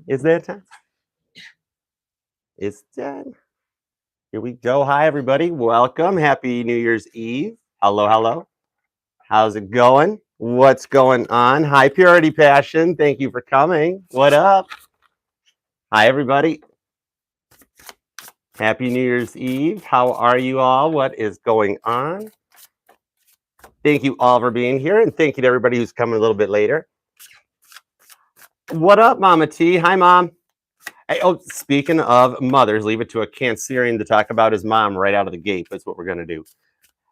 Is that time? It's done. Here we go. Hi, everybody. Welcome. Happy New Year's Eve. Hello, hello. How's it going? What's going on? Hi, Purity Passion. Thank you for coming. What up? Hi, everybody. Happy New Year's Eve. How are you all? What is going on? Thank you all for being here, and thank you to everybody who's coming a little bit later. What up, Mama T? Hi, Mom. Hey, oh, speaking of mothers, leave it to a Cancerian to talk about his mom right out of the gate. That's what we're going to do.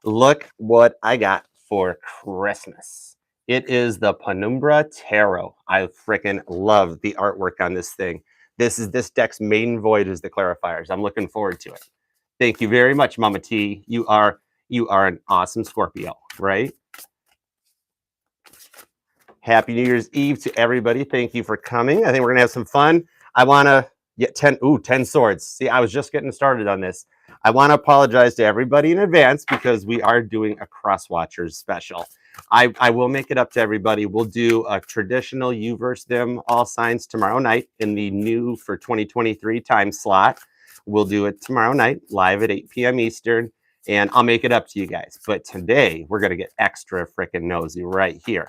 Look what I got for Christmas. It is the Penumbra Tarot. I freaking love the artwork on this thing. This deck's maiden void is the clarifiers. I'm looking forward to it. Thank you very much, Mama T. You are an awesome Scorpio, right? Happy New Year's Eve to everybody. Thank you for coming. I think we're gonna have some fun. I want to get 10 swords. See, I was just getting started on this. I want to apologize to everybody in advance because we are doing a Crosswatchers special. I will make it up to everybody. We'll do a traditional you versus them all signs tomorrow night in the new for 2023 time slot. We'll do it tomorrow night live at 8 p.m. Eastern, and I'll make it up to you guys. But today we're gonna get extra freaking nosy right here.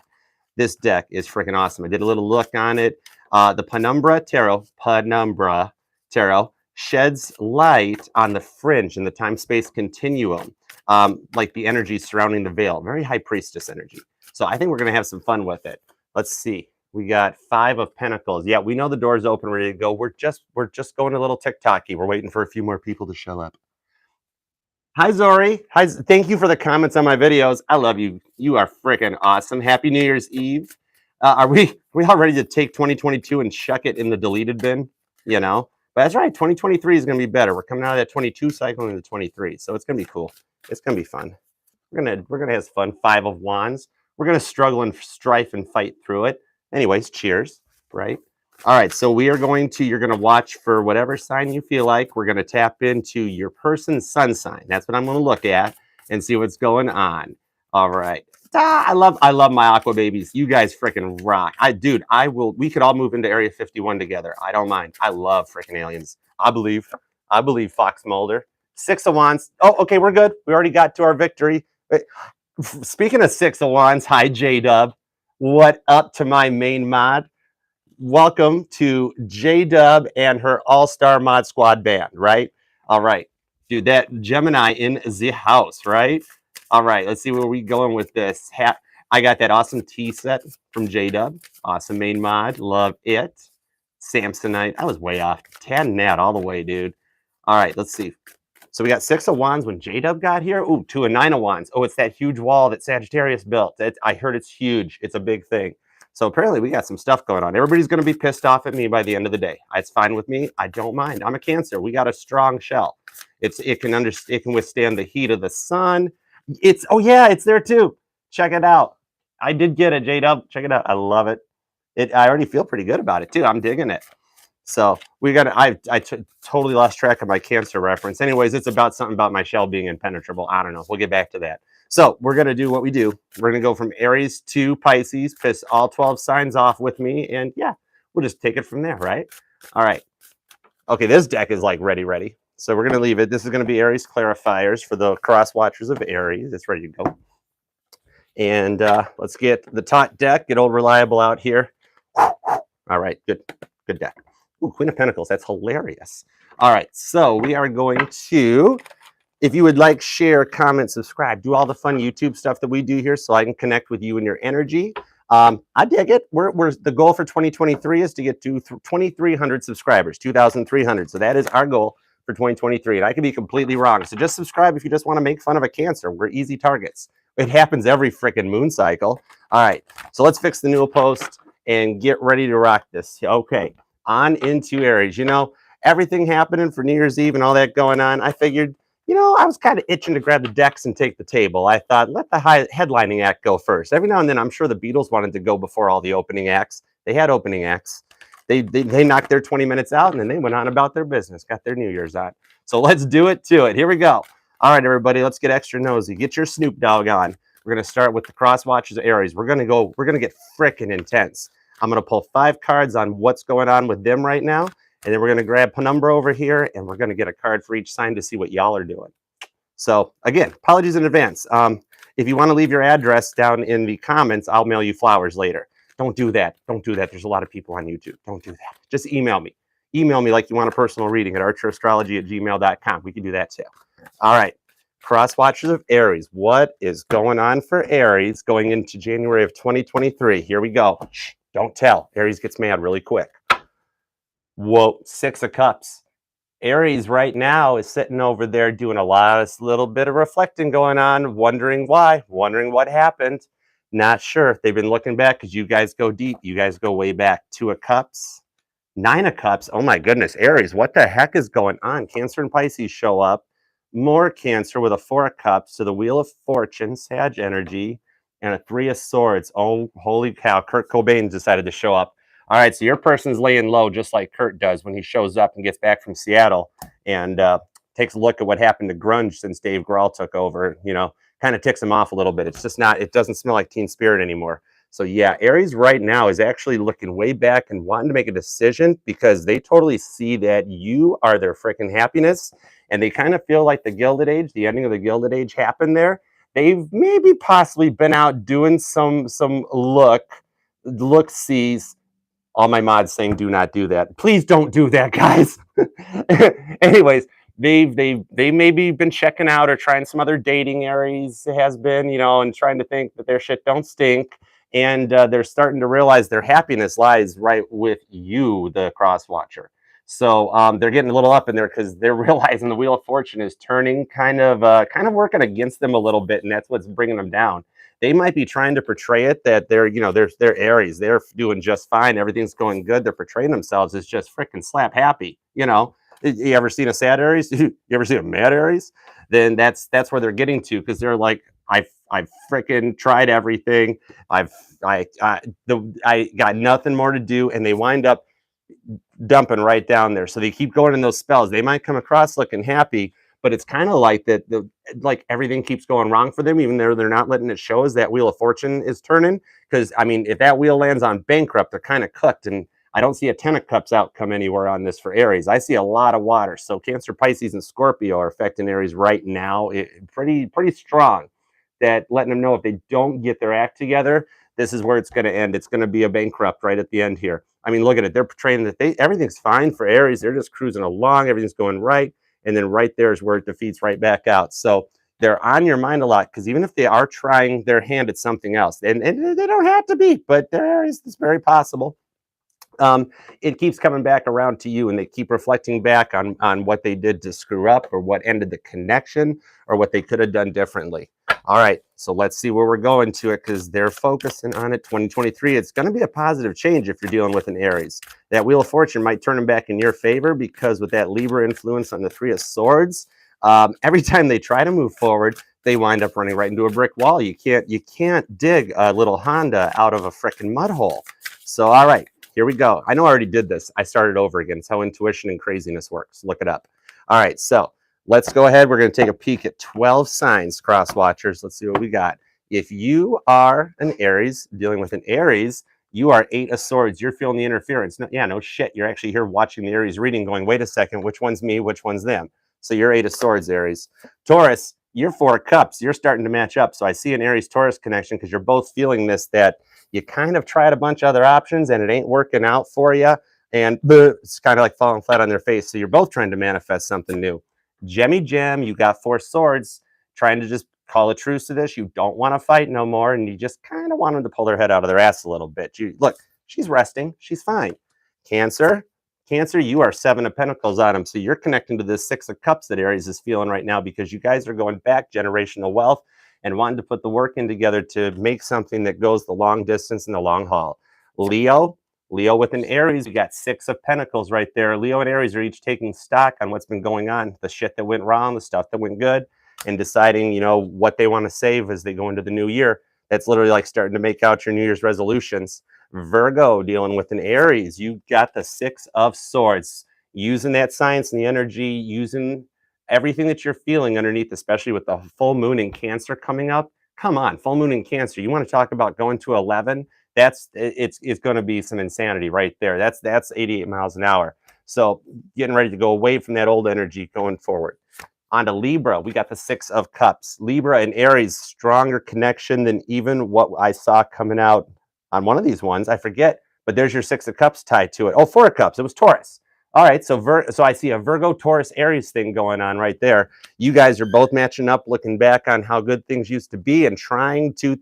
This deck is freaking awesome. I did a little look on it. The Penumbra Tarot sheds light on the fringe and the time-space continuum, like the energy surrounding the veil. Very high priestess energy. So I think we're going to have some fun with it. Let's see. We got 5 of Pentacles. Yeah, we know the door's open, ready to go. We're just going a little TikTok-y. We're waiting for a few more people to show up. Hi, Zori. Hi. Thank you for the comments on my videos. I love you. You are freaking awesome. Happy New Year's Eve. Are we all ready to take 2022 and chuck it in the deleted bin? You know, but that's right. 2023 is going to be better. We're coming out of that 22 cycle into 23, so it's going to be cool. It's going to be fun. We're gonna have fun. 5 of Wands. We're going to struggle and strife and fight through it. Anyways, cheers. Right. All right, so you're going to watch for whatever sign you feel like. We're going to tap into your person's sun sign. That's what I'm going to look at and see what's going on. All right. I love my aqua babies. You guys freaking rock. We could all move into Area 51 together. I don't mind. I love freaking aliens. I believe Fox Mulder. 6 of Wands. Oh, okay, we're good. We already got to our victory. Speaking of 6 of Wands, hi, J-Dub. What up to my main mod? Welcome to J-Dub and her all-star mod squad band, right? All right. Dude, that Gemini in the house, right? All right, let's see where we going with this. I got that awesome tea set from J-Dub. Awesome main mod. Love it. Samsonite. I was way off. Tan Nat all the way, dude. All right, let's see. So we got 6 of Wands when J-Dub got here. Ooh, 2 of 9 of Wands. Oh, it's that huge wall that Sagittarius built. I heard it's huge. It's a big thing. So apparently we got some stuff going on. Everybody's going to be pissed off at me by the end of the day. It's fine with me. I don't mind. I'm a Cancer. We got a strong shell. It can withstand the heat of the sun. It's there too. Check it out. I did get it, J-Dub. Check it out. I love it. I already feel pretty good about it too. I'm digging it. So I totally lost track of my Cancer reference. Anyways, it's about something about my shell being impenetrable. I don't know. We'll get back to that. So we're going to do what we do. We're going to go from Aries to Pisces, piss all 12 signs off with me. And yeah, we'll just take it from there, right? All right. Okay, this deck is like ready. So we're going to leave it. This is going to be Aries clarifiers for the Crosswatchers of Aries. It's ready to go. And let's get the top deck, get old reliable out here. All right, good deck. Ooh, Queen of Pentacles, that's hilarious. All right, so we are going to, if you would like, share, comment, subscribe, do all the fun YouTube stuff that we do here so I can connect with you and your energy. I dig it. The goal for 2023 is to get to 2,300 subscribers, 2,300. So that is our goal for 2023. And I could be completely wrong. So just subscribe if you just want to make fun of a Cancer. We're easy targets. It happens every freaking moon cycle. All right, so let's fix the newel post and get ready to rock this. Okay, on into Aries. You know, everything happening for New Year's Eve and all that going on, I figured, you know, I was kind of itching to grab the decks and take the table. I thought, let the headlining act go first. Every now and then, I'm sure the Beatles wanted to go before all the opening acts. They had opening acts. They knocked their 20 minutes out, and then they went on about their business, got their New Year's on. So let's do it to it. Here we go. All right, everybody, let's get extra nosy. Get your Snoop Dogg on. We're going to start with the Crosswatchers of Aries. We're going to get frickin' intense. I'm going to pull 5 cards on what's going on with them right now. And then we're going to grab Penumbra over here, and we're going to get a card for each sign to see what y'all are doing. So again, apologies in advance. If you want to leave your address down in the comments, I'll mail you flowers later. Don't do that. Don't do that. There's a lot of people on YouTube. Don't do that. Just email me. Email me like you want a personal reading at archerastrology@gmail.com. We can do that too. All right. Crosswatchers of Aries. What is going on for Aries going into January of 2023? Here we go. Shh, don't tell. Aries gets mad really quick. Whoa, 6 of Cups. Aries right now is sitting over there doing a little bit of reflecting going on, wondering why, wondering what happened. Not sure. They've been looking back because you guys go deep. You guys go way back. 2 of Cups, 9 of Cups. Oh my goodness, Aries, what the heck is going on? Cancer and Pisces show up. More Cancer with a 4 of Cups to the Wheel of Fortune, Sag energy, and a 3 of Swords. Oh, holy cow. Kurt Cobain decided to show up. All right, so your person's laying low just like Kurt does when he shows up and gets back from Seattle and takes a look at what happened to grunge since Dave Grohl took over. You know, kind of ticks him off a little bit. It's just not, it doesn't smell like Teen Spirit anymore. So yeah, Aries right now is actually looking way back and wanting to make a decision because they totally see that you are their freaking happiness, and they kind of feel like the Gilded Age, the ending of the Gilded Age happened there. They've maybe possibly been out doing some look-sees. All my mods saying do not do that. Please don't do that, guys. Anyways, they maybe been checking out or trying some other dating. Aries has been, you know, and trying to think that their shit don't stink. And they're starting to realize their happiness lies right with you, the Crosswatcher. So they're getting a little up in there because they're realizing the Wheel of Fortune is turning kind of working against them a little bit, and that's what's bringing them down. They might be trying to portray it that they're, you know, they're Aries, they're doing just fine, everything's going good. They're portraying themselves as just freaking slap happy. You know, you ever seen a sad Aries? You ever seen a mad Aries? Then that's where they're getting to, because they're like, I've freaking tried everything. I got nothing more to do, and they wind up dumping right down there. So they keep going in those spells. They might come across looking happy, but it's kind of like that like everything keeps going wrong for them, even though they're not letting it show as that Wheel of Fortune is turning. Because I mean, if that wheel lands on bankrupt, they're kind of cooked. And I don't see a 10 of Cups outcome anywhere on this for Aries. I see a lot of water. So Cancer, Pisces, and Scorpio are affecting Aries right now. Pretty strong. That letting them know if they don't get their act together, this is where it's going to end. It's going to be a bankrupt right at the end here. I mean, look at it. They're portraying that everything's fine for Aries. They're just cruising along. Everything's going right. And then right there is where it defeats right back out. So they're on your mind a lot, because even if they are trying their hand at something else, and they don't have to be, but there is this very possible. It keeps coming back around to you, and they keep reflecting back on what they did to screw up, or what ended the connection, or what they could have done differently. All right, so let's see where we're going to it, because they're focusing on it. 2023, it's going to be a positive change if you're dealing with an Aries. That Wheel of Fortune might turn them back in your favor, because with that Libra influence on the 3 of Swords, every time they try to move forward, they wind up running right into a brick wall. You can't dig a little Honda out of a frickin' mud hole. So, all right. Here we go. I know I already did this. I started over again. It's how intuition and craziness works. Look it up. All right, so let's go ahead. We're going to take a peek at 12 signs, Crosswatchers. Let's see what we got. If you are an Aries, dealing with an Aries, you are 8 of Swords. You're feeling the interference. No shit. You're actually here watching the Aries reading going, wait a second, which one's me, which one's them? So you're 8 of Swords, Aries. Taurus, you're 4 of Cups. You're starting to match up. So I see an Aries-Taurus connection, because you're both feeling this, that you kind of tried a bunch of other options and it ain't working out for you. And it's kind of like falling flat on their face. So you're both trying to manifest something new. Jemmy Gem, you got 4 swords, trying to just call a truce to this. You don't want to fight no more. And you just kind of want them to pull their head out of their ass a little bit. Look, she's resting. She's fine. Cancer, you are 7 of Pentacles on them. So you're connecting to this 6 of Cups that Aries is feeling right now, because you guys are going back generational wealth and wanting to put the work in together to make something that goes the long distance and the long haul. Leo with an Aries, you got 6 of Pentacles right there. Leo and Aries are each taking stock on what's been going on, the shit that went wrong, the stuff that went good, and deciding, you know, what they want to save as they go into the new year. That's literally like starting to make out your New Year's resolutions. Virgo, dealing with an Aries, you got the 6 of Swords, using that science and the energy, using everything that you're feeling underneath, especially with the full moon in Cancer coming up. Come on, full moon in Cancer. You want to talk about going to 11? it's going to be some insanity right there. That's 88 miles an hour. So getting ready to go away from that old energy going forward. On to Libra, we got the 6 of Cups. Libra and Aries, stronger connection than even what I saw coming out on one of these ones. I forget, but there's your 6 of Cups tied to it. Oh, 4 of Cups. It was Taurus. All right, so I see a Virgo, Taurus, Aries thing going on right there. You guys are both matching up, looking back on how good things used to be and trying to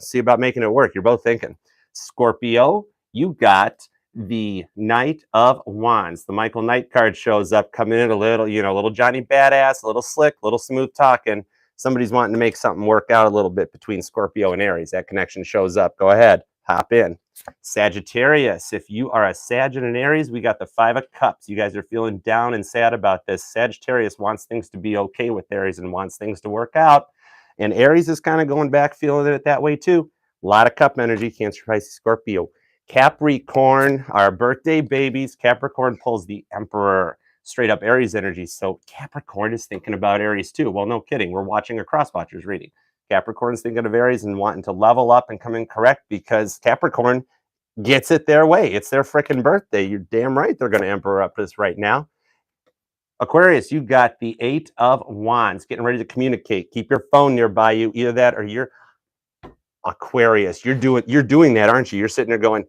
see about making it work. You're both thinking. Scorpio, you got the Knight of Wands. The Michael Knight card shows up, coming in a little Johnny Badass, a little slick, a little smooth talking. Somebody's wanting to make something work out a little bit between Scorpio and Aries. That connection shows up. Go ahead, hop in. Sagittarius, if you are a Sag and an Aries, we got the 5 of Cups. You guys are feeling down and sad about this. Sagittarius wants things to be okay with Aries and wants things to work out. And Aries is kind of going back, feeling it that way too. A lot of cup energy, Cancer, Pisces, Scorpio. Capricorn, our birthday babies. Capricorn pulls the Emperor, straight up Aries energy. So Capricorn is thinking about Aries too. Well, no kidding. We're watching a Crosswatchers reading. Capricorn's thinking of Aries and wanting to level up and come in correct because Capricorn gets it their way. It's their freaking birthday. You're damn right they're going to Emperor up this right now. Aquarius, you got the 8 of Wands, getting ready to communicate. Keep your phone nearby you. Either that or you're Aquarius. You're doing that, aren't you? You're sitting there going,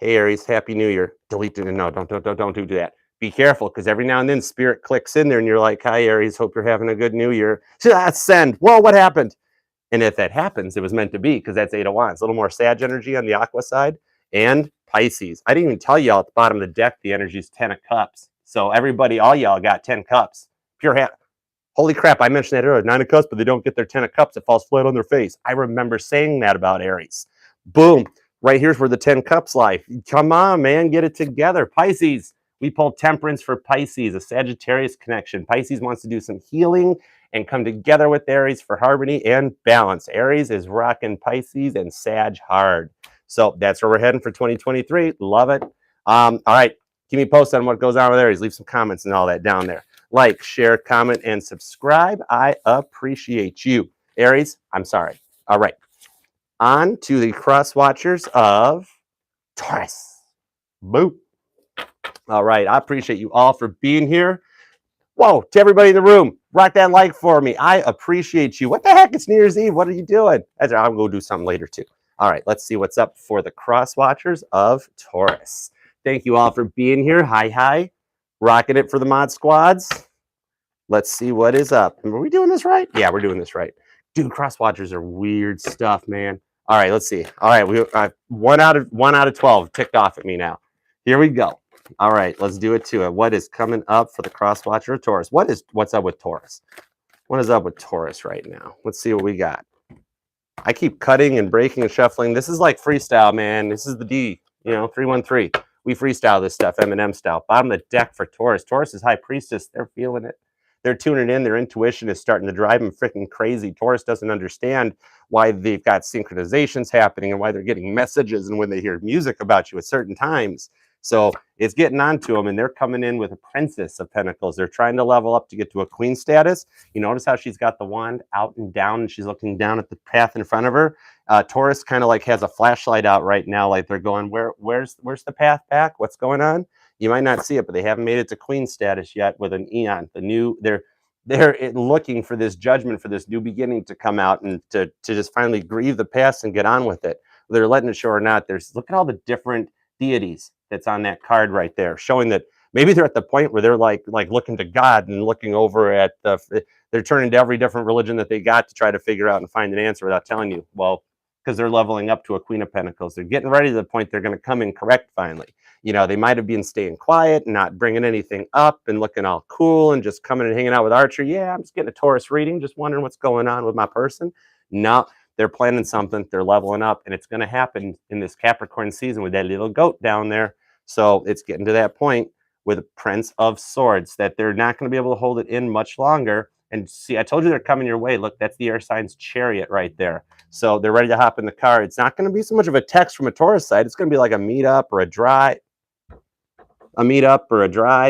"Hey Aries, Happy New Year." Delete it. No, don't do that. Be careful, because every now and then Spirit clicks in there and you're like, "Hi Aries, hope you're having a good New Year." Send. Whoa, what happened? And if that happens, it was meant to be, because that's 8 of Wands. A little more Sag energy on the Aqua side. And Pisces. I didn't even tell y'all at the bottom of the deck the energy is 10 of Cups. So everybody, all y'all got 10 cups. Pure holy crap, I mentioned that earlier. 9 of Cups, but they don't get their 10 of Cups. It falls flat on their face. I remember saying that about Aries. Boom. Right here's where the 10 Cups lie. Come on, man. Get it together. Pisces. We pulled Temperance for Pisces, a Sagittarius connection. Pisces wants to do some healing and come together with Aries for harmony and balance. Aries is rocking Pisces and Sag hard. So that's where we're heading for 2023. Love it. All right. Keep me posted on what goes on with Aries. Leave some comments and all that down there. Like, share, comment, and subscribe. I appreciate you. Aries, I'm sorry. All right. On to the Crosswatchers of Taurus. Boop. All right. I appreciate you all for being here. Whoa, to everybody in the room, rock that like for me. I appreciate you. What the heck? It's New Year's Eve. What are you doing? I'm going to go do something later too. All right, let's see what's up for the Crosswatchers of Taurus. Thank you all for being here. Hi. Rocking it for the mod squads. Let's see what is up. Are we doing this right? Yeah, we're doing this right. Dude, Crosswatchers are weird stuff, man. All right, let's see. All right, we 1 out of 12 ticked off at me now. Here we go. All right, let's do it to it. What is coming up for the Crosswatcher of Taurus? What's up with Taurus? What is up with Taurus right now? Let's see what we got. I keep cutting and breaking and shuffling. This is like freestyle, man. This is the D, 313. We freestyle this stuff, Eminem style. Bottom of the deck for Taurus. Taurus is High Priestess. They're feeling it. They're tuning in. Their intuition is starting to drive them freaking crazy. Taurus doesn't understand why they've got synchronizations happening and why they're getting messages and when they hear music about you at certain times. So it's getting on to them, and they're coming in with a Princess of Pentacles. They're trying to level up to get to a Queen status. You notice how she's got the wand out and down, and she's looking down at the path in front of her. Taurus kind of like has a flashlight out right now, like they're going, where's the path back? What's going on? You might not see it, but they haven't made it to Queen status yet with an Eon. They're looking for this judgment, for this new beginning to come out and to just finally grieve the past and get on with it. Whether they're letting it show or not, look at all the different deities that's on that card right there, showing that maybe they're at the point where they're like looking to God and looking over at they're turning to every different religion that they got to try to figure out and find an answer without telling you. Well, because they're leveling up to a Queen of Pentacles. They're getting ready to the point they're going to come in correct finally. They might have been staying quiet and not bringing anything up and looking all cool and just coming and hanging out with Archer. Yeah, I'm just getting a Taurus reading, just wondering what's going on with my person. No, they're planning something. They're leveling up, and it's going to happen in this Capricorn season with that little goat down there. So it's getting to that point with a Prince of Swords that they're not going to be able to hold it in much longer. And see, I told you they're coming your way. Look, that's the air sign's Chariot right there. So they're ready to hop in the car. It's not going to be so much of a text from a Taurus side. It's going to be like a meetup or a drive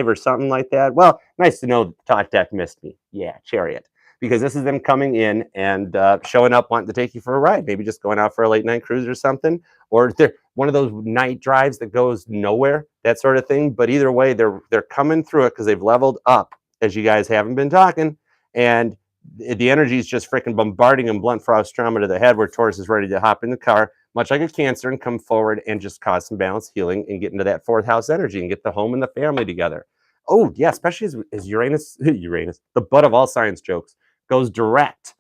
or something like that. Well, nice to know the Tot Deck missed me. Yeah, Chariot. because this is them coming in and showing up, wanting to take you for a ride, maybe just going out for a late night cruise or something, or they're one of those night drives that goes nowhere, that sort of thing. But either way, they're coming through it because they've leveled up, as you guys haven't been talking, and the energy is just freaking bombarding them, blunt frost trauma to the head, where Taurus is ready to hop in the car, much like a Cancer, and come forward and just cause some balance, healing, and get into that fourth house energy and get the home and the family together. Oh, yeah, especially as Uranus, the butt of all science jokes, goes direct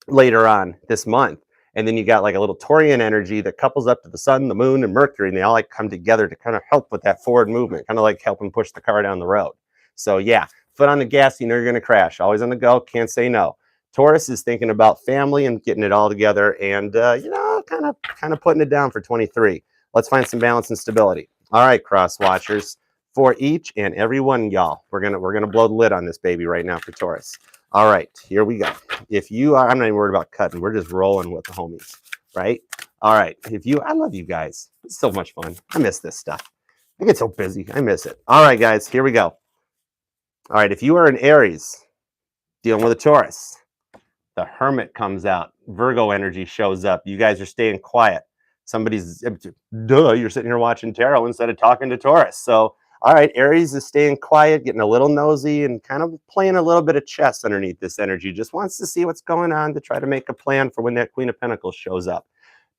later on this month. And then you got like a little Taurian energy that couples up to the sun, the moon, and Mercury, and they all like come together to kind of help with that forward movement, kind of like helping push the car down the road. So yeah, foot on the gas, you know you're going to crash. Always on the go, can't say no. Taurus is thinking about family and getting it all together, and kind of putting it down for 23. Let's find some balance and stability. All right, cross watchers, for each and every one, y'all, we're gonna blow the lid on this baby right now for Taurus. All right, here we go. If you are, I'm not even worried about cutting. We're just rolling with the homies, right? All right, I love you guys. It's so much fun. I miss this stuff. I get so busy. I miss it. All right, guys, here we go. All right, if you are an Aries dealing with a Taurus, the Hermit comes out. Virgo energy shows up. You guys are staying quiet. You're sitting here watching tarot instead of talking to Taurus. So, all right, Aries is staying quiet, getting a little nosy, and kind of playing a little bit of chess underneath this energy. Just wants to see what's going on to try to make a plan for when that Queen of Pentacles shows up.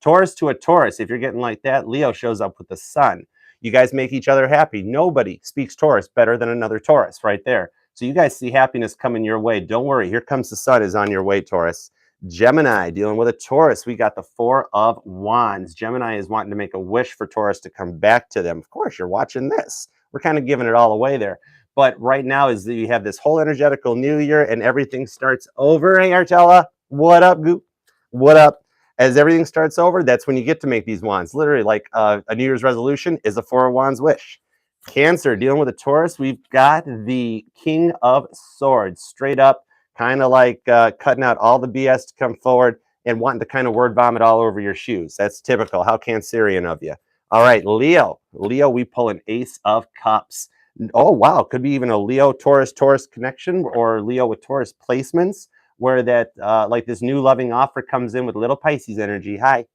Taurus to a Taurus, if you're getting like that, Leo shows up with the Sun. You guys make each other happy. Nobody speaks Taurus better than another Taurus right there. So you guys see happiness coming your way. Don't worry. Here comes the Sun is on your way, Taurus. Gemini, dealing with a Taurus. We got the Four of Wands. Gemini is wanting to make a wish for Taurus to come back to them. Of course, you're watching this. We're kind of giving it all away there. But right now is that you have this whole energetical new year and everything starts over. Hey, Artella. What up, Goop? What up? As everything starts over, that's when you get to make these wands. Literally, like a New Year's resolution is a Four of Wands wish. Cancer, dealing with a Taurus, we've got the King of Swords, straight up, kind of like cutting out all the BS to come forward and wanting to kind of word vomit all over your shoes. That's typical. How Cancerian of you. All right, Leo. Leo, we pull an Ace of Cups. Oh, wow. Could be even a Leo-Taurus connection, or Leo with Taurus placements, where that like this new loving offer comes in with a little Pisces energy. Hi.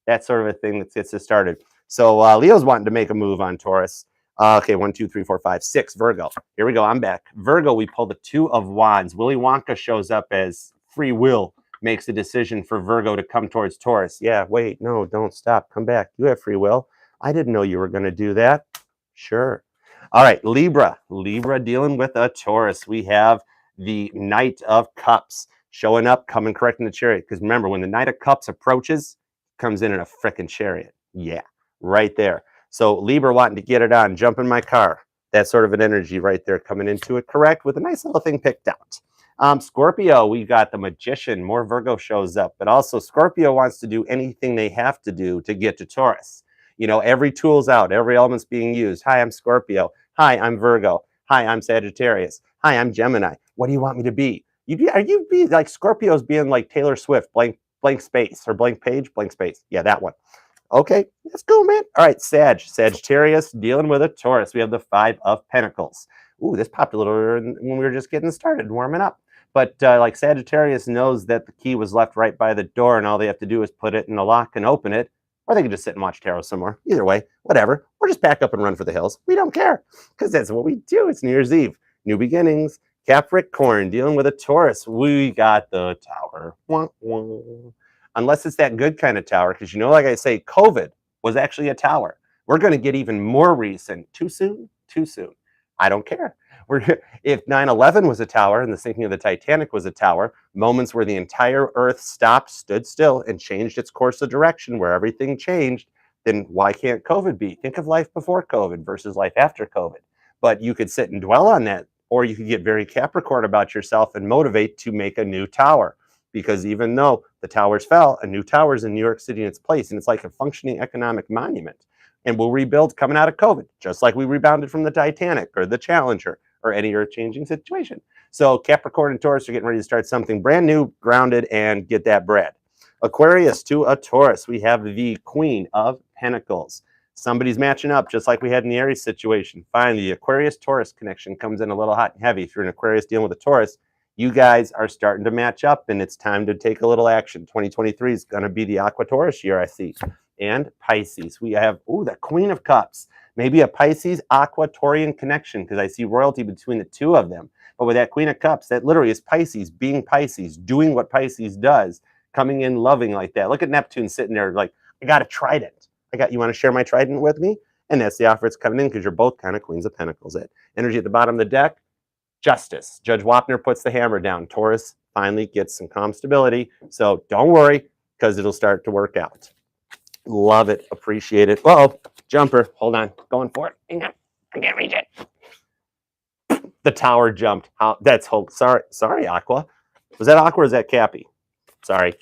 That sort of a thing that gets us started. So Leo's wanting to make a move on Taurus. Okay, 1, 2, 3, 4, 5, 6. Virgo. Here we go. I'm back. Virgo, we pull the Two of Wands. Willy Wonka shows up as free will makes a decision for Virgo to come towards Taurus. Yeah, wait, no, don't stop. Come back. You have free will. I didn't know you were going to do that. Sure. All right, Libra. Libra dealing with a Taurus. We have the Knight of Cups showing up, coming correct in the chariot. Because remember, when the Knight of Cups approaches, comes in a frickin' chariot. Yeah, right there. So Libra wanting to get it on, jump in my car. That sort of an energy right there coming into it correct with a nice little thing picked out. Scorpio, we got the Magician. More Virgo shows up. But also Scorpio wants to do anything they have to do to get to Taurus. You know, every tool's out. Every element's being used. Hi, I'm Scorpio. Hi, I'm Virgo. Hi, I'm Sagittarius. Hi, I'm Gemini. What do you want me to be? Are you be like Scorpios being like Taylor Swift, blank space, or blank page, blank space. Yeah, that one. Okay, let's go, man. All right, Sagittarius dealing with a Taurus. We have the Five of Pentacles. Ooh, this popped a little when we were just getting started, warming up. But like Sagittarius knows that the key was left right by the door, and all they have to do is put it in the lock and open it. Or they can just sit and watch tarot somewhere. Either way, whatever. Or just pack up and run for the hills. We don't care, because that's what we do. It's New Year's Eve. New beginnings. Capricorn dealing with a Taurus. We got the Tower. Wah, wah. Unless it's that good kind of tower, because like I say, COVID was actually a tower. We're going to get even more recent. Too soon? Too soon. I don't care. If 9/11 was a tower and the sinking of the Titanic was a tower, moments where the entire Earth stopped, stood still, and changed its course of direction, where everything changed, then why can't COVID be? Think of life before COVID versus life after COVID. But you could sit and dwell on that, or you could get very Capricorn about yourself and motivate to make a new tower. Because even though the towers fell, a new tower's in New York City in its place, and it's like a functioning economic monument. And we'll rebuild coming out of COVID, just like we rebounded from the Titanic or the Challenger or any earth-changing situation. So Capricorn and Taurus are getting ready to start something brand new, grounded, and get that bread. Aquarius to a Taurus, we have the Queen of Pentacles. Somebody's matching up, just like we had in the Aries situation. Finally, the Aquarius-Taurus connection comes in a little hot and heavy. If you're an Aquarius dealing with a Taurus, you guys are starting to match up, and it's time to take a little action. 2023 is going to be the Aqua-Taurus year, I see. And Pisces. We have, the Queen of Cups. Maybe a Pisces Aqua-Taurian connection, because I see royalty between the two of them. But with that Queen of Cups, that literally is Pisces being Pisces, doing what Pisces does, coming in loving like that. Look at Neptune sitting there like, I got a trident. You want to share my trident with me? And that's the offer it's coming in, because you're both kind of Queens of Pentacles. Energy at the bottom of the deck, Justice. Judge Wapner puts the hammer down. Taurus finally gets some calm stability. So don't worry, because it'll start to work out. Love it. Appreciate it. Uh-oh, jumper. Hold on. Going for it. Hang on. I can't reach it. The tower jumped. That's hope. Sorry, Aqua. Was that Aqua or is that Cappy? Sorry.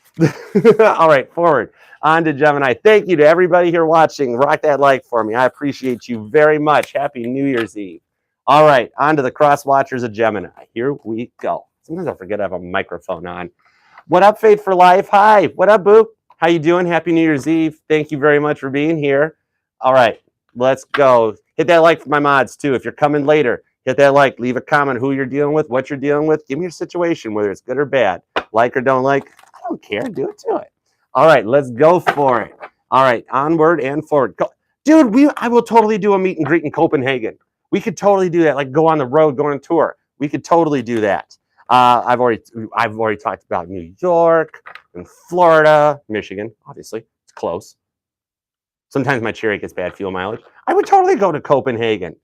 All right, forward. On to Gemini. Thank you to everybody here watching. Rock that like for me. I appreciate you very much. Happy New Year's Eve. All right, on to the Crosswatchers of Gemini. Here we go. Sometimes I forget I have a microphone on. What up, Fate for Life? Hi. What up, Boo? How you doing? Happy New Year's Eve. Thank you very much for being here. All right, let's go. Hit that like for my mods, too. If you're coming later, hit that like. Leave a comment who you're dealing with, what you're dealing with. Give me your situation, whether it's good or bad. Like or don't like. I don't care. Do it to it. All right, let's go for it. All right, onward and forward. Go. Dude, I will totally do a meet and greet in Copenhagen. We could totally do that, like go on the road, go on a tour. We could totally do that. I've already talked about New York and Florida, Michigan, obviously. It's close. Sometimes my Cherry gets bad fuel mileage. I would totally go to Copenhagen.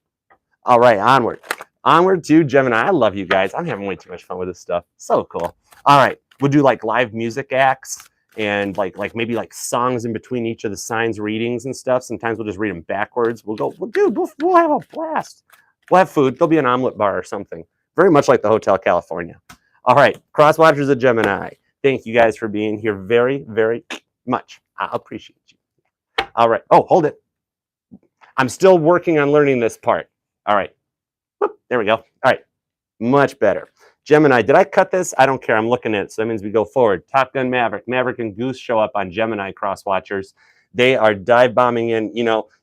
All right, onward. Onward to Gemini. I love you guys. I'm having way too much fun with this stuff. So cool. All right, we'll do like live music acts and like maybe like songs in between each of the signs readings and stuff. Sometimes we'll just read them backwards. We'll have a blast. We'll have food. There'll be an omelet bar or something. Very much like the Hotel California. All right, Crosswatchers of Gemini. Thank you guys for being here very, very much. I appreciate you. All right. Oh, hold it. I'm still working on learning this part. All right. Whoop, there we go. All right. Much better. Gemini, did I cut this? I don't care. I'm looking at it. So that means we go forward. Top Gun Maverick. Maverick and Goose show up on Gemini Crosswatchers. They are dive bombing in,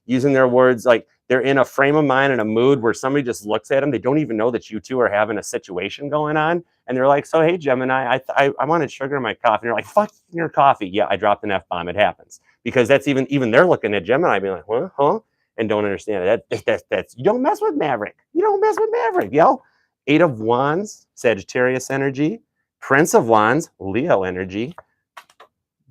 using their words like they're in a frame of mind and a mood where somebody just looks at them. They don't even know that you two are having a situation going on. And they're like, so, hey, Gemini, I wanted sugar in my coffee. And you're like, fuck your coffee. Yeah, I dropped an F-bomb. It happens. Because that's even they're looking at Gemini being like, huh? And don't understand it. That's you don't mess with Maverick. You don't mess with Maverick, yo. 8 of Wands, Sagittarius energy. Prince of Wands, Leo energy.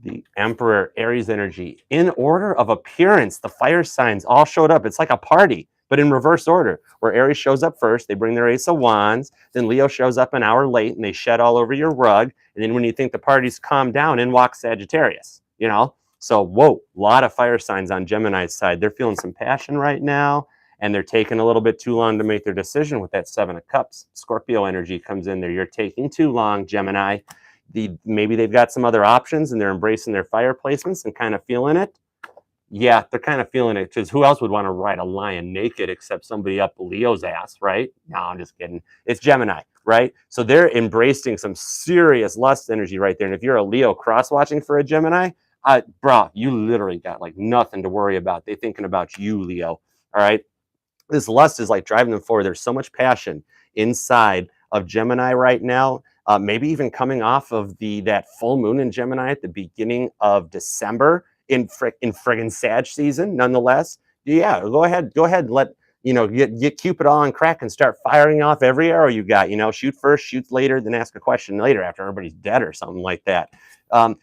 The Emperor, Aries energy. In order of appearance, the fire signs all showed up. It's like a party, but in reverse order, where Aries shows up first. They bring their Ace of Wands. Then Leo shows up an hour late, and they shed all over your rug. And then when you think the party's calmed down, in walks Sagittarius, So, whoa, a lot of fire signs on Gemini's side. They're feeling some passion right now, and they're taking a little bit too long to make their decision with that 7 of Cups. Scorpio energy comes in there. You're taking too long, Gemini. Maybe they've got some other options, and they're embracing their fire placements and kind of feeling it. Yeah, they're kind of feeling it, because who else would want to ride a lion naked except somebody up Leo's ass, right? No, I'm just kidding. It's Gemini, right? So they're embracing some serious lust energy right there. And if you're a Leo cross-watching for a Gemini, bro, you literally got like nothing to worry about. They're thinking about you, Leo. All right. This lust is like driving them forward. There's so much passion inside of Gemini right now. Maybe even coming off of that full moon in Gemini at the beginning of December in friggin' Sag season. Nonetheless, yeah, go ahead. And let get Cupid all on crack and start firing off every arrow you got. Shoot first, shoot later, then ask a question later after everybody's dead or something like that.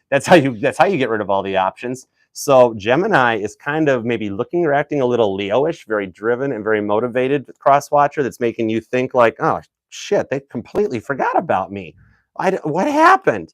That's how you get rid of all the options. So Gemini is kind of maybe looking or acting a little Leo-ish, very driven and very motivated crosswatcher. That's making you think like, oh shit, they completely forgot about me. What happened?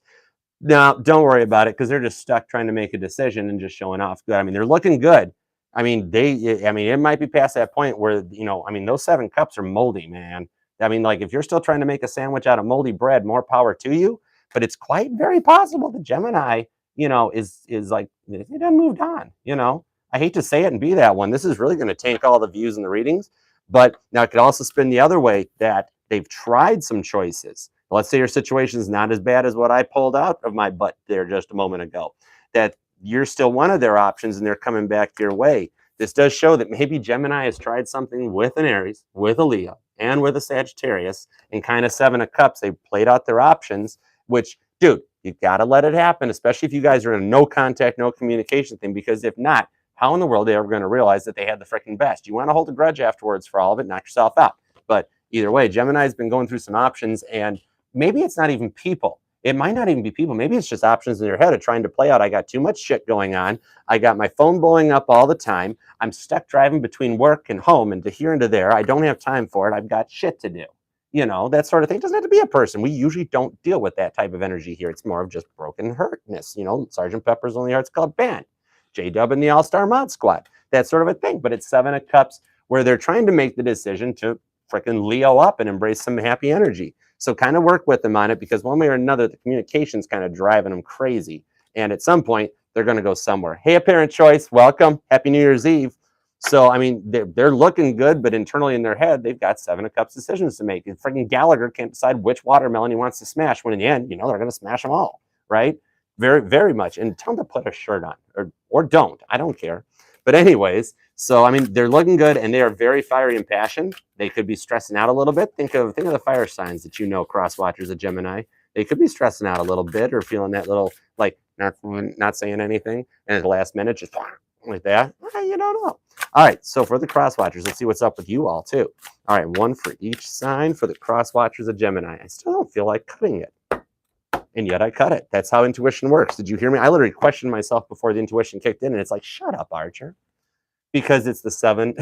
No, don't worry about it, because they're just stuck trying to make a decision and just showing off good. I mean, they're looking good. I mean, it might be past that point where, those 7 cups are moldy, man. I mean, like if you're still trying to make a sandwich out of moldy bread, more power to you. But it's quite very possible that Gemini, is like, it done moved on, I hate to say it and be that one. This is really going to tank all the views and the readings. But now it could also spin the other way, that they've tried some choices. Let's say your situation is not as bad as what I pulled out of my butt there just a moment ago, that you're still one of their options and they're coming back your way. This does show that maybe Gemini has tried something with an Aries, with a Leo, and with a Sagittarius, and kind of Seven of Cups. They played out their options, which, dude, you got to let it happen, especially if you guys are in a no contact, no communication thing, because if not, how in the world are they ever going to realize that they had the freaking best? You want to hold a grudge afterwards for all of it, knock yourself out. But either way, Gemini's been going through some options, and maybe it's not even people. It might not even be people. Maybe it's just options in your head of trying to play out. I got too much shit going on. I got my phone blowing up all the time. I'm stuck driving between work and home and to here and to there. I don't have time for it. I've got shit to do. You know, that sort of thing. It doesn't have to be a person. We usually don't deal with that type of energy here. It's more of just broken hurtness. You know, Sergeant Pepper's Lonely Hearts Club Band, J-Dub and the All-Star Mod Squad, that sort of a thing. But it's Seven of Cups where they're trying to make the decision to freaking Leo up and embrace some happy energy. So kind of work with them on it, because one way or another, the communication's kind of driving them crazy. And at some point, they're going to go somewhere. Hey, Apparent Choice, welcome. Happy New Year's Eve. So, I mean, they're looking good, but internally in their head, they've got Seven of Cups decisions to make. And freaking Gallagher can't decide which watermelon he wants to smash, when in the end, you know, they're going to smash them all, right? Very, very much. And tell them to put a shirt on, or don't. I don't care. But anyways, so, I mean, they're looking good, and they are very fiery and passionate. They could be stressing out a little bit. Think of the fire signs that you know, Crosswatchers of Gemini. They could be stressing out a little bit, or feeling that little, like, not saying anything, and at the last minute, just like that. You don't know. All right, so for the Crosswatchers, let's see what's up with you all, too. All right, one for each sign for the Crosswatchers of Gemini. I still don't feel like cutting it, and yet I cut it. That's how intuition works. Did you hear me? I literally questioned myself before the intuition kicked in, and it's like, shut up, Archer. Because it's the seven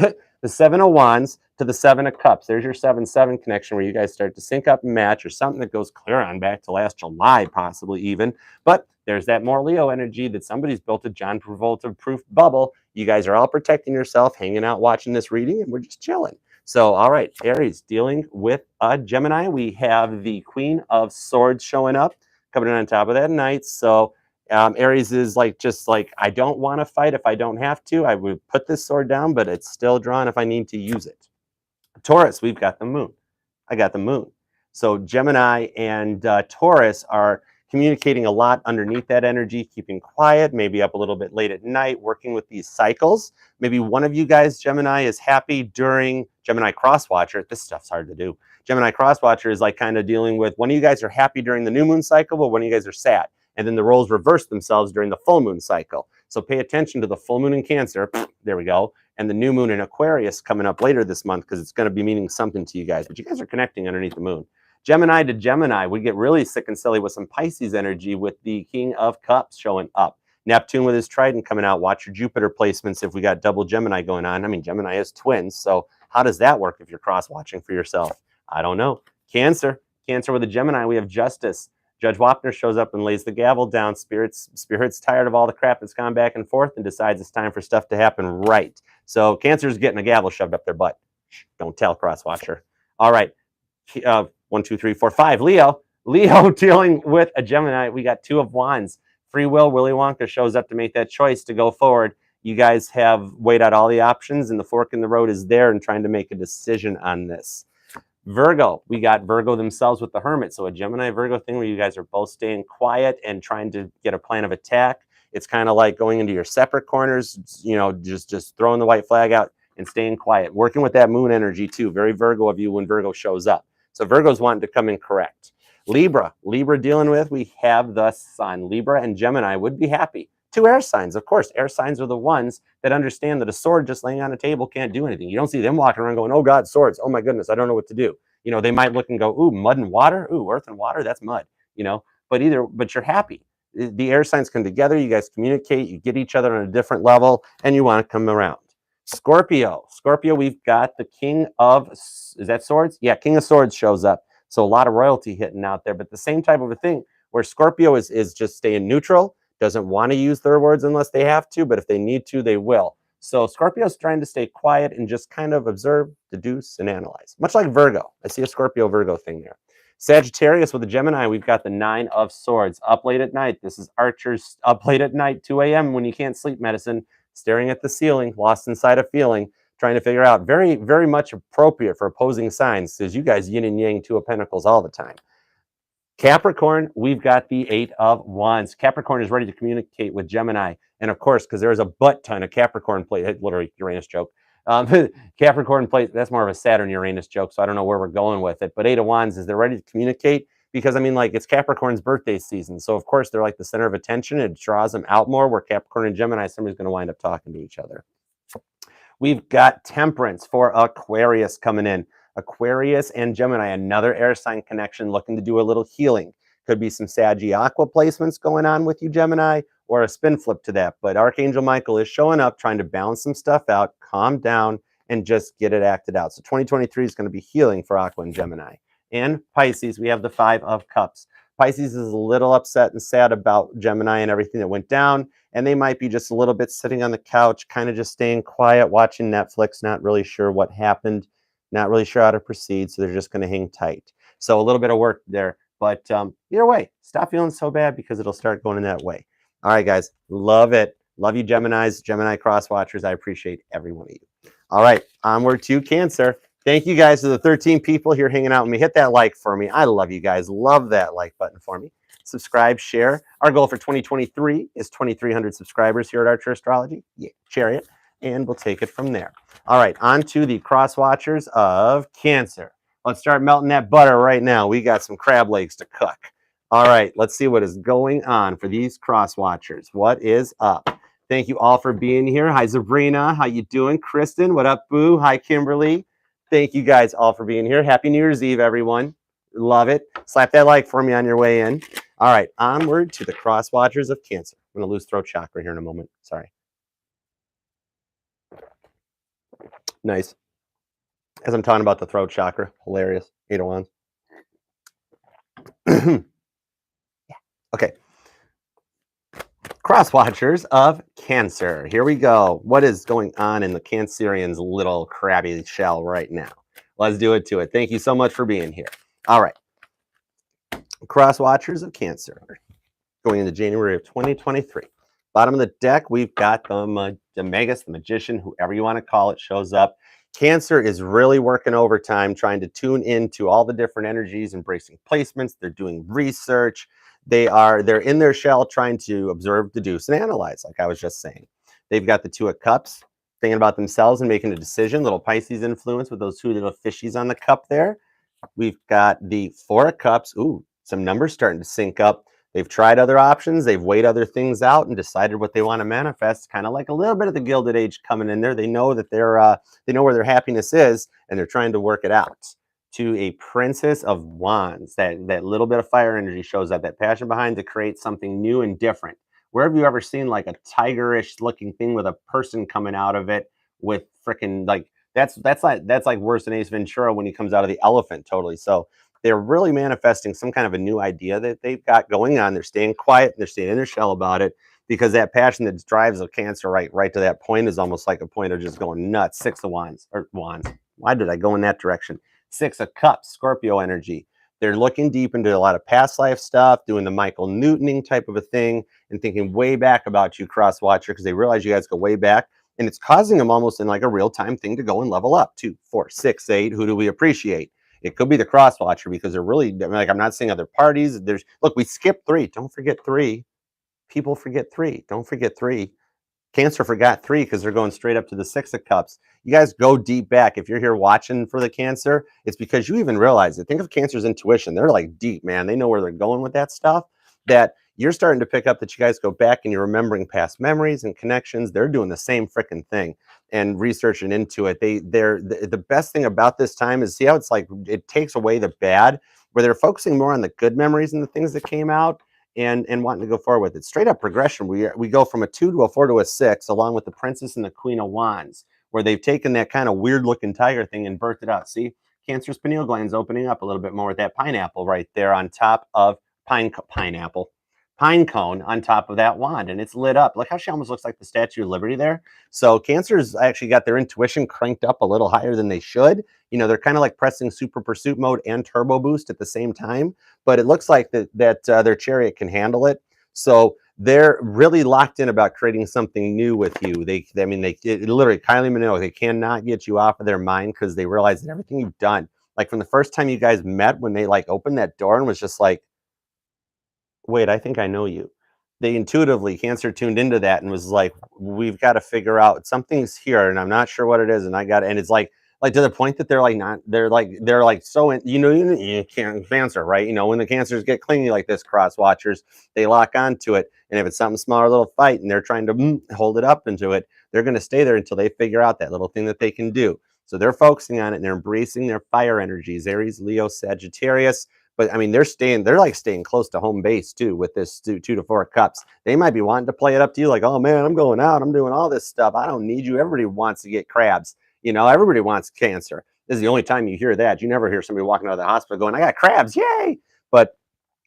of Wands to the Seven of Cups. There's your 7-7 connection, where you guys start to sync up and match, or something that goes clear on back to last July, possibly even. But there's that more Leo energy that somebody's built a John Travolta-proof bubble. You guys are all protecting yourself, hanging out, watching this reading, and we're just chilling. So, all right, Aries, dealing with a Gemini. We have the Queen of Swords showing up, coming in on top of that Knight. So, Aries is just like, I don't want to fight if I don't have to. I would put this sword down, but it's still drawn if I need to use it. Taurus, we've got the Moon. I got the Moon. So Gemini and Taurus are communicating a lot underneath that energy, keeping quiet, maybe up a little bit late at night, working with these cycles. Maybe one of you guys, Gemini, is happy during Gemini Crosswatcher. This stuff's hard to do. Gemini Crosswatcher is like kind of dealing with, one of you guys are happy during the new moon cycle, but one of you guys are sad. And then the roles reverse themselves during the full moon cycle. So pay attention to the full moon in Cancer. There we go. And the new moon in Aquarius coming up later this month, because it's going to be meaning something to you guys. But you guys are connecting underneath the moon. Gemini to Gemini, we get really sick and silly with some Pisces energy with the King of Cups showing up. Neptune with his trident coming out. Watch your Jupiter placements if we got double Gemini going on. I mean, Gemini is twins, so how does that work if you're cross-watching for yourself? I don't know. Cancer with a Gemini, we have Justice. Judge Wapner shows up and lays the gavel down. Spirit's tired of all the crap that's gone back and forth and decides it's time for stuff to happen right. So Cancer's getting a gavel shoved up their butt. Don't tell, Crosswatcher. All right. 1, 2, 3, 4, 5. Leo dealing with a Gemini. We got Two of Wands. Free will. Willy Wonka shows up to make that choice to go forward. You guys have weighed out all the options, and the fork in the road is there and trying to make a decision on this. Virgo, we got Virgo themselves with the Hermit. So a Gemini Virgo thing where you guys are both staying quiet and trying to get a plan of attack. It's kind of like going into your separate corners, you know, just throwing the white flag out and staying quiet. Working with that moon energy too. Very Virgo of you when Virgo shows up. So Virgo's wanting to come in correct. Libra dealing with, we have the Sun. Libra and Gemini would be happy. Two air signs, of course. Air signs are the ones that understand that a sword just laying on a table can't do anything. You don't see them walking around going, oh God, swords. Oh my goodness, I don't know what to do. You know, they might look and go, ooh, mud and water. Ooh, earth and water, that's mud. You know, but you're happy. The air signs come together. You guys communicate. You get each other on a different level, and you want to come around. Scorpio, we've got the King of, is that Swords? Yeah, King of Swords shows up. So a lot of royalty hitting out there, but the same type of a thing where Scorpio is just staying neutral. Doesn't want to use their words unless they have to, but if they need to, they will. So Scorpio's trying to stay quiet and just kind of observe, deduce, and analyze. Much like Virgo. I see a Scorpio-Virgo thing there. Sagittarius with a Gemini, we've got the Nine of Swords. Up late at night. This is Archer's up late at night, 2 a.m. when you can't sleep medicine, staring at the ceiling, lost inside a feeling, trying to figure out. Very, very much appropriate for opposing signs, because you guys yin and yang Two of Pentacles all the time. Capricorn, we've got the Eight of Wands. Capricorn is ready to communicate with Gemini. And of course, because there is a butt ton of Capricorn plate, literally Uranus joke, Capricorn plays, that's more of a Saturn Uranus joke, so I don't know where we're going with it. But Eight of Wands is they're ready to communicate because I mean, like it's Capricorn's birthday season, so of course they're like the center of attention. It draws them out more. Where Capricorn and Gemini, somebody's going to wind up talking to each other. We've got Temperance for Aquarius coming in. Aquarius and Gemini, another air sign connection, looking to do a little healing. Could be some Aqua placements going on with you, Gemini, or a spin flip to that. But Archangel Michael is showing up, trying to balance some stuff out, calm down, and just get it acted out. So 2023 is going to be healing for Aqua and Gemini. And Pisces, we have the Five of Cups. Pisces is a little upset and sad about Gemini and everything that went down. And they might be just a little bit sitting on the couch, kind of just staying quiet, watching Netflix, not really sure what happened, not really sure how to proceed. So they're just going to hang tight. So a little bit of work there. But either way, stop feeling so bad because it'll start going in that way. All right, guys. Love it. Love you, Geminis, Gemini Crosswatchers. I appreciate every one of you. All right. Onward to Cancer. Thank you guys to the 13 people here hanging out with me. Hit that like for me. I love you guys. Love that like button for me. Subscribe, share. Our goal for 2023 is 2,300 subscribers here at Archer Astrology. Yeah, chariot. And we'll take it from there. All right. On to the Crosswatchers of Cancer. Let's start melting that butter right now. We got some crab legs to cook. All right, let's see what is going on for these Crosswatchers. What is up? Thank you all for being here. Hi, Sabrina. How you doing? Kristen, what up, Boo? Hi, Kimberly. Thank you guys all for being here. Happy New Year's Eve, everyone. Love it. Slap that like for me on your way in. All right, onward to the Crosswatchers of Cancer. I'm going to lose throat chakra here in a moment. Sorry. Nice. As I'm talking about the throat chakra, hilarious. 8 of Wands. Yeah. Okay. Crosswatchers of Cancer. Here we go. What is going on in the Cancerian's little crabby shell right now? Let's do it to it. Thank you so much for being here. All right. Crosswatchers of Cancer. Going into January of 2023. Bottom of the deck, we've got the Magus, the Magician, whoever you want to call it, shows up. Cancer is really working overtime, trying to tune into all the different energies, embracing placements. They're doing research. They're in their shell trying to observe, deduce, and analyze, like I was just saying. They've got the Two of Cups, thinking about themselves and making a decision. Little Pisces influence with those two little fishies on the cup there. We've got the Four of Cups. Ooh, some numbers starting to sync up. They've tried other options. They've weighed other things out and decided what they want to manifest. Kind of like a little bit of the Gilded Age coming in there. They know that they know where their happiness is, and they're trying to work it out. To a Princess of Wands, that little bit of fire energy shows up. That passion behind to create something new and different. Where have you ever seen like a tigerish looking thing with a person coming out of it with freaking like that's like worse than Ace Ventura when he comes out of the elephant. Totally. So they're really manifesting some kind of a new idea that they've got going on. They're staying quiet. They're staying in their shell about it because that passion that drives a Cancer right to that point is almost like a point of just going nuts. Six of Wands. Why did I go in that direction? Six of Cups, Scorpio energy. They're looking deep into a lot of past life stuff, doing the Michael Newtoning type of a thing, and thinking way back about you, Crosswatcher, because they realize you guys go way back. And it's causing them almost in like a real-time thing to go and level up. 2, 4, 6, 8. Who do we appreciate? It could be the Crosswatcher because they're really like, I'm not seeing other parties. Look, we skipped 3. Don't forget 3. People forget 3. Don't forget 3. Cancer forgot 3 because they're going straight up to the 6 of Cups. You guys go deep back. If you're here watching for the Cancer, it's because you even realize it. Think of Cancer's intuition. They're like deep, man. They know where they're going with that stuff. That you're starting to pick up that you guys go back and you're remembering past memories and connections. They're doing the same freaking thing and researching into it. The best thing about this time is see how it's like it takes away the bad, where they're focusing more on the good memories and the things that came out. And wanting to go forward with it. Straight up progression. We go from a 2 to a 4 to a 6, along with the Princess and the Queen of Wands, where they've taken that kind of weird looking tiger thing and birthed it out. See, Cancer's pineal gland's opening up a little bit more with that pineapple right there on top of pine cone on top of that wand, and it's lit up. Look how she almost looks like the Statue of Liberty there. So Cancer's actually got their intuition cranked up a little higher than they should. You know, they're kind of like pressing super pursuit mode and turbo boost at the same time, but it looks like that their chariot can handle it. So they're really locked in about creating something new with you. Literally, Kylie Minogue, they cannot get you off of their mind because they realize that everything you've done, like from the first time you guys met, when they like opened that door and was just like, wait, I think I know you. they intuitively, Cancer tuned into that and was like, we've got to figure out something's here, and I'm not sure what it is, and I got, and it's like to the point that they're like not, they're like so in, you can't Cancer, right? When the Cancers get clingy like this, Crosswatchers, they lock onto it, and if it's something small, a little fight, and they're trying to hold it up into it, they're going to stay there until they figure out that little thing that they can do. So they're focusing on it, and they're embracing their fire energies, Aries, Leo, Sagittarius. But I mean, they're like staying close to home base too with this 2 to 4 cups. They might be wanting to play it up to you like, oh man, I'm going out, I'm doing all this stuff. I don't need you. Everybody wants to get crabs. Everybody wants Cancer. This is the only time you hear that. You never hear somebody walking out of the hospital going, I got crabs, yay! But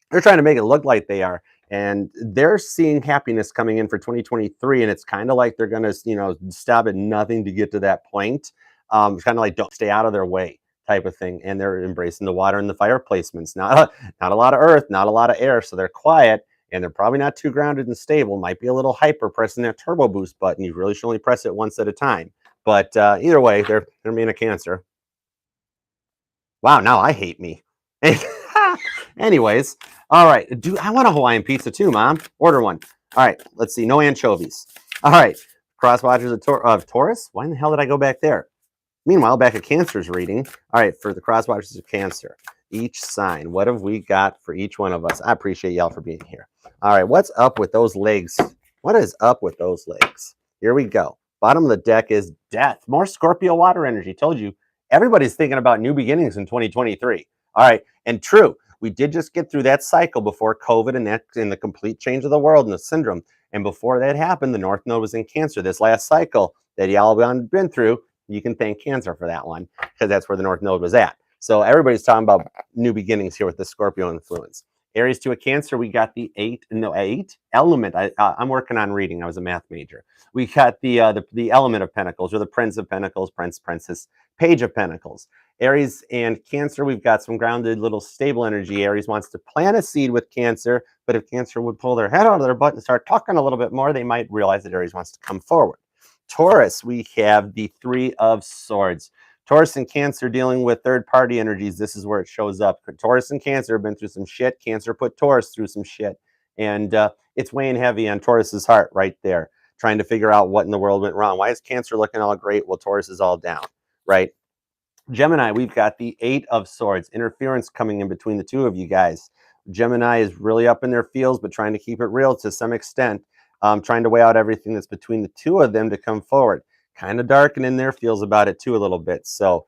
they're trying to make it look like they are. And they're seeing happiness coming in for 2023. And it's kind of like they're going to, stop at nothing to get to that point. It's kind of like don't stay out of their way type of thing. And they're embracing the water and the fire placements. Not a lot of earth, not a lot of air. So they're quiet and they're probably not too grounded and stable. Might be a little hyper pressing that turbo boost button. You really should only press it once at a time. But either way, they're being a Cancer. Wow, now I hate me. Anyways, all right. I want a Hawaiian pizza too, Mom. Order one. All right, let's see. No anchovies. All right. Crosswatchers of Taurus. Why in the hell did I go back there? Meanwhile, back at Cancer's reading. All right, for the Crosswatchers of Cancer, each sign. What have we got for each one of us? I appreciate y'all for being here. All right, what's up with those legs? What is up with those legs? Here we go. Bottom of the deck is Death. More Scorpio water energy. Told you, everybody's thinking about new beginnings in 2023. All right, and true, we did just get through that cycle before COVID and the complete change of the world and the syndrome. And before that happened, the North Node was in Cancer. This last cycle that y'all been through, you can thank Cancer for that one because that's where the North Node was at. So everybody's talking about new beginnings here with the Scorpio influence. Aries to a Cancer, we got the eight element. I'm working on reading. I was a math major. We got the element of Pentacles, or the Prince of Pentacles, Princess, Page of Pentacles. Aries and Cancer, we've got some grounded, little stable energy. Aries wants to plant a seed with Cancer, but if Cancer would pull their head out of their butt and start talking a little bit more, they might realize that Aries wants to come forward. Taurus, we have the Three of Swords. Taurus and Cancer dealing with third-party energies. This is where it shows up. Taurus and Cancer have been through some shit. Cancer put Taurus through some shit. And it's weighing heavy on Taurus's heart right there, trying to figure out what in the world went wrong. Why is Cancer looking all great? Well, Taurus is all down, right? Gemini, we've got the Eight of Swords. Interference coming in between the two of you guys. Gemini is really up in their feels, but trying to keep it real to some extent. Trying to weigh out everything that's between the two of them to come forward. Kind of darkening their feels about it too a little bit. So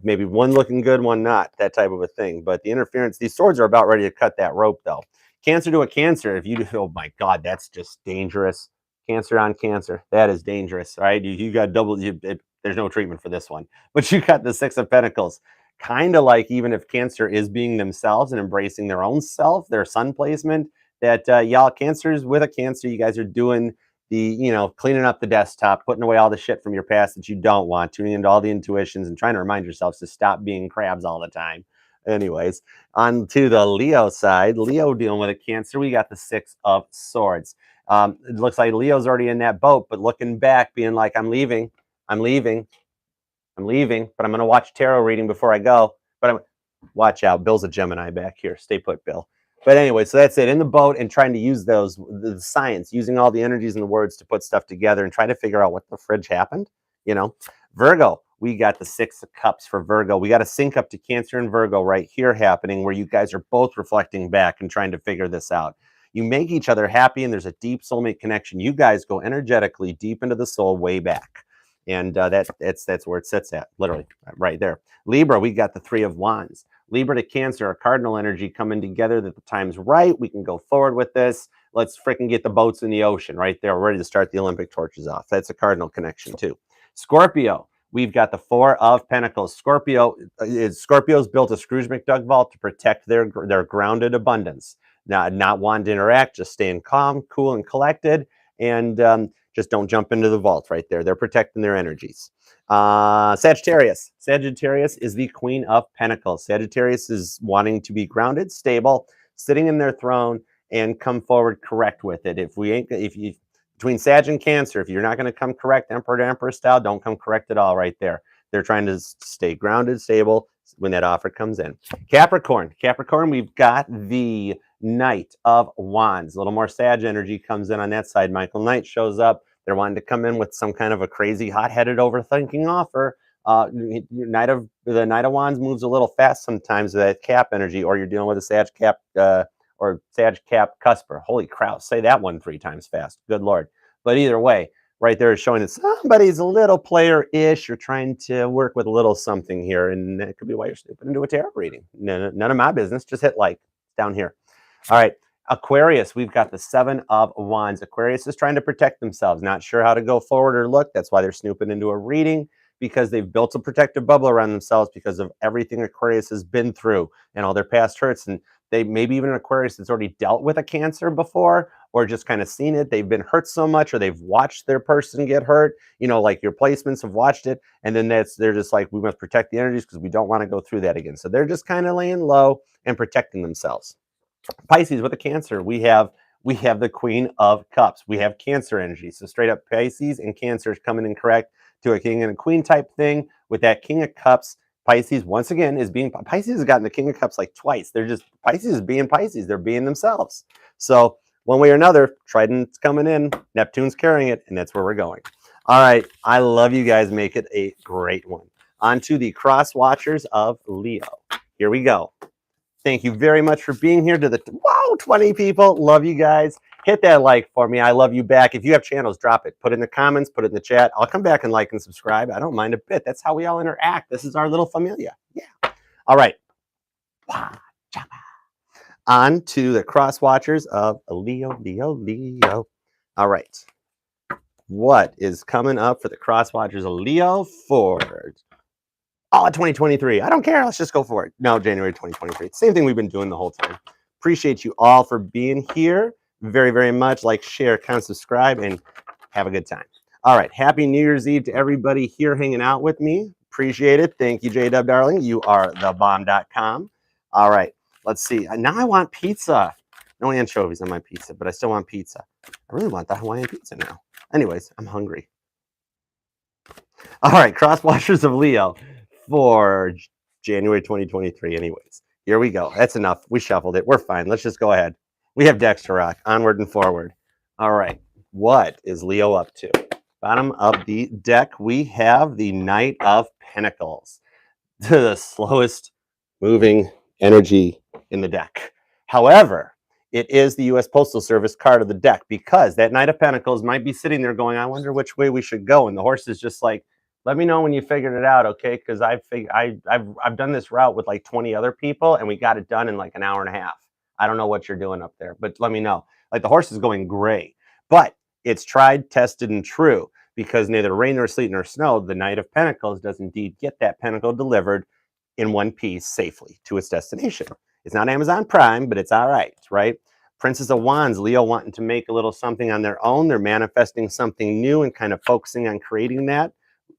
maybe one looking good, one not, that type of a thing. But the interference, these swords are about ready to cut that rope though. Cancer to a Cancer, if you, oh my God, that's just dangerous. Cancer on Cancer, that is dangerous, right? You got double, there's no treatment for this one. But you got the Six of Pentacles. Kind of like even if Cancer is being themselves and embracing their own self, their sun placement, that y'all Cancers with a Cancer, you guys are doing the, cleaning up the desktop, putting away all the shit from your past that you don't want, tuning into all the intuitions and trying to remind yourselves to stop being crabs all the time. Anyways, on to the Leo side. Leo dealing with a Cancer. We got the Six of Swords. It looks like Leo's already in that boat, but looking back, being like, I'm leaving, but I'm going to watch tarot reading before I go. But watch out. Bill's a Gemini back here. Stay put, Bill. But anyway, so that's it. In the boat and trying to use the science, using all the energies and the words to put stuff together and try to figure out what the fridge happened. Virgo, we got the Six of Cups for Virgo. We got a sync up to Cancer and Virgo right here happening where you guys are both reflecting back and trying to figure this out. You make each other happy and there's a deep soulmate connection. You guys go energetically deep into the soul way back. And that's where it sits at, literally, right there. Libra, we got the Three of Wands. Libra to Cancer, a cardinal energy coming together that the time's right. We can go forward with this. Let's freaking get the boats in the ocean right there. We're ready to start the Olympic torches off. That's a cardinal connection too. Scorpio, we've got the Four of Pentacles. Scorpio's built a Scrooge McDuck vault to protect their grounded abundance. Not wanting to interact, just staying calm, cool, and collected. And just don't jump into the vault right there. They're protecting their energies. Sagittarius. Sagittarius is the Queen of Pentacles. Sagittarius is wanting to be grounded, stable, sitting in their throne, and come forward correct with it. Between Sag and Cancer, if you're not going to come correct Emperor to Emperor style, don't come correct at all right there. They're trying to stay grounded, stable, when that offer comes in. Capricorn, we've got the Knight of Wands. A little more Sag energy comes in on that side. Michael Knight shows up. They're wanting to come in with some kind of a crazy, hot-headed, overthinking offer. The Knight of Wands moves a little fast sometimes with that Cap energy, or you're dealing with a Sag Cap or Sag Cap Cusper. Holy cow! Say that one 3 times fast. Good Lord! But either way, right there is showing that somebody's a little player-ish. You're trying to work with a little something here, and that could be why you're snooping into a tarot reading. None of my business. Just hit like down here. All right. Aquarius, we've got the 7 of Wands. Aquarius is trying to protect themselves, not sure how to go forward or look. That's why they're snooping into a reading, because they've built a protective bubble around themselves because of everything Aquarius has been through and all their past hurts. And they maybe even an Aquarius that's already dealt with a Cancer before, or just kind of seen it. They've been hurt so much, or they've watched their person get hurt. You know, like your placements have watched it. And then they're just like, we must protect the energies because we don't want to go through that again. So they're just kind of laying low and protecting themselves. Pisces with a Cancer, we have the Queen of Cups. We have Cancer energy. So straight up Pisces and Cancer is coming in correct to a King and a Queen type thing. With that King of Cups, Pisces once again Pisces has gotten the King of Cups like twice. Pisces is being Pisces. They're being themselves. So one way or another, Trident's coming in, Neptune's carrying it, and that's where we're going. All right, I love you guys. Make it a great one. On to the Crosswatchers of Leo. Here we go. Thank you very much for being here. To the 20 people. Love you guys. Hit that like for me. I love you back. If you have channels, drop it. Put it in the comments. Put it in the chat. I'll come back and like and subscribe. I don't mind a bit. That's how we all interact. This is our little familia. Yeah. All right. On to the Crosswatchers of Leo. All right. What is coming up for the Crosswatchers of Leo for all of 2023? I don't care. Let's just go for it. No, January 2023. Same thing we've been doing the whole time. Appreciate you all for being here very, very much. Like, share, comment, subscribe, and have a good time. All right. Happy New Year's Eve to everybody here hanging out with me. Appreciate it. Thank you, J-Dub, darling. You are thebomb.com. All right. Let's see. Now I want pizza. No anchovies on my pizza, but I still want pizza. I really want the Hawaiian pizza now. Anyways, I'm hungry. All right. Crosswatchers of Leo for January 2023. Anyways, here we go. That's enough. We shuffled it. We're fine. Let's just go ahead. We have decks to rock. Onward and forward. All right. What is Leo up to? Bottom of the deck, we have the Knight of Pentacles. The slowest moving energy in the deck. However, it is the U.S. Postal Service card of the deck, because that Knight of Pentacles might be sitting there going, I wonder which way we should go. And the horse is just like, let me know when you figured it out, okay? Because I've done this route with like 20 other people, and we got it done in like an hour and a half. I don't know what you're doing up there, but let me know. Like, the horse is going gray, but it's tried, tested, and true, because neither rain nor sleet nor snow, the Knight of Pentacles does indeed get that pentacle delivered in one piece safely to its destination. It's not Amazon Prime, but it's all right, right? Princess of Wands, Leo wanting to make a little something on their own. They're manifesting something new and kind of focusing on creating that.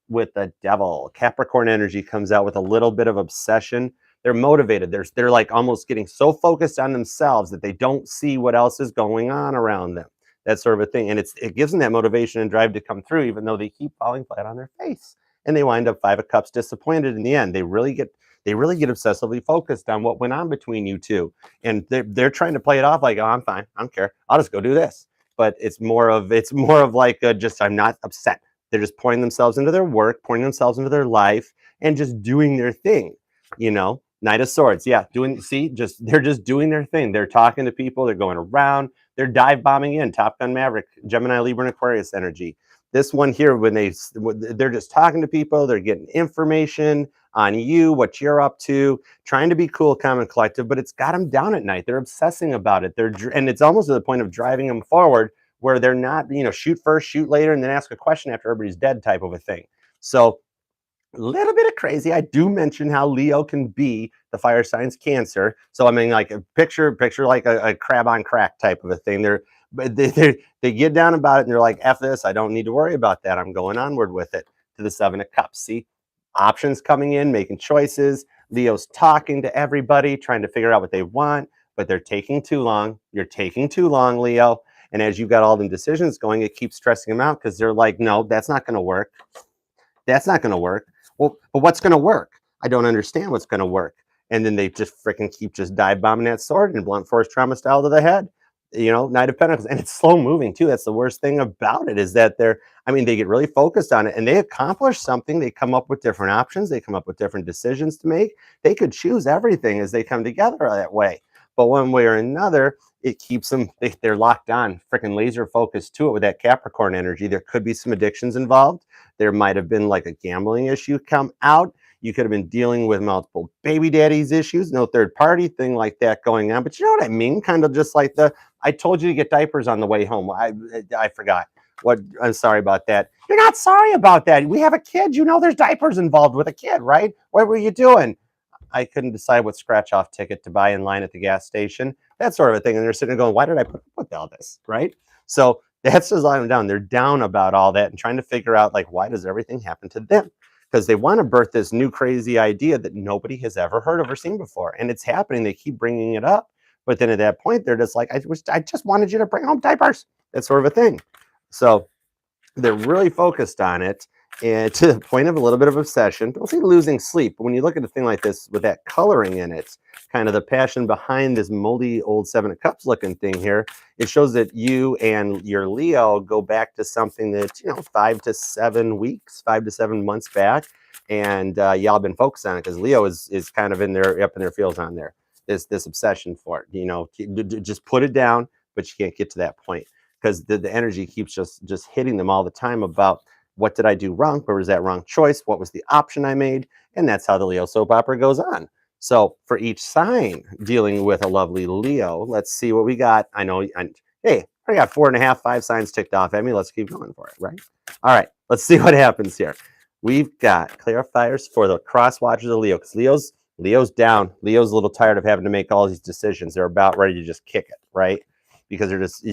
With the Devil, Capricorn energy comes out with a little bit of obsession. They're motivated. They're like almost getting so focused on themselves that they don't see what else is going on around them. That sort of a thing. And it gives them that motivation and drive to come through, even though they keep falling flat on their face. And they wind up 5 of Cups disappointed in the end. They really get obsessively focused on what went on between you two. And they're trying to play it off like, oh, I'm fine. I don't care. I'll just go do this. But it's more of like just, I'm not upset. They're just pouring themselves into their work, pouring themselves into their life, and just doing their thing. You know, Knight of Swords. Yeah, they're just doing their thing. They're talking to people. They're going around. They're dive bombing in. Top Gun Maverick, Gemini, Libra, and Aquarius energy. This one here, when they're just talking to people, they're getting information on you, what you're up to, trying to be cool, calm, and collective, but it's got them down at night. They're obsessing about it. And it's almost to the point of driving them forward, where they're not, shoot first, shoot later, and then ask a question after everybody's dead type of a thing. So a little bit of crazy. I do mention how Leo can be the fire signs Cancer. So I mean, like a picture like a crab on crack type of a thing. They get down about it and they're like, F this, I don't need to worry about that. I'm going onward with it. To the 7 of Cups. See, options coming in, making choices. Leo's talking to everybody, trying to figure out what they want, but they're taking too long. You're taking too long, Leo. And as you've got all the decisions going, it keeps stressing them out, because they're like, no, that's not going to work. That's not going to work. Well, but what's going to work? I don't understand what's going to work. And then they just freaking keep just dive bombing that sword and blunt force trauma style to the head. Knight of Pentacles. And it's slow moving too. That's the worst thing about it, is that they get really focused on it and they accomplish something. They come up with different options. They come up with different decisions to make. They could choose everything as they come together that way. But one way or another, it keeps them, they're locked on, freaking laser focused to it with that Capricorn energy. There could be some addictions involved. There might have been like a gambling issue come out. You could have been dealing with multiple baby daddies issues, no third party thing like that going on. But you know what I mean? Kind of just like I told you to get diapers on the way home. I forgot. I'm sorry about that. You're not sorry about that. We have a kid. There's diapers involved with a kid, right? What were you doing? I couldn't decide what scratch-off ticket to buy in line at the gas station, that sort of a thing. And they're sitting there going, why did I put up with all this, right? So that's just letting them down. They're down about all that and trying to figure out, like, why does everything happen to them? Because they want to birth this new crazy idea that nobody has ever heard of or seen before. And it's happening. They keep bringing it up. But then at that point, they're just like, I just wanted you to bring home diapers. That sort of a thing. So they're really focused on it, and to the point of a little bit of obsession. Don't say losing sleep, but when you look at a thing like this with that coloring in it, kind of the passion behind this moldy old Seven of Cups looking thing here, it shows that you and your Leo go back to something that's 5 to 7 weeks, 5 to 7 months back, and y'all been focused on it because Leo is kind of up in their feels on there. This obsession for it, just put it down, but you can't get to that point because the energy keeps just hitting them all the time about, what did I do wrong? Where was that wrong choice? What was the option I made? And that's how the Leo soap opera goes on. So for each sign dealing with a lovely Leo, let's see what we got. Hey, I got 4.5, 5 signs ticked off at me. Let's keep going for it, right? All right, let's see what happens here. We've got clarifiers for the Crosswatchers of Leo, because Leo's down. Leo's a little tired of having to make all these decisions. They're about ready to just kick it, right? Because they're just,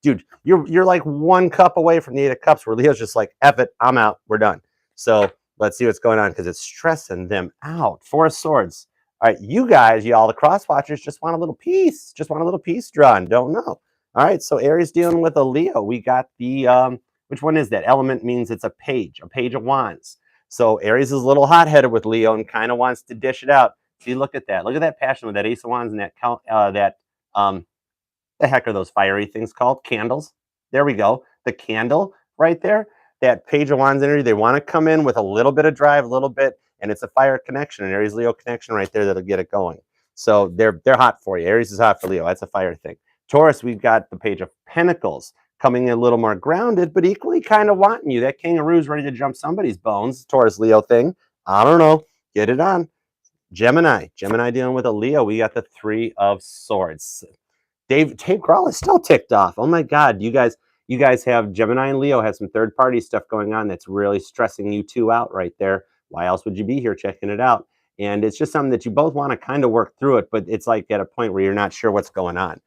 dude, you're like 1 cup away from the 8 of Cups, where Leo's just like, F it, I'm out, we're done. So let's see what's going on, because it's stressing them out. 4 of Swords. All right, you guys, y'all, the Crosswatchers, just want a little peace. Just want a little peace drawn. Don't know. All right, so Aries dealing with a Leo. We got the, which one is that? Element means it's a page of wands. So Aries is a little hot-headed with Leo and kind of wants to dish it out. See, look at that. Look at that passion with that Ace of Wands and that the heck are those fiery things called? Candles. There we go. The candle right there. That Page of Wands energy. They want to come in with a little bit of drive, a little bit, and it's a fire connection, an Aries Leo connection right there that'll get it going. So they're hot for you. Aries is hot for Leo. That's a fire thing. Taurus, we've got the Page of Pentacles coming in a little more grounded, but equally kind of wanting you. That kangaroo's ready to jump somebody's bones. Taurus Leo thing. I don't know. Get it on. Gemini dealing with a Leo. We got the 3 of Swords. Dave Grohl is still ticked off. Oh my God, you guys have Gemini and Leo have some third party stuff going on that's really stressing you two out right there. Why else would you be here checking it out? And it's just something that you both want to kind of work through it, but it's like at a point where you're not sure what's going on.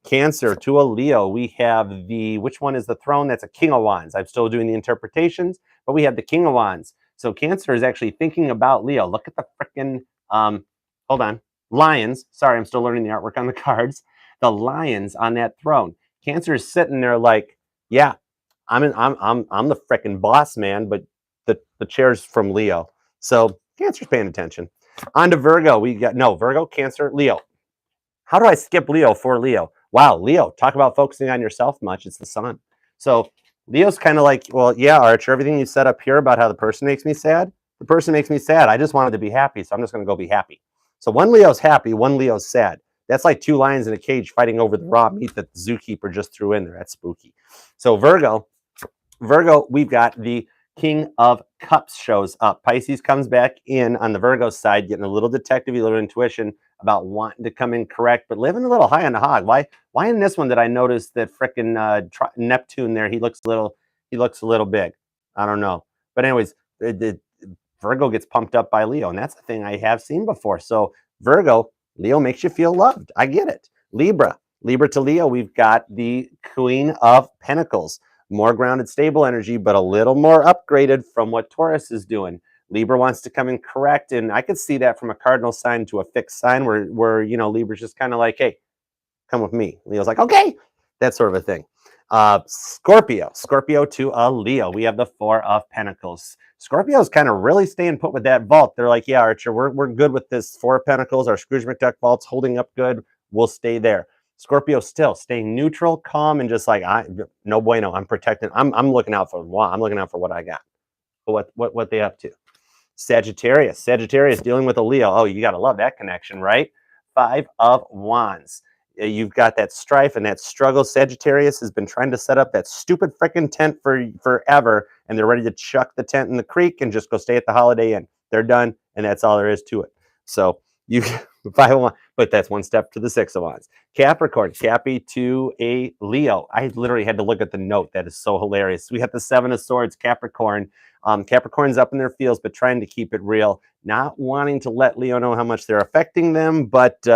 Cancer to a Leo, we have which one is the Throne? That's a King of Wands. I'm still doing the interpretations, but we have the King of Wands. So Cancer is actually thinking about Leo. Look at the freaking, hold on, Lions. Sorry, I'm still learning the artwork on the cards. The lions on that throne. Cancer is sitting there like, yeah, I'm the freaking boss, man, but the chair's from Leo. So Cancer's paying attention. On to Virgo. We got Virgo, Cancer, Leo. How do I skip Leo for Leo? Wow, Leo, talk about focusing on yourself much. It's the sun. So Leo's kind of like, well, yeah, Archer, everything you said up here about how the person makes me sad, the person makes me sad. I just wanted to be happy, so I'm just going to go be happy. So one Leo's happy, one Leo's sad. That's like 2 lions in a cage fighting over the raw meat that the zookeeper just threw in there. That's spooky. So Virgo, we've got the King of Cups shows up. Pisces comes back in on the Virgo side, getting a little detective-y, little intuition about wanting to come in correct, but living a little high on the hog. Why in this one did I notice that frickin' Neptune there? He looks a little big. I don't know. But anyways, Virgo gets pumped up by Leo, and that's the thing I have seen before. So Virgo, Leo makes you feel loved. I get it. Libra to Leo, we've got the Queen of Pentacles. More grounded, stable energy, but a little more upgraded from what Taurus is doing. Libra wants to come in correct, and I could see that from a cardinal sign to a fixed sign where Libra's just kind of like, hey, come with me. Leo's like, okay, that sort of a thing. Scorpio to a Leo. We have the Four of Pentacles. Scorpio's kind of really staying put with that vault. They're like, yeah, Archer, we're good with this Four of Pentacles. Our Scrooge McDuck vault's holding up good. We'll stay there. Scorpio still staying neutral, calm, and just like, no bueno. I'm protecting. I'm looking out for I'm looking out for what I got. What they up to? Sagittarius dealing with a Leo. Oh, you got to love that connection, right? Five of Wands. You've got that strife and that struggle. Sagittarius has been trying to set up that stupid freaking tent for forever, and they're ready to chuck the tent in the creek and just go stay at the Holiday Inn. They're done, and that's all there is to it. So you 5 of Wands, but that's one step to the 6 of Wands. Capricorn, Cappy to a Leo. I literally had to look at the note. That is so hilarious. We have the 7 of Swords, Capricorn. Capricorn's up in their feels, but trying to keep it real, not wanting to let Leo know how much they're affecting them. But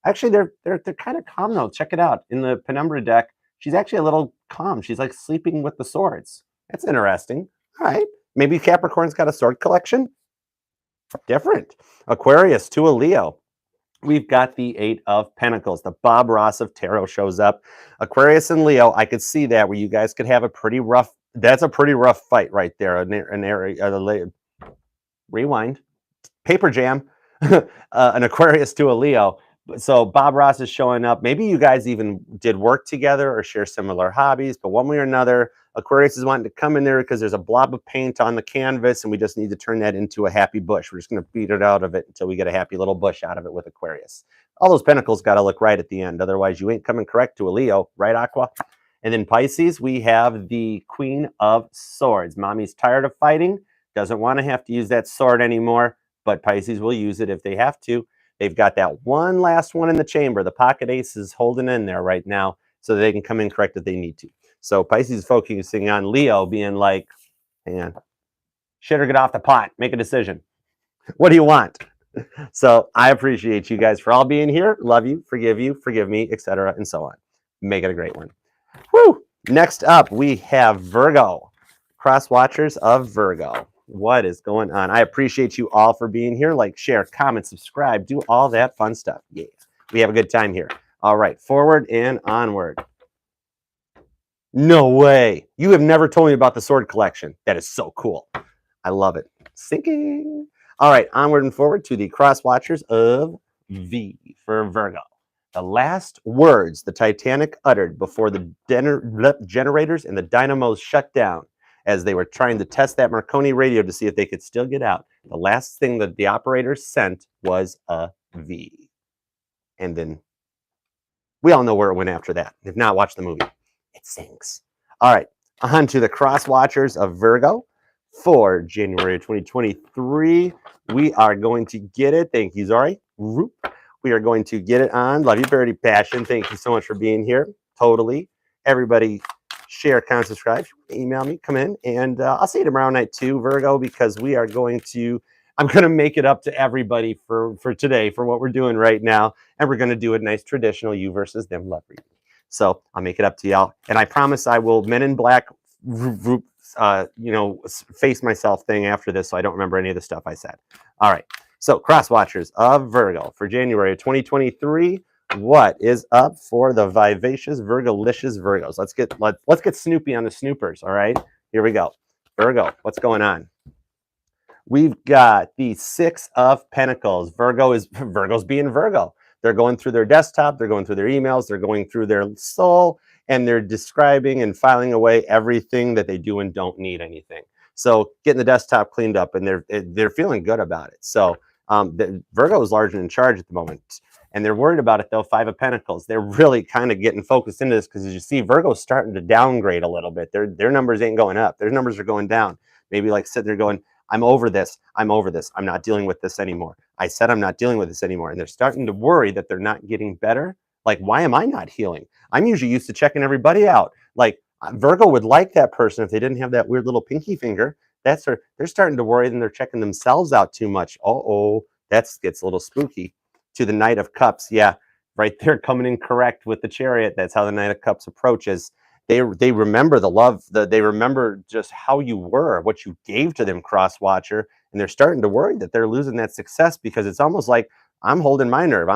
actually, they're kind of calm though. Check it out in the Penumbra deck. She's actually a little calm. She's like sleeping with the swords. That's interesting. All right, maybe Capricorn's got a sword collection. Different. Aquarius to a Leo. We've got the 8 of Pentacles. The Bob Ross of Tarot shows up. Aquarius and Leo, I could see that where you guys could have a pretty rough, that's a pretty rough fight right there. An area, rewind, paper jam, an Aquarius to a Leo. So Bob Ross is showing up. Maybe you guys even did work together or share similar hobbies, but one way or another, Aquarius is wanting to come in there because there's a blob of paint on the canvas and we just need to turn that into a happy bush. We're just going to beat it out of it until we get a happy little bush out of it with Aquarius. All those pentacles got to look right at the end. Otherwise, you ain't coming correct to a Leo, right, Aqua? And then Pisces, we have the Queen of Swords. Mommy's tired of fighting, doesn't want to have to use that sword anymore, but Pisces will use it if they have to. They've got that one last one in the chamber. The pocket ace is holding in there right now so they can come in correct if they need to. So Pisces is focusing on Leo being like, hang on, shit or get off the pot, make a decision. What do you want? So I appreciate you guys for all being here. Love you, forgive me, etc. and so on. Make it a great one. Woo! Next up, we have Virgo. Crosswatchers of Virgo. What is going on? I appreciate you all for being here. Like, share, comment, subscribe, do all that fun stuff. Yeah, we have a good time here. All right, forward and onward. No way. You have never told me about the sword collection. That is so cool. I love it. Sinking. All right, onward and forward to the Crosswatchers of V for Virgo. The last words the Titanic uttered before the generators and the dynamos shut down as they were trying to test that Marconi radio to see if they could still get out. The last thing that the operators sent was a V. And then we all know where it went after that. If not, watch the movie. It sinks. All right, on to the Crosswatchers of Virgo for January 2023. We are going to get it. Thank you, Zori. We are going to get it on. Love you, Birdie Passion. Thank you so much for being here. Totally. Everybody share, comment, subscribe. Email me, come in. And I'll see you tomorrow night too, Virgo, because we are going to, I'm going to make it up to everybody for today, for what we're doing right now. And we're going to do a nice traditional you versus them love reading. So I'll make it up to y'all. And I promise I will Men in Black, face myself thing after this so I don't remember any of the stuff I said. All right. So Crosswatchers of Virgo for January 2023. What is up for the vivacious Virgolicious Virgos? Let's get Snoopy on the snoopers. All right. Here we go. Virgo, what's going on? We've got the 6 of Pentacles. Virgo's being Virgo. They're going through their desktop, they're going through their emails, they're going through their soul, and they're describing and filing away everything that they do and don't need anything. So getting the desktop cleaned up, and they're feeling good about it. So Virgo is largely in charge at the moment, and they're worried about it though. 5 of Pentacles. They're really kind of getting focused into this because as you see, Virgo's starting to downgrade a little bit. Their numbers ain't going up. Their numbers are going down. Maybe like sitting there going, I'm over this. I'm not dealing with this anymore. I said I'm not dealing with this anymore. And they're starting to worry that they're not getting better. Like, why am I not healing? I'm usually used to checking everybody out. Like, Virgo would like that person if they didn't have that weird little pinky finger. They're starting to worry and they're checking themselves out too much. That gets a little spooky. To the Knight of Cups. Yeah, right there coming in correct with the Chariot. That's how the Knight of Cups approaches. They remember the love, they remember just how you were, what you gave to them, Crosswatcher, and they're starting to worry that they're losing that success because it's almost like I'm holding my nerve.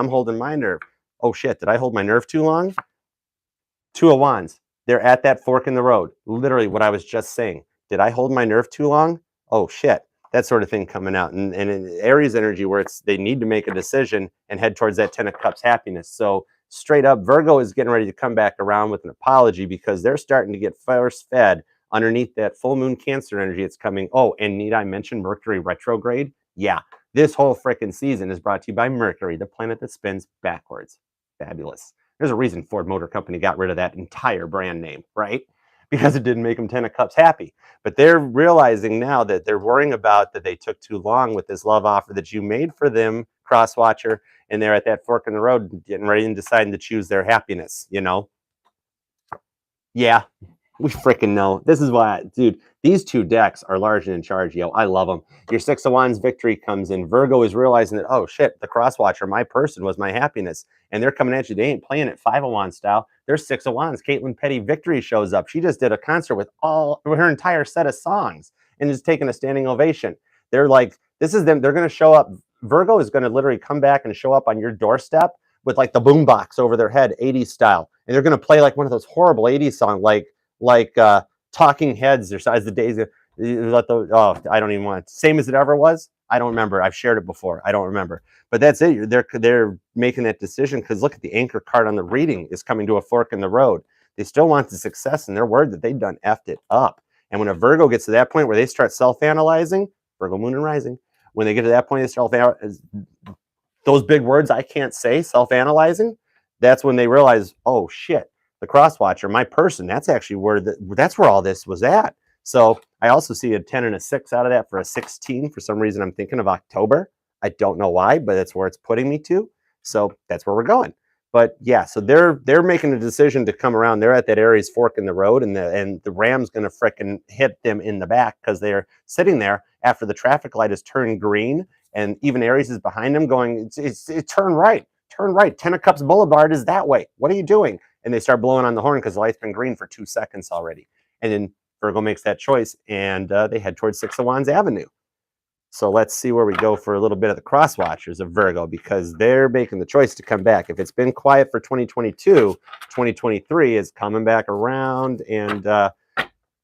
Oh shit, did I hold my nerve too long? 2 of Wands. They're at that fork in the road. Literally what I was just saying. Did I hold my nerve too long? Oh shit. That sort of thing coming out. And in Aries energy where they need to make a decision and head towards that 10 of cups happiness. So straight up, Virgo is getting ready to come back around with an apology because they're starting to get force fed underneath that full moon Cancer energy. It's coming. Oh, and need I mention Mercury retrograde? Yeah. This whole frickin' season is brought to you by Mercury, the planet that spins backwards. Fabulous. There's a reason Ford Motor Company got rid of that entire brand name, right? Because it didn't make them 10 of cups happy. But they're realizing now that they're worrying about that they took too long with this love offer that you made for them, Crosswatcher, and they're at that fork in the road getting ready and deciding to choose their happiness, you know? Yeah, we freaking know. This is why, dude, these two decks are large and in charge, yo. I love them. Your Six of Wands victory comes in. Virgo is realizing that, oh shit, the Crosswatcher, my person, was my happiness. And they're coming at you. They ain't playing it Five of Wands style. They're Six of Wands. Caitlin Petty victory shows up. She just did a concert with her entire set of songs and is taking a standing ovation. They're like, this is them. They're going to show up. Virgo is going to literally come back and show up on your doorstep with like the boombox over their head, 80s style. And they're going to play like one of those horrible 80s songs, like Talking Heads or As the Days. I don't even want it. Same as it ever was. I don't remember. I've shared it before. I don't remember. But that's it. They're making that decision because look at the anchor card on the reading is coming to a fork in the road. They still want the success and they're worried that they've done effed it up. And when a Virgo gets to that point where they start self-analyzing, Virgo, Moon, and Rising, when they get to that point, they start those big words I can't say, self-analyzing, that's when they realize, oh shit, the Crosswatcher, my person, that's actually that's where all this was at. So I also see a 10 and a 6 out of that for a 16. For some reason, I'm thinking of October. I don't know why, but that's where it's putting me to. So that's where we're going. But yeah, so they're making a decision to come around. They're at that Aries fork in the road, and the Ram's going to frickin' hit them in the back because they're sitting there after the traffic light has turned green, and even Aries is behind them going, it's turn right, turn right. 10 of Cups Boulevard is that way. What are you doing? And they start blowing on the horn because the light's been green for 2 seconds already. And then Virgo makes that choice, and they head towards Six of Wands Avenue. So let's see where we go for a little bit of the Crosswatchers of Virgo because they're making the choice to come back. If it's been quiet for 2022, 2023 is coming back around and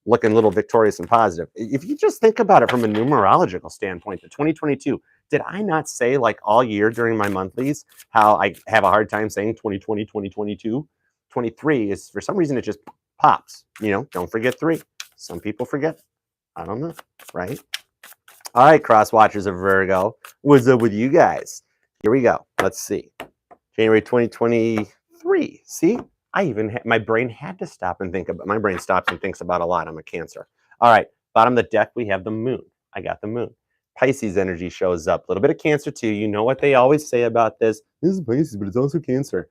looking a little victorious and positive. If you just think about it from a numerological standpoint, the 2022, did I not say like all year during my monthlies how I have a hard time saying 2020, 2022? 23 is, for some reason, it just pops. You know, don't forget 3. Some people forget. I don't know, right? All right, Crosswatchers of Virgo. What's up with you guys? Here we go. Let's see. January 2023. See? My brain had to stop and think about, my brain stops and thinks about a lot. I'm a Cancer. All right, bottom of the deck, we have the moon. I got the moon. Pisces energy shows up. A little bit of Cancer too. You know what they always say about this. This is Pisces, but it's also Cancer.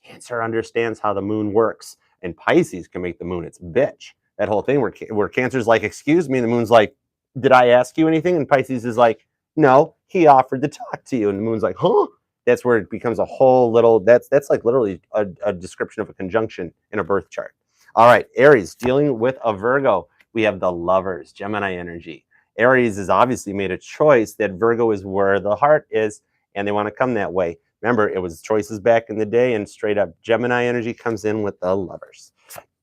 Cancer understands how the moon works, and Pisces can make the moon its bitch. That whole thing where Cancer's like, excuse me, and the moon's like, did I ask you anything? And Pisces is like, no, he offered to talk to you. And the moon's like, huh? That's where it becomes a whole little, that's like literally a description of a conjunction in a birth chart. All right, Aries, dealing with a Virgo. We have the Lovers, Gemini energy. Aries has obviously made a choice that Virgo is where the heart is, and they want to come that way. Remember, it was choices back in the day, and straight up Gemini energy comes in with the Lovers.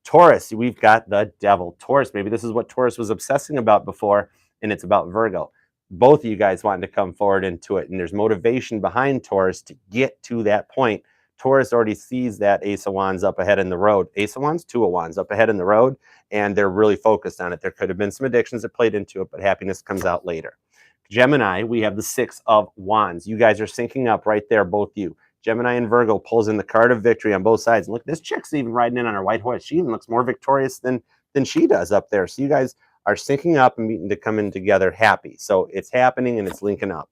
Taurus, we've got the Devil. Taurus, maybe this is what Taurus was obsessing about before, and it's about Virgo. Both of you guys wanting to come forward into it, and there's motivation behind Taurus to get to that point. Taurus already sees that Ace of Wands up ahead in the road. Ace of Wands, Two of Wands up ahead in the road, and they're really focused on it. There could have been some addictions that played into it, but happiness comes out later. Gemini, we have the Six of Wands. You guys are syncing up right there, both you. Gemini and Virgo pulls in the card of victory on both sides. And look, this chick's even riding in on her white horse. She even looks more victorious than she does up there. So you guys are syncing up and meeting to come in together happy. So it's happening and it's linking up.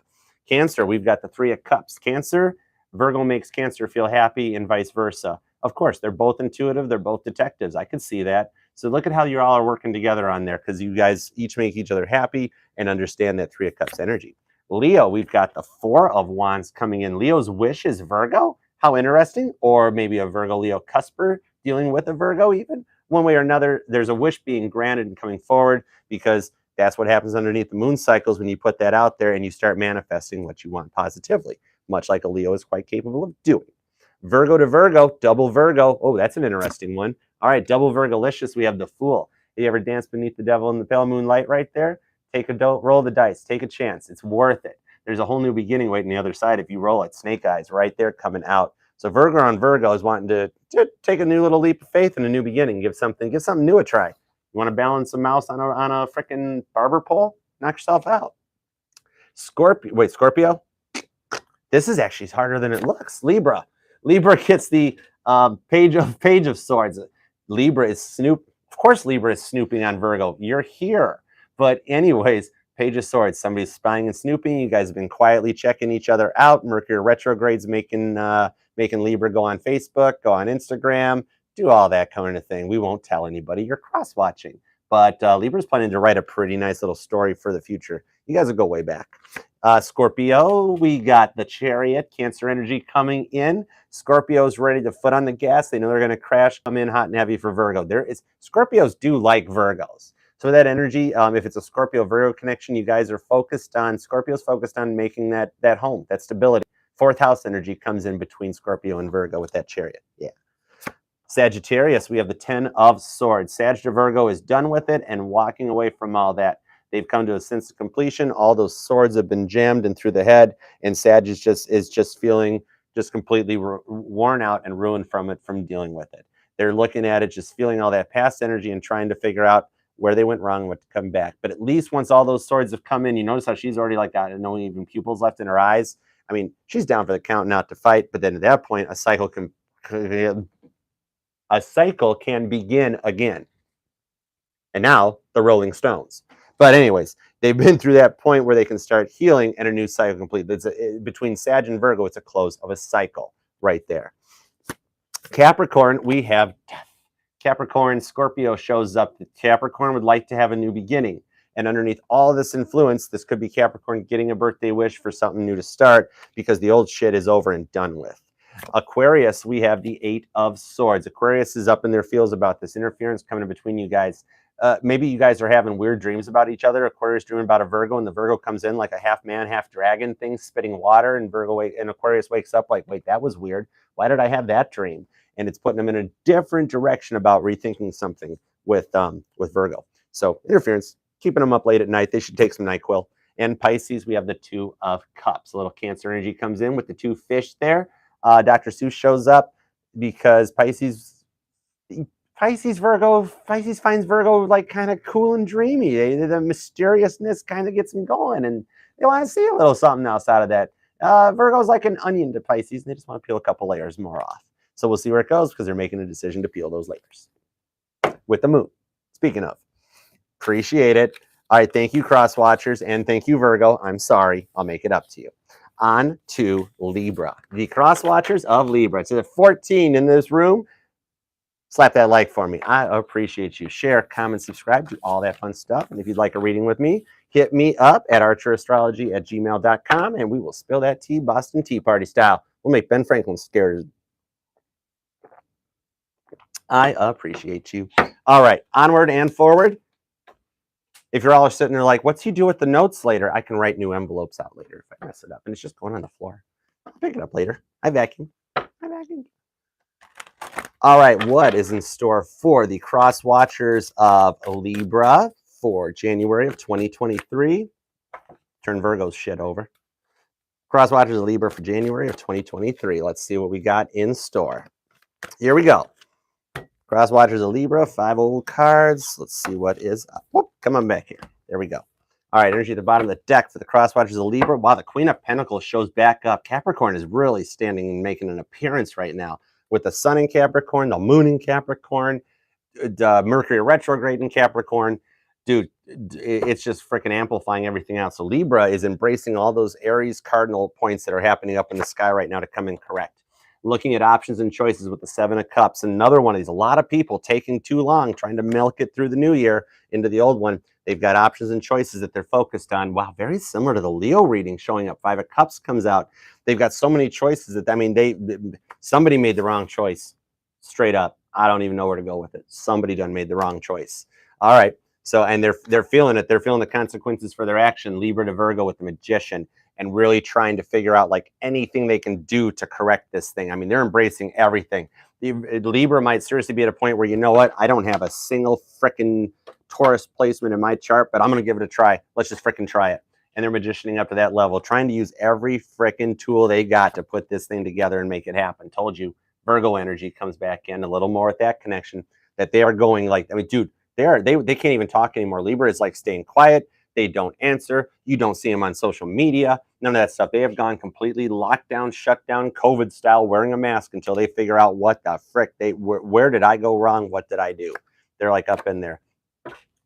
Cancer, we've got the Three of Cups. Cancer, Virgo makes Cancer feel happy and vice versa. Of course, they're both intuitive. They're both detectives. I could see that. So look at how you all are working together on there because you guys each make each other happy and understand that Three of Cups energy. Leo, we've got the Four of Wands coming in. Leo's wish is Virgo. How interesting. Or maybe a Virgo-Leo cusper dealing with a Virgo even. One way or another, there's a wish being granted and coming forward because that's what happens underneath the moon cycles when you put that out there and you start manifesting what you want positively, much like a Leo is quite capable of doing. Virgo to Virgo, double Virgo. Oh, that's an interesting one. All right, double Virgolicious, we have the Fool. You ever dance beneath the devil in the pale moonlight right there? Roll the dice, take a chance. It's worth it. There's a whole new beginning waiting on the other side if you roll it. Snake eyes right there coming out. So Virgo on Virgo is wanting to take a new little leap of faith and a new beginning. Give something new a try. You want to balance a mouse on a freaking barber pole? Knock yourself out. Scorpio. This is actually harder than it looks. Libra gets the page of swords. Libra is Of course, Libra is snooping on Virgo. You're here. But anyways, page of swords. Somebody's spying and snooping. You guys have been quietly checking each other out. Mercury retrograde's making Libra go on Facebook, go on Instagram, do all that kind of thing. We won't tell anybody. You're cross-watching. But Libra's planning to write a pretty nice little story for the future. You guys will go way back. Scorpio, we got the Chariot, Cancer energy coming in. Scorpio's ready to foot on the gas. They know they're going to crash, come in hot and heavy for Virgo. Scorpios do like Virgos. So that energy, if it's a Scorpio-Virgo connection, you guys are Scorpio's focused on making that home, that stability. Fourth house energy comes in between Scorpio and Virgo with that Chariot. Yeah. Sagittarius, we have the 10 of Swords. Sag to Virgo is done with it and walking away from all that. They've come to a sense of completion. All those swords have been jammed in through the head, and Sag is just feeling completely worn out and ruined from dealing with it. They're looking at it, just feeling all that past energy and trying to figure out where they went wrong, what to come back. But at least once all those swords have come in, you notice how she's already like that, and no even pupils left in her eyes. I mean, she's down for the count, not to fight. But then at that point, a cycle can begin again. And now the Rolling Stones. But anyways, they've been through that point where they can start healing and a new cycle complete. Between Sag and Virgo, it's a close of a cycle right there. Capricorn, we have death. Capricorn, Scorpio shows up. Capricorn would like to have a new beginning. And underneath all of this influence, this could be Capricorn getting a birthday wish for something new to start because the old shit is over and done with. Aquarius, we have the 8 of Swords. Aquarius is up in their feels about this interference coming in between you guys. Maybe you guys are having weird dreams about each other. Aquarius dreaming about a Virgo, and the Virgo comes in like a half man, half dragon thing, spitting water, and Aquarius wakes up like, wait, that was weird. Why did I have that dream? And it's putting them in a different direction about rethinking something with Virgo. So interference, keeping them up late at night. They should take some NyQuil. And Pisces, we have the 2 of Cups. A little Cancer energy comes in with the 2 fish there. Dr. Seuss shows up because Pisces finds Virgo like kind of cool and dreamy. The mysteriousness kind of gets them going, and they want to see a little something else out of that. Virgo's like an onion to Pisces, and they just want to peel a couple layers more off. So we'll see where it goes because they're making a decision to peel those layers. With the moon. Speaking of, appreciate it. All right, thank you, Crosswatchers, and thank you, Virgo. I'm sorry. I'll make it up to you. On to Libra. The Crosswatchers of Libra. To the 14 in this room, slap that like for me. I appreciate you. Share, comment, subscribe, do all that fun stuff. And if you'd like a reading with me, hit me up at archerastrology@gmail.com, and we will spill that tea Boston Tea Party style. We'll make Ben Franklin scared. I appreciate you. All right, onward and forward. If you're all sitting there like, what's he do with the notes later? I can write new envelopes out later if I mess it up. And it's just going on the floor. I'll pick it up later. I vacuum. All right, what is in store for the Crosswatchers of Libra for January of 2023? Turn Virgo's shit over. Crosswatchers of Libra for January of 2023. Let's see what we got in store. Here we go. Crosswatchers of Libra, 5 old cards. Let's see what is up. Whoop, come on back here. There we go. All right, energy at the bottom of the deck for the Crosswatchers of Libra. Wow, the Queen of Pentacles shows back up. Capricorn is really standing and making an appearance right now with the Sun in Capricorn, the Moon in Capricorn, Mercury retrograde in Capricorn. Dude, it's just freaking amplifying everything else. So Libra is embracing all those Aries cardinal points that are happening up in the sky right now to come in correct. Looking at options and choices with the 7 of Cups. Another one of these. A lot of people taking too long trying to milk it through the new year into the old one. They've got options and choices that they're focused on. Wow, very similar to the Leo reading showing up. 5 of Cups comes out. They've got so many choices that, I mean, somebody made the wrong choice. Straight up. I don't even know where to go with it. Somebody done made the wrong choice. All right. So, and they're feeling it. They're feeling the consequences for their action. Libra to Virgo with the Magician. and really trying to figure out like anything they can do to correct this thing. I mean, they're embracing everything. The Libra might seriously be at a point where, you know what, I don't have a single frickin' Taurus placement in my chart, but I'm going to give it a try. Let's just frickin' try it. And they're magicianing up to that level, trying to use every frickin' tool they got to put this thing together and make it happen. Told you, Virgo energy comes back in a little more with that connection, that they are going like, I mean, dude, they can't even talk anymore. Libra is like staying quiet. They don't answer. You don't see them on social media. None of that stuff. They have gone completely locked down, shut down, COVID style, wearing a mask until they figure out what the frick where did I go wrong? What did I do? They're like up in there.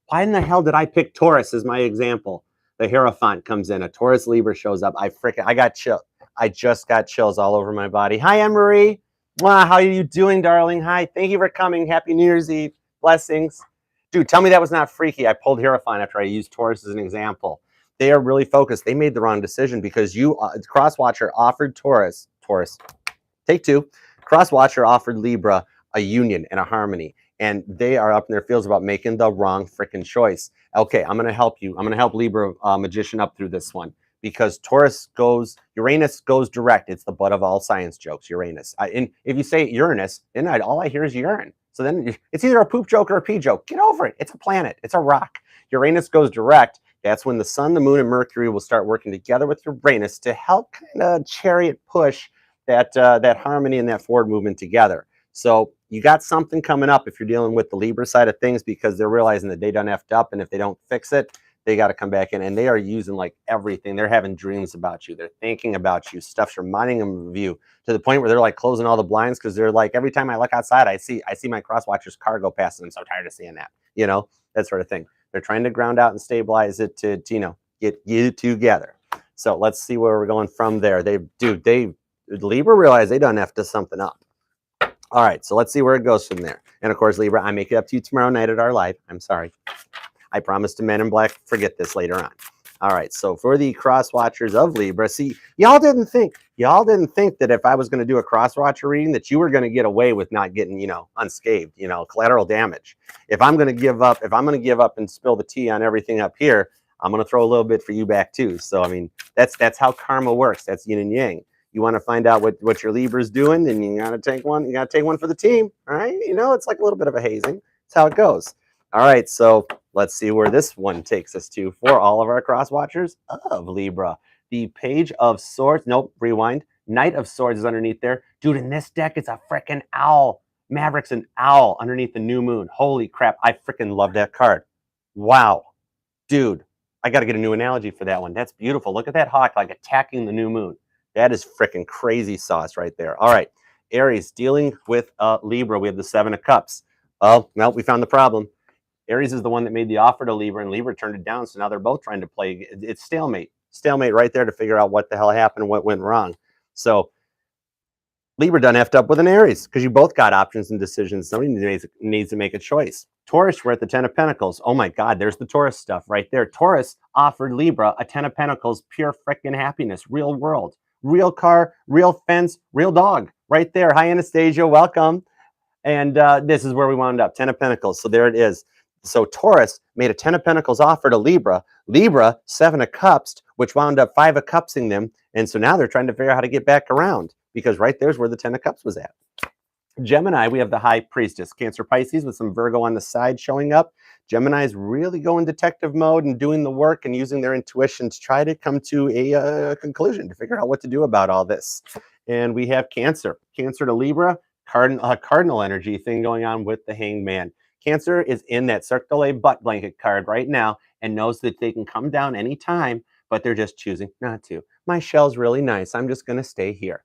Why in the hell did I pick Taurus as my example? The Hierophant comes in. A Taurus Libra shows up. I got chill. I just got chills all over my body. Hi, Anne-Marie. Wow, how are you doing, darling? Hi. Thank you for coming. Happy New Year's Eve. Blessings. Dude, tell me that was not freaky. I pulled Hierophant after I used Taurus as an example. They are really focused. They made the wrong decision because Crosswatcher offered Taurus, take two. Crosswatcher offered Libra a union and a harmony. And they are up in their fields about making the wrong freaking choice. Okay, I'm going to help you. I'm going to help Libra magician up through this one because Uranus goes direct. It's the butt of all science jokes, Uranus. And if you say Uranus, then all I hear is urine. So then it's either a poop joke or a pee joke. Get over it. It's a planet. It's a rock. Uranus goes direct. That's when the sun, the moon, and Mercury will start working together with Uranus to help kind of chariot push that harmony and that forward movement together. So you got something coming up if you're dealing with the Libra side of things because they're realizing that they done effed up, and if they don't fix it, they got to come back in. And they are using like everything. They're having dreams about you. They're thinking about you. Stuff's reminding them of you to the point where they're like closing all the blinds because they're like, every time I look outside, I see my Crosswatcher's car go past, and I'm so tired of seeing that. You know, that sort of thing. They're trying to ground out and stabilize it to you know, get you together. So let's see where we're going from there. Libra realize they done effed something up. All right, so let's see where it goes from there. And of course, Libra, I make it up to you tomorrow night at our live. I'm sorry. I promise to Men in Black, forget this later on. All right, so for the Crosswatchers of Libra, see, y'all didn't think that if I was going to do a Crosswatcher reading that you were going to get away with not getting, you know, unscathed, you know, collateral damage. If I'm going to give up and spill the tea on everything up here, I'm going to throw a little bit for you back too. So I mean, that's how karma works. That's yin and yang. You want to find out what your Libra's doing, then you got to take one. You got to take one for the team. All right. You know, it's like a little bit of a hazing. That's how it goes. All right. So let's see where this one takes us to for all of our Crosswatchers of Libra. The Page of Swords. Nope. Rewind. Knight of Swords is underneath there. Dude, in this deck, it's a freaking owl. Maverick's an owl underneath the new moon. Holy crap. I freaking love that card. Wow. Dude, I got to get a new analogy for that one. That's beautiful. Look at that hawk like attacking the new moon. That is freaking crazy sauce right there. All right, Aries, dealing with Libra, we have the Seven of Cups. Oh, well, we found the problem. Aries is the one that made the offer to Libra, and Libra turned it down, so now they're both trying to play. It's stalemate. Stalemate right there to figure out what the hell happened and what went wrong. So Libra done effed up with an Aries because you both got options and decisions. Somebody needs to make a choice. Taurus, we're at the Ten of Pentacles. Oh my God, there's the Taurus stuff right there. Taurus offered Libra a Ten of Pentacles, pure freaking happiness, real world. Real car, real fence, real dog, right there. Hi, Anastasia, welcome. And this is where we wound up, Ten of Pentacles. So there it is. So Taurus made a Ten of Pentacles offer to Libra. Libra, Seven of Cups, which wound up Five of Cupsing them. And so now they're trying to figure out how to get back around because right there's where the Ten of Cups was at. Gemini, we have the High Priestess. Cancer, Pisces with some Virgo on the side showing up. Gemini's really going detective mode and doing the work and using their intuition to try to come to a conclusion, to figure out what to do about all this. And we have Cancer. Cancer to Libra, cardinal energy thing going on with the Hanged Man. Cancer is in that Cirque du Soleil butt blanket card right now and knows that they can come down anytime, but they're just choosing not to. My shell's really nice. I'm just going to stay here.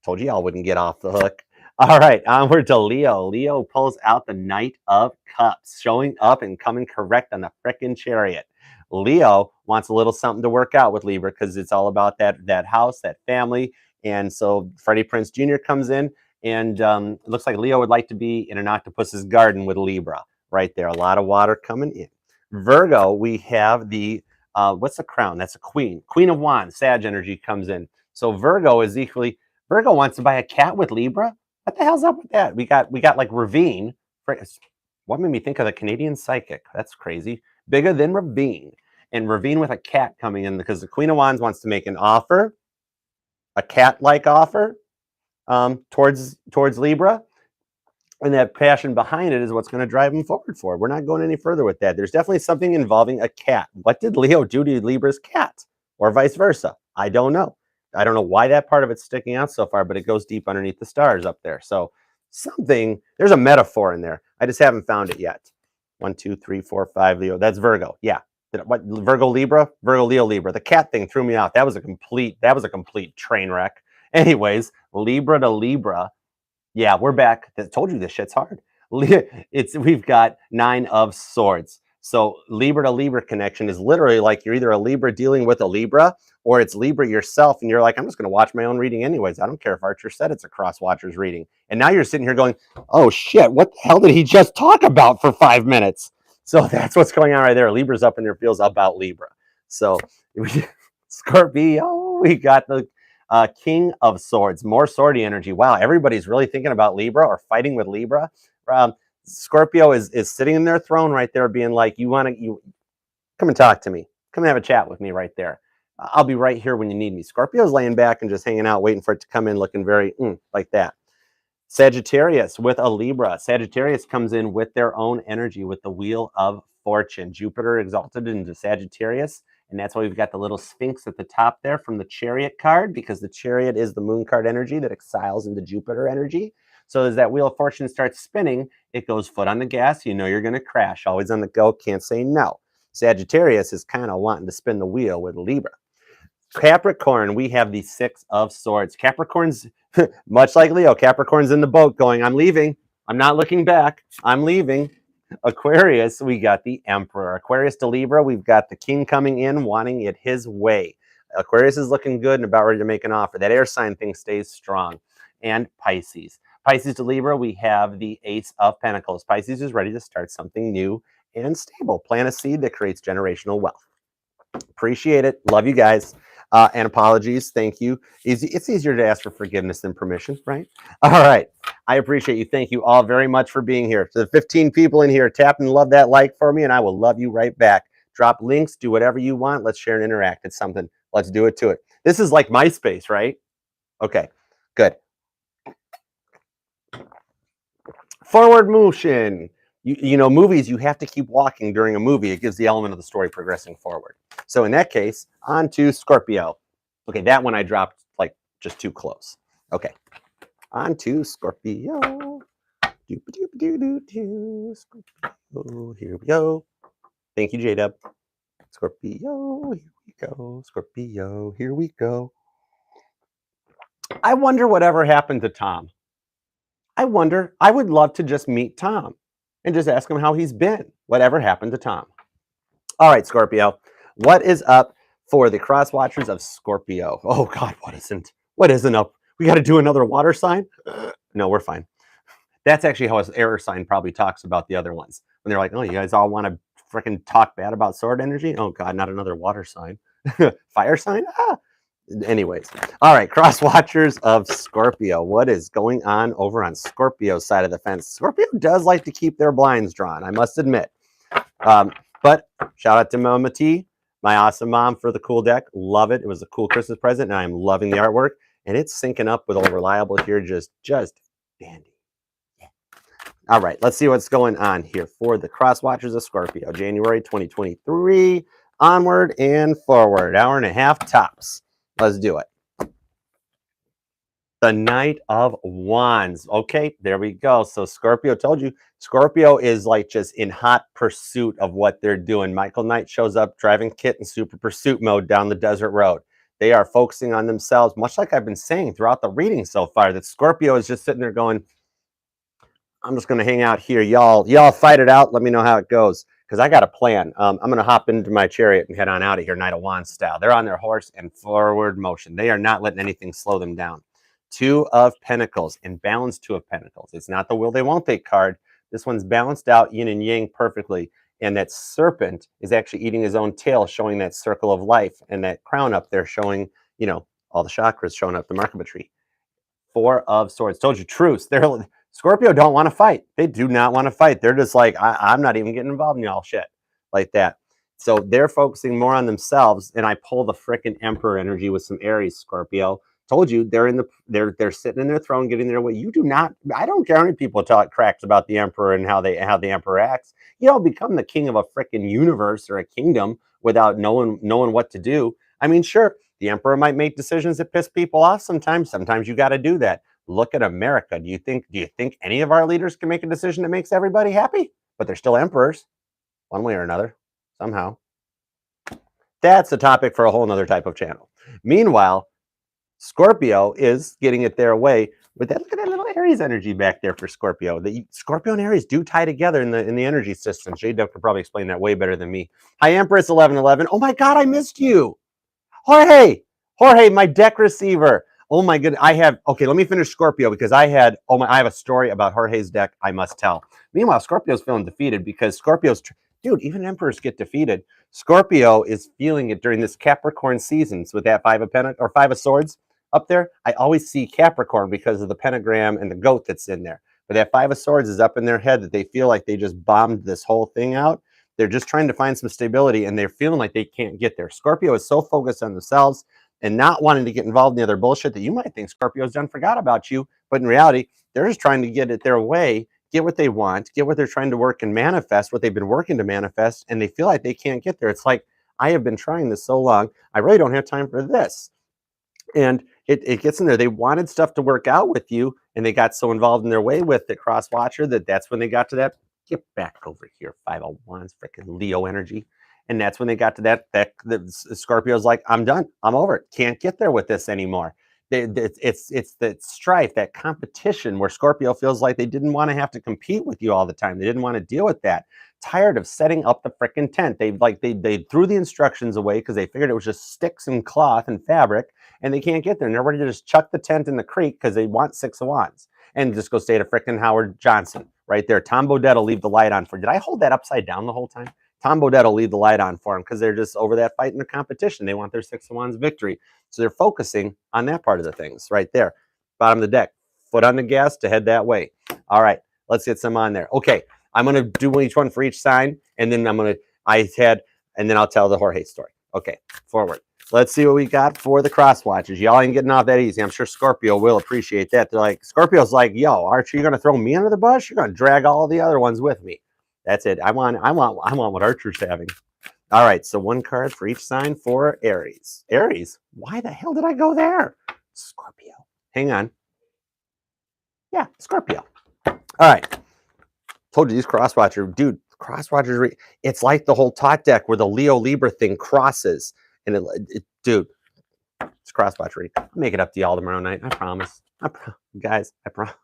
Told you y'all wouldn't get off the hook. All right, onward to Leo. Leo pulls out the Knight of Cups, showing up and coming correct on the frickin' Chariot. Leo wants a little something to work out with Libra because it's all about that house, that family. And so Freddie Prinze Jr. comes in, and it looks like Leo would like to be in an octopus's garden with Libra right there. A lot of water coming in. Virgo, we have the, what's the crown? That's a queen. Queen of Wands, Sag energy comes in. So Virgo wants to buy a cat with Libra. What the hell's up with that? We got like Ravine. What made me think of the Canadian Psychic? That's crazy. Bigger than Ravine. and Ravine with a cat coming in because the Queen of Wands wants to make an offer, a cat-like offer towards Libra. And that passion behind it is what's going to drive him forward for. We're not going any further with that. There's definitely something involving a cat. What did Leo do to Libra's cat? Or vice versa? I don't know. I don't know why that part of it's sticking out so far, but it goes deep underneath the stars up there. So something, there's a metaphor in there. I just haven't found it yet. 1, 2, 3, 4, 5, Leo. That's Virgo. Yeah. What, Virgo, Libra? Virgo, Leo, Libra. The cat thing threw me out. That was a complete train wreck. Anyways, Libra to Libra. Yeah, we're back. I told you this shit's hard. We've got 9 of Swords. So Libra to Libra connection is literally like you're either a Libra dealing with a Libra, or it's Libra yourself, and you're like, I'm just going to watch my own reading anyways. I don't care if Archer said it's a Crosswatchers reading. And now you're sitting here going, oh shit, what the hell did he just talk about for 5 minutes? So that's what's going on right there. Libra's up in their feels about Libra. So Scorpio, we got the King of Swords, more swordy energy. Wow, everybody's really thinking about Libra or fighting with Libra. Scorpio is sitting in their throne right there, being like, you come and talk to me. Come and have a chat with me right there. I'll be right here when you need me. Scorpio's laying back and just hanging out, waiting for it to come in, looking very like that. Sagittarius with a Libra. Sagittarius comes in with their own energy with the Wheel of Fortune. Jupiter exalted into Sagittarius. And that's why we've got the little Sphinx at the top there from the Chariot card, because the Chariot is the moon card energy that exiles into Jupiter energy. So as that Wheel of Fortune starts spinning, it goes foot on the gas. You know you're going to crash. Always on the go. Can't say no. Sagittarius is kind of wanting to spin the wheel with Libra. Capricorn, we have the 6 of Swords. Capricorn's, much like Leo, Capricorn's in the boat going, I'm leaving. I'm not looking back. I'm leaving. Aquarius, we got the Emperor. Aquarius to Libra, we've got the King coming in, wanting it his way. Aquarius is looking good and about ready to make an offer. That air sign thing stays strong. And Pisces. Pisces to Libra, we have the Ace of Pentacles. Pisces is ready to start something new and stable. Plant a seed that creates generational wealth. Appreciate it. Love you guys. And apologies. Thank you. It's easier to ask for forgiveness than permission, right? All right. I appreciate you. Thank you all very much for being here. To the 15 people in here, tap and love that like for me, and I will love you right back. Drop links. Do whatever you want. Let's share and interact. It's something. Let's do it to it. This is like MySpace, right? Okay. Good. Forward motion. You know, movies, you have to keep walking during a movie. It gives the element of the story progressing forward. So in that case, on to Scorpio. Okay, that one I dropped like just too close. Okay, on to Scorpio. Scorpio, here we go. Thank you, J-Dub. Scorpio, here we go. Scorpio, here we go. I wonder whatever happened to Tom. I wonder, I would love to just meet Tom and just ask him how he's been. Whatever happened to Tom? All right, Scorpio. What is up for the Crosswatchers of Scorpio? Oh, God, what isn't up? We got to do another water sign? No, we're fine. That's actually how an air sign probably talks about the other ones. When they're like, oh, you guys all want to freaking talk bad about sword energy? Oh, God, not another water sign. Fire sign? Ah. Anyways, all right, Crosswatchers of Scorpio. What is going on over on Scorpio's side of the fence? Scorpio does like to keep their blinds drawn, I must admit. But shout out to Mama T, my awesome mom, for the cool deck. Love it. It was a cool Christmas present, and I'm loving the artwork. And it's syncing up with all Reliable here, just dandy. Yeah. All right, let's see what's going on here for the Crosswatchers of Scorpio. January 2023, onward and forward. Hour and a half tops. Let's do it. The Knight of Wands. Okay, there we go. So Scorpio, told you, Scorpio is like just in hot pursuit of what they're doing. Michael Knight shows up driving Kit in super pursuit mode down the desert road. They are focusing on themselves, much like I've been saying throughout the reading so far, that Scorpio is just sitting there going, I'm just going to hang out here. Y'all fight it out. Let me know how it goes, because I got a plan. I'm going to hop into my chariot and head on out of here, Knight of Wands style. They're on their horse and forward motion. They are not letting anything slow them down. 2 of Pentacles and balanced 2 of Pentacles. It's not the will they won't they card. This one's balanced out yin and yang perfectly. And that serpent is actually eating his own tail, showing that circle of life. And that crown up there showing, you know, all the chakras showing up the Merkaba tree. 4 of Swords. Told you, truce. Scorpio don't want to fight. They do not want to fight. They're just like, I'm not even getting involved in y'all shit like that. So they're focusing more on themselves, and I pull the frickin' Emperor energy with some Aries, Scorpio. Told you they're sitting in their throne, getting their way. You do not. I don't care how many people talk cracks about the Emperor and how the Emperor acts. You don't become the king of a frickin' universe or a kingdom without knowing what to do. I mean, sure, the Emperor might make decisions that piss people off sometimes. Sometimes you got to do that. Look at America. Do you think any of our leaders can make a decision that makes everybody happy? But they're still emperors, one way or another, somehow. That's a topic for a whole nother type of channel. Meanwhile, Scorpio is getting it their way with that. Look at that little Aries energy back there for Scorpio. The Scorpio and Aries do tie together in the energy system. Jade Duck could probably explain that way better than me. Hi, Empress 1111. Oh my God, I missed you. Jorge, my deck receiver. Oh my goodness, okay, let me finish Scorpio because I have a story about Jorge's deck I must tell. Meanwhile, Scorpio's feeling defeated because dude, even emperors get defeated. Scorpio is feeling it during this Capricorn seasons with that Five of Swords up there. I always see Capricorn because of the pentagram and the goat that's in there. But that Five of Swords is up in their head that they feel like they just bombed this whole thing out. They're just trying to find some stability, and they're feeling like they can't get there. Scorpio is so focused on themselves and not wanting to get involved in the other bullshit that you might think Scorpio's done forgot about you. But in reality, they're just trying to get it their way, get what they want, get what they're trying to work and manifest, what they've been working to manifest, and they feel like they can't get there. It's like, I have been trying this so long, I really don't have time for this. And it gets in there. They wanted stuff to work out with you, and they got so involved in their way with the Crosswatcher that's when they got to that. Get back over here, 5 of Wands, freaking Leo energy. And that's when they got to that the Scorpio's like, I'm done. I'm over it. Can't get there with this anymore. It's that strife, that competition where Scorpio feels like they didn't want to have to compete with you all the time. They didn't want to deal with that. Tired of setting up the freaking tent. They threw the instructions away because they figured it was just sticks and cloth and fabric, and they can't get there. And they're ready to just chuck the tent in the creek because they want 6 of Wands and just go stay at a freaking Howard Johnson right there. Tom Bodette will leave the light on for. Did I hold that upside down the whole time? Tom Bodette will leave the light on for them because they're just over that fight in the competition. They want their 6 of Wands victory. So they're focusing on that part of the things right there. Bottom of the deck. Foot on the gas to head that way. All right. Let's get some on there. Okay. I'm going to do each one for each sign. And then and then I'll tell the Jorge story. Okay. Forward. Let's see what we got for the Crosswatchers. Y'all ain't getting off that easy. I'm sure Scorpio will appreciate that. They're like, Scorpio's like, yo, Archer, you're going to throw me under the bus? You're going to drag all the other ones with me. That's it. I want what Archer's having. All right, so 1 card for each sign for Aries. Aries? Why the hell did I go there? Scorpio. Hang on. Yeah, Scorpio. All right. Told you these Crosswatcher, dude, Crosswatchers, it's like the whole tot deck where the Leo Libra thing crosses. And dude, it's Crosswatcher. I'll make it up to y'all tomorrow night. I promise. Guys, I promise.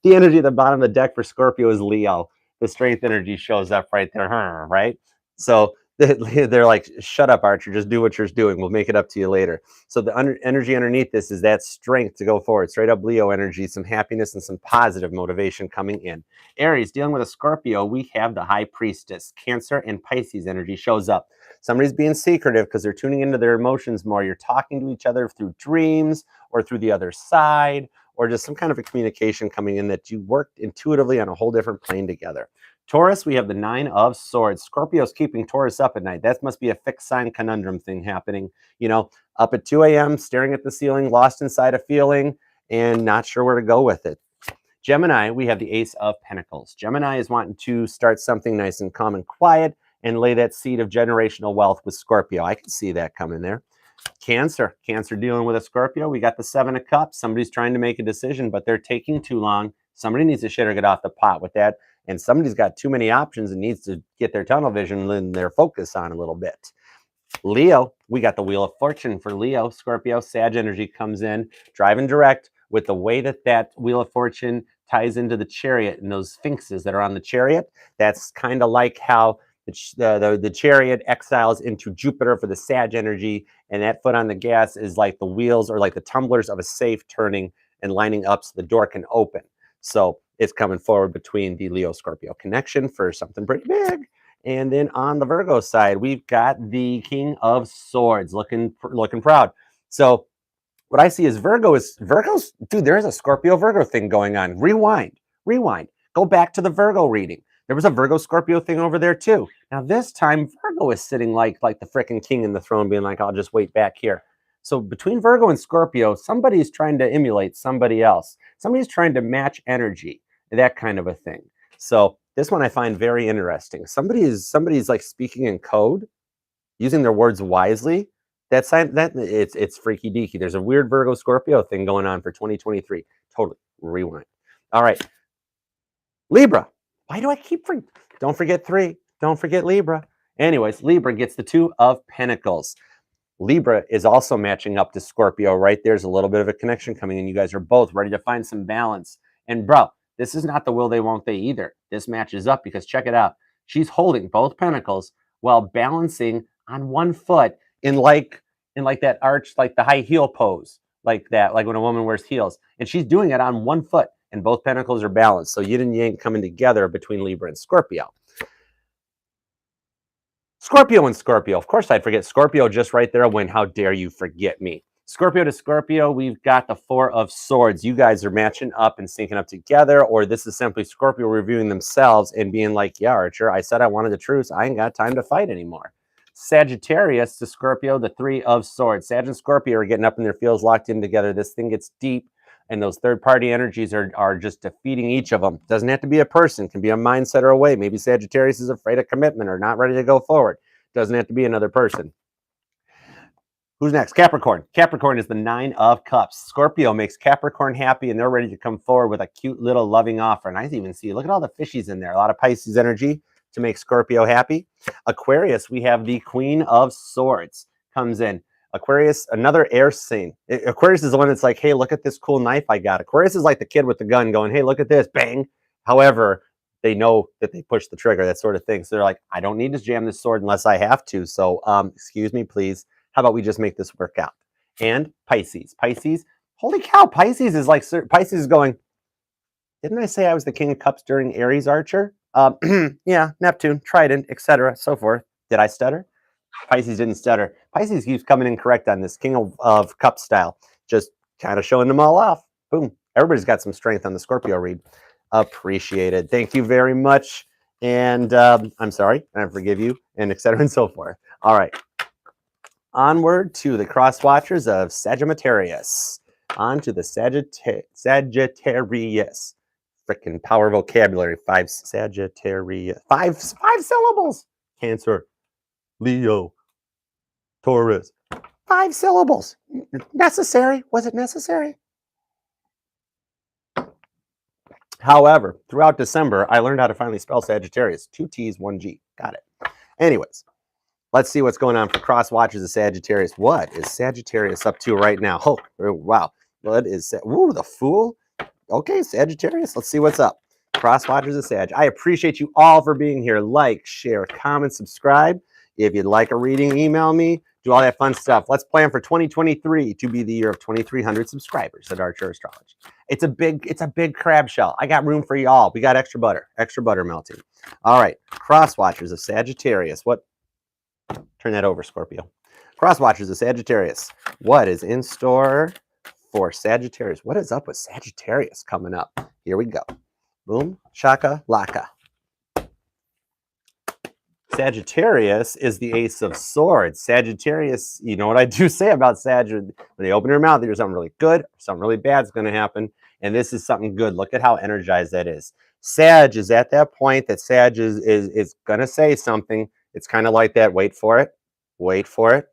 The energy at the bottom of the deck for Scorpio is Leo. The strength energy shows up right there, right? So they're like, shut up, Archer. Just do what you're doing. We'll make it up to you later. So the energy underneath this is that strength to go forward. Straight up Leo energy, some happiness and some positive motivation coming in. Aries, dealing with a Scorpio, we have the High Priestess. Cancer and Pisces energy shows up. Somebody's being secretive because they're tuning into their emotions more. You're talking to each other through dreams or through the other side, or just some kind of a communication coming in that you worked intuitively on a whole different plane together. Taurus, we have the 9 of Swords. Scorpio's keeping Taurus up at night. That must be a fixed sign conundrum thing happening. You know, up at 2 a.m., staring at the ceiling, lost inside a feeling, and not sure where to go with it. Gemini, we have the Ace of Pentacles. Gemini is wanting to start something nice and calm and quiet and lay that seed of generational wealth with Scorpio. I can see that coming there. Cancer dealing with a Scorpio. We got the 7 of Cups. Somebody's trying to make a decision, but they're taking too long. Somebody needs to shit or get off the pot with that. And somebody's got too many options and needs to get their tunnel vision and their focus on a little bit. Leo, we got the Wheel of Fortune for Leo. Scorpio, Sag energy comes in, driving direct with the way that Wheel of Fortune ties into the Chariot and those sphinxes that are on the Chariot. That's kind of like how the Chariot exiles into Jupiter for the Sag energy, and that foot on the gas is like the wheels or like the tumblers of a safe turning and lining up so the door can open. So it's coming forward between the Leo-Scorpio connection for something pretty big. And then on the Virgo side, we've got the King of Swords looking proud. So what I see is Virgo's, dude, there is a Scorpio-Virgo thing going on. Rewind. Go back to the Virgo reading. There was a Virgo Scorpio thing over there too. Now this time Virgo is sitting like the freaking king in the throne, being like, I'll just wait back here. So between Virgo and Scorpio, somebody's trying to emulate somebody else. Somebody's trying to match energy, that kind of a thing. So this one I find very interesting. Somebody's like speaking in code, using their words wisely. It's freaky deaky. There's a weird Virgo Scorpio thing going on for 2023. Totally rewind. All right, Libra. Why do I keep don't forget 3. Don't forget Libra. Anyways, Libra gets the 2 of Pentacles. Libra is also matching up to Scorpio. Right there's a little bit of a connection coming in. You guys are both ready to find some balance. And bro, this is not the will they won't they either. This matches up because check it out. She's holding both Pentacles while balancing on one foot in like that arch, like the high heel pose, like that, like when a woman wears heels. And she's doing it on one foot, and both Pentacles are balanced. So yin and yang coming together between Libra and Scorpio. Scorpio and Scorpio. Of course, I'd forget Scorpio just right there when how dare you forget me. Scorpio to Scorpio, we've got the 4 of Swords. You guys are matching up and syncing up together, or this is simply Scorpio reviewing themselves and being like, yeah, Archer, I said I wanted the truce. I ain't got time to fight anymore. Sagittarius to Scorpio, the 3 of Swords. Sag and Scorpio are getting up in their fields, locked in together. This thing gets deep, and those third-party energies are just defeating each of them. Doesn't have to be a person. Can be a mindset or a way. Maybe Sagittarius is afraid of commitment or not ready to go forward. Doesn't have to be another person. Who's next? Capricorn. Capricorn is the 9 of Cups. Scorpio makes Capricorn happy, and they're ready to come forward with a cute little loving offer. And I even see, look at all the fishies in there. A lot of Pisces energy to make Scorpio happy. Aquarius, we have the Queen of Swords comes in. Aquarius, another air scene. Aquarius is the one that's like, hey, look at this cool knife I got. Aquarius is like the kid with the gun going, hey, look at this, bang. However, they know that they push the trigger, that sort of thing. So they're like, I don't need to jam this sword unless I have to. So, excuse me, please. How about we just make this work out? And Pisces. Pisces, holy cow, Pisces is like, Pisces is going, didn't I say I was the King of Cups during Aries, Archer? Yeah, Neptune, Trident, etc., so forth. Did I stutter? Pisces didn't stutter. Pisces keeps coming in correct on this King of Cups style. Just kind of showing them all off. Boom. Everybody's got some strength on the Scorpio read. Appreciated. Thank you very much. And I'm sorry, I forgive you, and etc. and so forth. All right. Onward to the Crosswatchers of Sagittarius. On to the Sagittarius. Freaking power vocabulary. 5 Sagittarius. Five syllables. Cancer, Leo, Taurus. 5 syllables. Necessary. Was it necessary? However, throughout December, I learned how to finally spell Sagittarius. 2 T's, 1 G. Got it. Anyways, let's see what's going on for Crosswatchers of Sagittarius. What is Sagittarius up to right now? Oh, wow. What is, ooh, the Fool? Okay, Sagittarius, let's see what's up. Crosswatchers of Sag. I appreciate you all for being here. Like, share, comment, subscribe. If you'd like a reading, email me. Do all that fun stuff. Let's plan for 2023 to be the year of 2,300 subscribers at Archer Astrology. It's a big crab shell. I got room for y'all. We got extra butter melting. All right, Crosswatchers of Sagittarius. What? Turn that over, Scorpio. Crosswatchers of Sagittarius. What is in store for Sagittarius? What is up with Sagittarius coming up? Here we go. Boom, shaka, laka. Sagittarius is the Ace of Swords. Sagittarius, you know what I do say about Sag? When they open their mouth, there's something really good, something really bad is going to happen. And this is something good. Look at how energized that is. Sag is at that point that Sag is going to say something. It's kind of like that. Wait for it. Wait for it.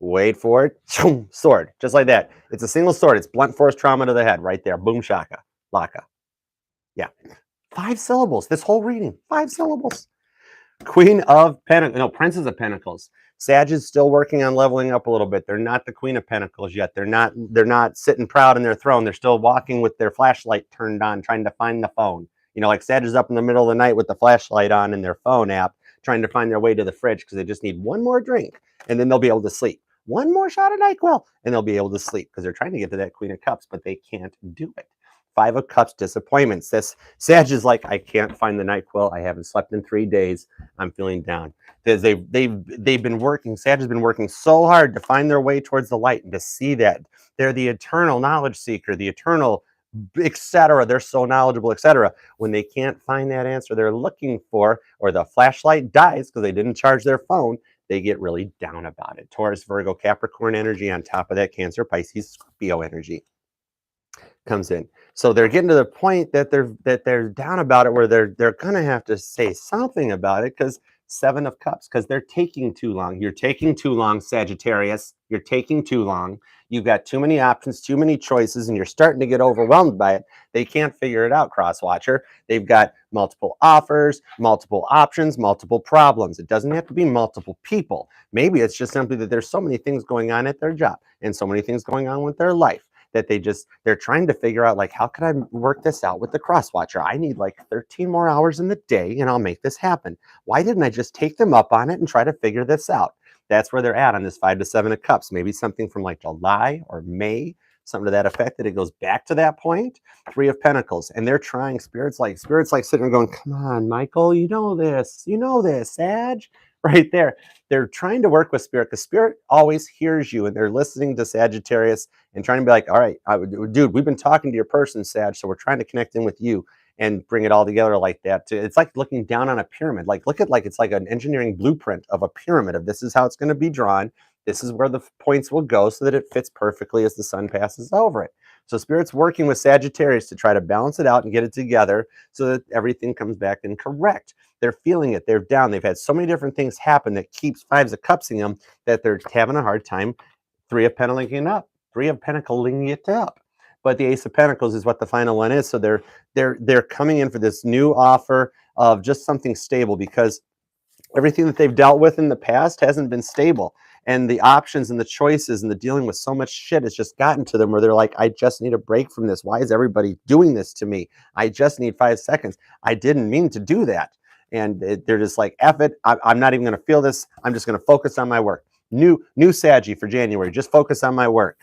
Wait for it. Sword. Just like that. It's a single sword. It's blunt force trauma to the head right there. Boom, shaka, laka. Yeah. 5 syllables. This whole reading. 5 syllables. Queen of Pentacles. No, Princess of Pentacles. Sag is still working on leveling up a little bit. They're not the Queen of Pentacles yet. They're not sitting proud in their throne. They're still walking with their flashlight turned on, trying to find the phone. You know, like Sag is up in the middle of the night with the flashlight on in their phone app, trying to find their way to the fridge because they just need one more drink, and then they'll be able to sleep. One more shot of NyQuil, and they'll be able to sleep because they're trying to get to that Queen of Cups, but they can't do it. 5 of Cups, disappointments. This Sag is like, I can't find the NyQuil. I haven't slept in 3 days. I'm feeling down. They've been working. Sag has been working so hard to find their way towards the light and to see that they're the eternal knowledge seeker, the eternal etc. They're so knowledgeable, etc. When they can't find that answer they're looking for, or the flashlight dies because they didn't charge their phone, they get really down about it. Taurus, Virgo, Capricorn energy on top of that, Cancer, Pisces, Scorpio energy comes in. So they're getting to the point that they're down about it, where they're gonna have to say something about it, because Seven of Cups, because they're taking too long. You're taking too long, Sagittarius. You're taking too long. You've got too many options, too many choices, and you're starting to get overwhelmed by it. They can't figure it out, Crosswatcher. They've got multiple offers, multiple options, multiple problems. It doesn't have to be multiple people. Maybe it's just simply that there's so many things going on at their job and so many things going on with their life that they're trying to figure out, like, how can I work this out with the Crosswatcher? I need like 13 more hours in the day and I'll make this happen. Why didn't I just take them up on it and try to figure this out? That's where they're at on this 5 to 7 of Cups. Maybe something from like July or May, something to that effect, that it goes back to that point. 3 of Pentacles, and they're trying, spirits like sitting there going, come on, Michael, you know this, Sag, right there. They're trying to work with Spirit, because Spirit always hears you, and they're listening to Sagittarius and trying to be like, all right, dude, we've been talking to your person, Sag, so we're trying to connect in with you and bring it all together like that. It's like looking down on a pyramid. Like, look at, like, it's like an engineering blueprint of a pyramid, of this is how it's going to be drawn. This is where the points will go so that it fits perfectly as the sun passes over it. So Spirit's working with Sagittarius to try to balance it out and get it together so that everything comes back in correct. They're feeling it. They're down. They've had so many different things happen that keeps 5s of Cupsing them, that they're having a hard time 3 of Pentacling up. 3 of Pentacling it up. But the Ace of Pentacles is what the final one is. So they're coming in for this new offer of just something stable, because everything that they've dealt with in the past hasn't been stable. And the options and the choices and the dealing with so much shit has just gotten to them, where they're like, I just need a break from this. Why is everybody doing this to me? I just need 5 seconds. I didn't mean to do that. And they're just like, F it. I'm not even going to feel this. I'm just going to focus on my work. New Saggy for January. Just focus on my work.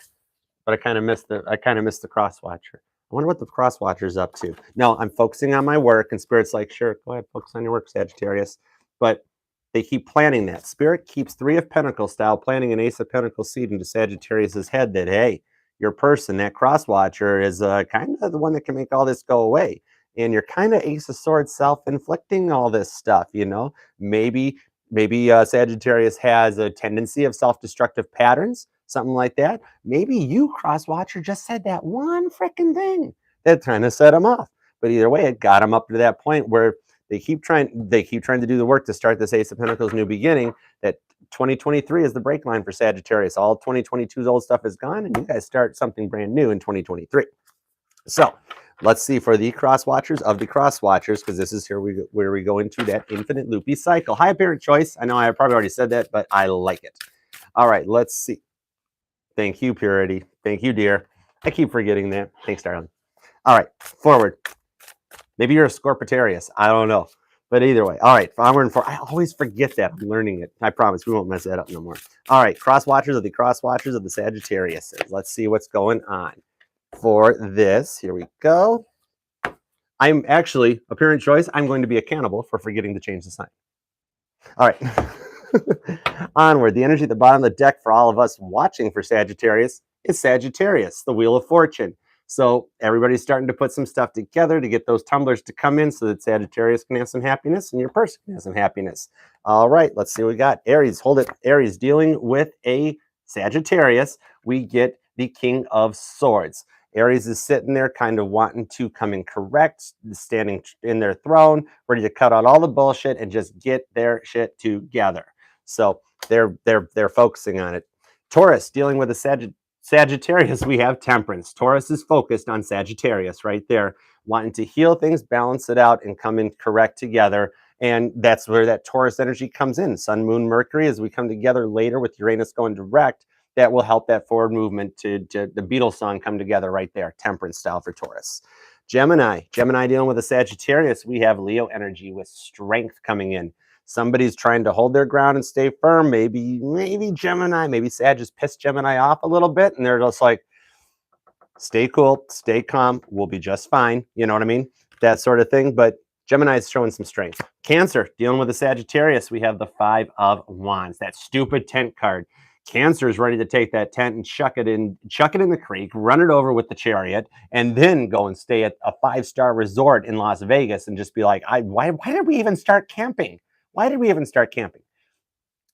But I kind of missed the Crosswatcher. I wonder what the Crosswatcher's up to. No, I'm focusing on my work, and Spirit's like, sure, go ahead, focus on your work, Sagittarius. But they keep planting that. Spirit keeps 3 of Pentacles style, planting an Ace of Pentacles seed into Sagittarius's head, that, hey, your person, that Crosswatcher, is kind of the one that can make all this go away. And you're kind of Ace of Swords self-inflicting all this stuff, Maybe Sagittarius has a tendency of self-destructive patterns, something like that. Maybe you, Crosswatcher, just said that one freaking thing that kind of set him off. But either way, it got him up to that point where they keep trying to do the work to start this Ace of Pentacles new beginning. That 2023 is the break line for Sagittarius. All 2022's old stuff is gone, and you guys start something brand new in 2023. So let's see for the Crosswatchers of the Crosswatchers, because this is where we go into that infinite loopy cycle. Hi, Parent Choice. I know I probably already said that, but I like it. All right, let's see. Thank you, Purity. Thank you, dear. I keep forgetting that. Thanks, darling. All right, forward. Maybe you're a Scorpitarius. I don't know. But either way. All right, onward and forward. I always forget that. I'm learning it. I promise we won't mess that up no more. All right, Crosswatchers of the Sagittarius. Let's see what's going on for this. Here we go. I'm actually a Parent Choice. I'm going to be a cannibal for forgetting to change the sign. All right. Onward. The energy at the bottom of the deck for all of us watching for Sagittarius is Sagittarius, the Wheel of Fortune. So everybody's starting to put some stuff together to get those tumblers to come in so that Sagittarius can have some happiness and your person can have some happiness. All right, let's see what we got. Aries, hold it. Aries, dealing with a Sagittarius, we get the King of Swords. Aries is sitting there kind of wanting to come in correct, standing in their throne, ready to cut out all the bullshit and just get their shit together. So they're focusing on it. Taurus, dealing with a Sagittarius, we have Temperance. Taurus is focused on Sagittarius right there, wanting to heal things, balance it out, and come in correct together. And that's where that Taurus energy comes in. Sun, Moon, Mercury, as we come together later with Uranus going direct, that will help that forward movement to the Beatles song come together right there, Temperance style for Taurus. Gemini dealing with a Sagittarius, we have Leo energy with strength coming in. Somebody's trying to hold their ground and stay firm. Maybe Gemini, maybe Sag just pissed Gemini off a little bit, and they're just like, stay cool, stay calm, we'll be just fine. You know what I mean? That sort of thing. But Gemini is showing some strength. Cancer, dealing with a Sagittarius, we have the 5 of Wands, that stupid tent card. Cancer is ready to take that tent and chuck it in the creek, run it over with the Chariot, and then go and stay at a 5-star resort in Las Vegas and just be like, why did we even start camping? Why did we even start camping?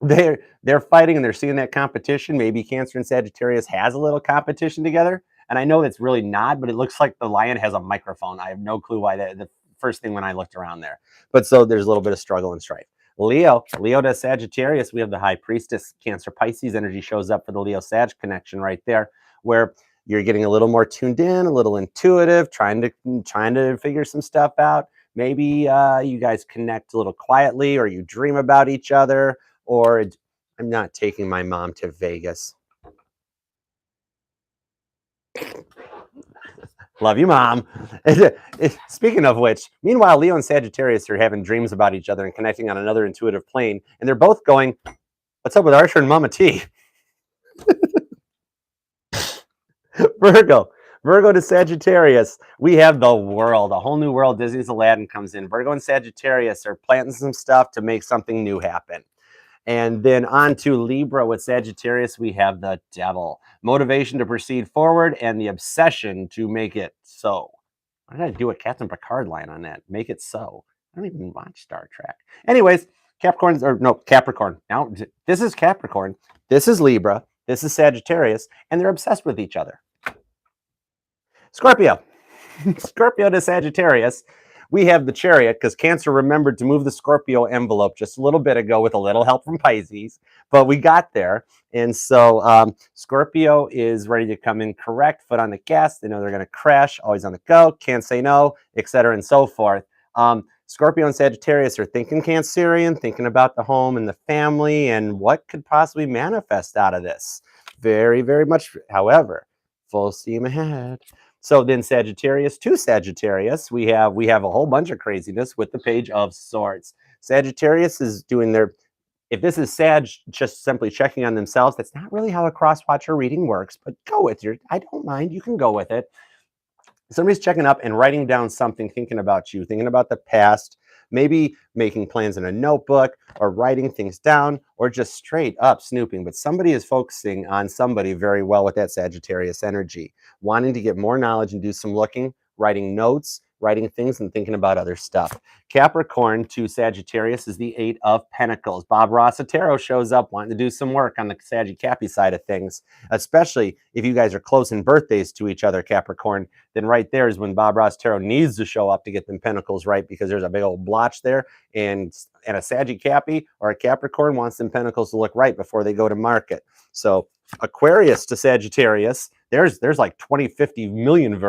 They're fighting and they're seeing that competition. Maybe Cancer and Sagittarius has a little competition together. And I know that's really not, but it looks like the lion has a microphone. I have no clue why the first thing when I looked around there. But so there's a little bit of struggle and strife. Leo to Sagittarius, we have the High Priestess. Cancer Pisces energy shows up for the Leo Sag connection right there, where you're getting a little more tuned in, a little intuitive, trying to figure some stuff out. Maybe you guys connect a little quietly, or you dream about each other, or I'm not taking my mom to Vegas. Love you, Mom. Speaking of which, meanwhile, Leo and Sagittarius are having dreams about each other and connecting on another intuitive plane, and they're both going, what's up with Archer and Mama T? Virgo to Sagittarius. We have the world, a whole new world. Disney's Aladdin comes in. Virgo and Sagittarius are planting some stuff to make something new happen. And then on to Libra with Sagittarius, we have the Devil. Motivation to proceed forward and the obsession to make it so. What did I do a Captain Picard line on that? Make it so. I don't even watch Star Trek. Anyways, Capricorn. Now, this is Capricorn. This is Libra. This is Sagittarius. And they're obsessed with each other. Scorpio. Scorpio to Sagittarius. We have the Chariot because Cancer remembered to move the Scorpio envelope just a little bit ago with a little help from Pisces, but we got there. And so Scorpio is ready to come in correct, foot on the gas. They know they're going to crash, always on the go, can't say no, etc. and so forth. Scorpio and Sagittarius are thinking Cancerian, thinking about the home and the family and what could possibly manifest out of this. Very, very much, however, full steam ahead. So then Sagittarius to Sagittarius, we have a whole bunch of craziness with the Page of Swords. Sagittarius is doing their, if this is Sag just simply checking on themselves, that's not really how a Crosswatcher reading works, but go with your, I don't mind, you can go with it. Somebody's checking up and writing down something, thinking about you, thinking about the past, maybe making plans in a notebook or writing things down or just straight up snooping. But somebody is focusing on somebody very well with that Sagittarius energy, wanting to get more knowledge and do some looking, writing notes, writing things and thinking about other stuff. Capricorn to Sagittarius is the 8 of Pentacles. Bob Rossatero shows up wanting to do some work on the Saggy-Cappy side of things, especially if you guys are close in birthdays to each other, Capricorn. Then right there is when Bob Rossatero needs to show up to get them Pentacles right, because there's a big old blotch there, and a Saggy-Cappy or a Capricorn wants them Pentacles to look right before they go to market. So Aquarius to Sagittarius, there's like 20, 50 million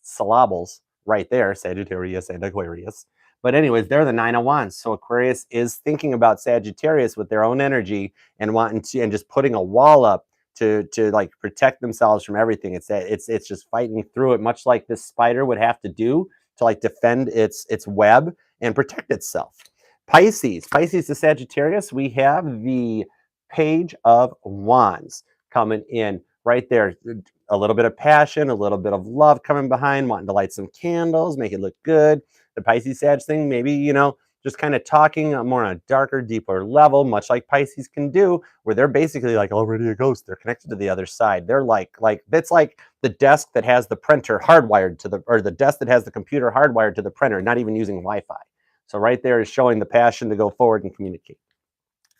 syllables right there, Sagittarius and Aquarius. But anyways, they're the 9 of Wands. So Aquarius is thinking about Sagittarius with their own energy and wanting to, and just putting a wall up to like protect themselves from everything. It's just fighting through it, much like this spider would have to do to like defend its web and protect itself. Pisces to Sagittarius, we have the Page of Wands coming in right there. A little bit of passion, a little bit of love coming behind, wanting to light some candles, make it look good. The Pisces Sag thing, maybe, you know, just kind of talking more on a darker, deeper level, much like Pisces can do, where they're basically like already a ghost. They're connected to the other side. They're like it's like the desk that has the printer hardwired to the, or the desk that has the computer hardwired to the printer, not even using Wi-Fi. So right there is showing the passion to go forward and communicate.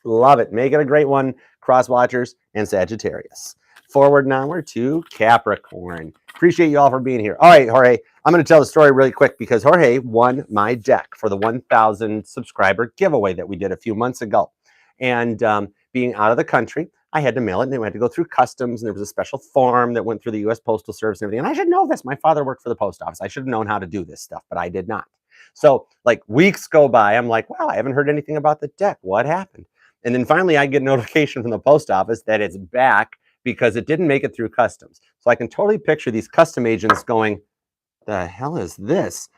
Love it. Make it a great one, Crosswatchers and Sagittarius. Forward and onward to Capricorn. Appreciate you all for being here. All right, Jorge, I'm going to tell the story really quick because Jorge won my deck for the 1,000 subscriber giveaway that we did a few months ago. And being out of the country, I had to mail it, and we had to go through customs, and there was a special form that went through the U.S. Postal Service and everything. And I should know this. My father worked for the post office. I should have known how to do this stuff, but I did not. So like weeks go by. I'm like, wow, I haven't heard anything about the deck. What happened? And then finally I get a notification from the post office that it's back because it didn't make it through customs. So I can totally picture these custom agents going, the hell is this?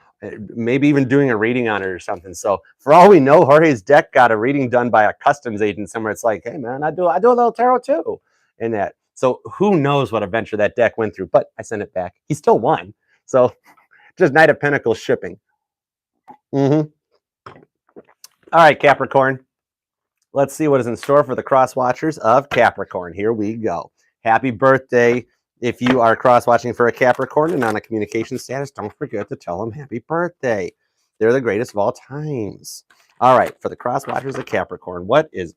Maybe even doing a reading on it or something. So for all we know, Jorge's deck got a reading done by a customs agent somewhere. It's like, hey man, I do a little tarot too. And that. So who knows what adventure that deck went through, but I sent it back. He still won. So just Knight of Pentacles shipping. All right, Capricorn. Let's see what is in store for the Crosswatchers of Capricorn. Here we go. Happy birthday. If you are cross-watching for a Capricorn and on a communication status, don't forget to tell them happy birthday. They're the greatest of all times. All right, for the Crosswatchers of Capricorn, what is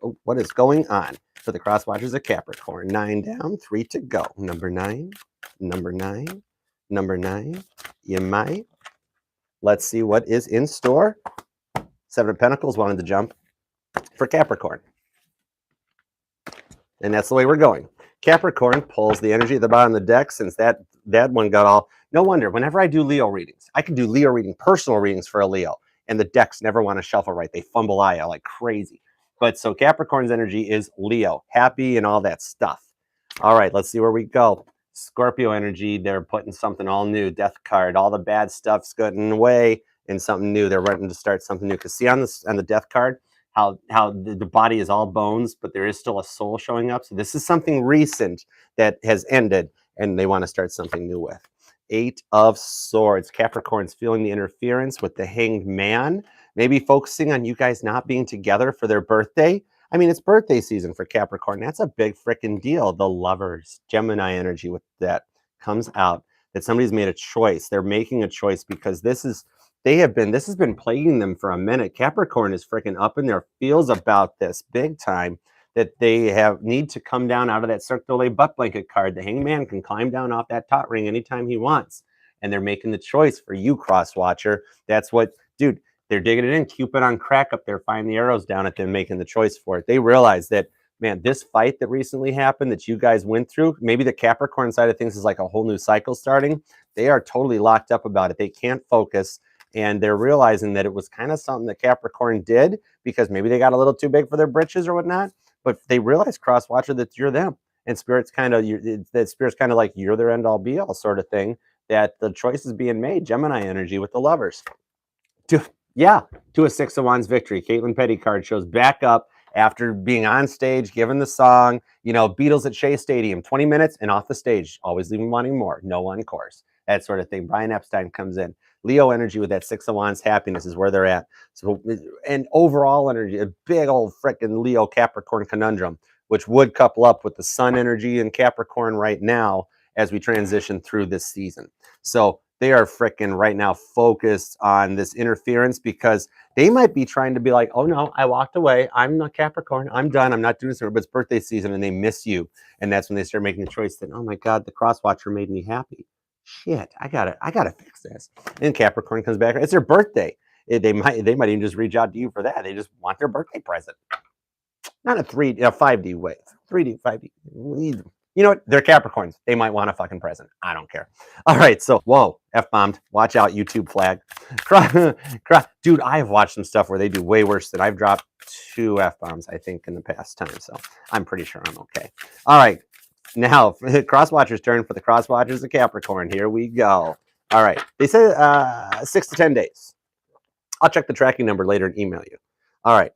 going on for the Crosswatchers of Capricorn? 9 down, 3 to go. Number 9, number 9, number 9. You might. Let's see what is in store. 7 of Pentacles wanted to jump for Capricorn. And that's the way we're going. Capricorn pulls the energy at the bottom of the deck since that one got all... No wonder, whenever I do Leo readings, I can do Leo reading, personal readings for a Leo, and the decks never want to shuffle right. They fumble out like crazy. But so Capricorn's energy is Leo, happy and all that stuff. All right, let's see where we go. Scorpio energy, they're putting something all new. Death card, all the bad stuff's getting away and something new. They're ready to start something new. Because see on the death card, how the body is all bones, but there is still a soul showing up. So this is something recent that has ended, and they want to start something new with. 8 of Swords. Capricorn's feeling the interference with the Hanged Man. Maybe focusing on you guys not being together for their birthday. I mean, it's birthday season for Capricorn. That's a big freaking deal. The Lovers, Gemini energy with that comes out. That somebody's made a choice. They're making a choice because this has been plaguing them for a minute. Capricorn is freaking up in their feels about this big time, that they need to come down out of that Cirque du Soleil butt blanket card. The Hangman can climb down off that taut ring anytime he wants. And they're making the choice for you, Crosswatcher. That's what, dude, they're digging it in. Cupid on crack up there, firing the arrows down at them, making the choice for it. They realize that, man, this fight that recently happened that you guys went through, maybe the Capricorn side of things is like a whole new cycle starting. They are totally locked up about it. They can't focus. And they're realizing that it was kind of something that Capricorn did because maybe they got a little too big for their britches or whatnot. But they realize, Crosswatcher, that you're them. And Spirit's kind of like you're their end all be all sort of thing, that the choice is being made. Gemini energy with the Lovers. To a 6 of Wands victory. Caitlin Petty card shows back up after being on stage, given the song, Beatles at Shea Stadium, 20 minutes and off the stage, always leaving wanting more, no encore, that sort of thing. Brian Epstein comes in. Leo energy with that 6 of Wands happiness is where they're at. So, and overall energy, a big old freaking Leo Capricorn conundrum, which would couple up with the Sun energy in Capricorn right now as we transition through this season. So they are freaking right now focused on this interference because they might be trying to be like, oh no, I walked away. I'm not Capricorn. I'm done. I'm not doing this anymore. But it's birthday season and they miss you. And that's when they start making the choice that, oh my God, the Crosswatcher made me happy. Shit, I gotta fix this. And Capricorn comes back. It's their birthday. They might even just reach out to you for that. They just want their birthday present. Not a 5D way. 3D, 5D. You know what? They're Capricorns. They might want a fucking present. I don't care. All right, so whoa, F-bombed. Watch out, YouTube flag. Dude, I have watched some stuff where they do way worse than I've dropped 2 F-bombs, I think, in the past time. So I'm pretty sure I'm okay. All right. Now, Crosswatcher's turn for the Crosswatchers of Capricorn. Here we go. All right. They say 6 to 10 days. I'll check the tracking number later and email you. All right.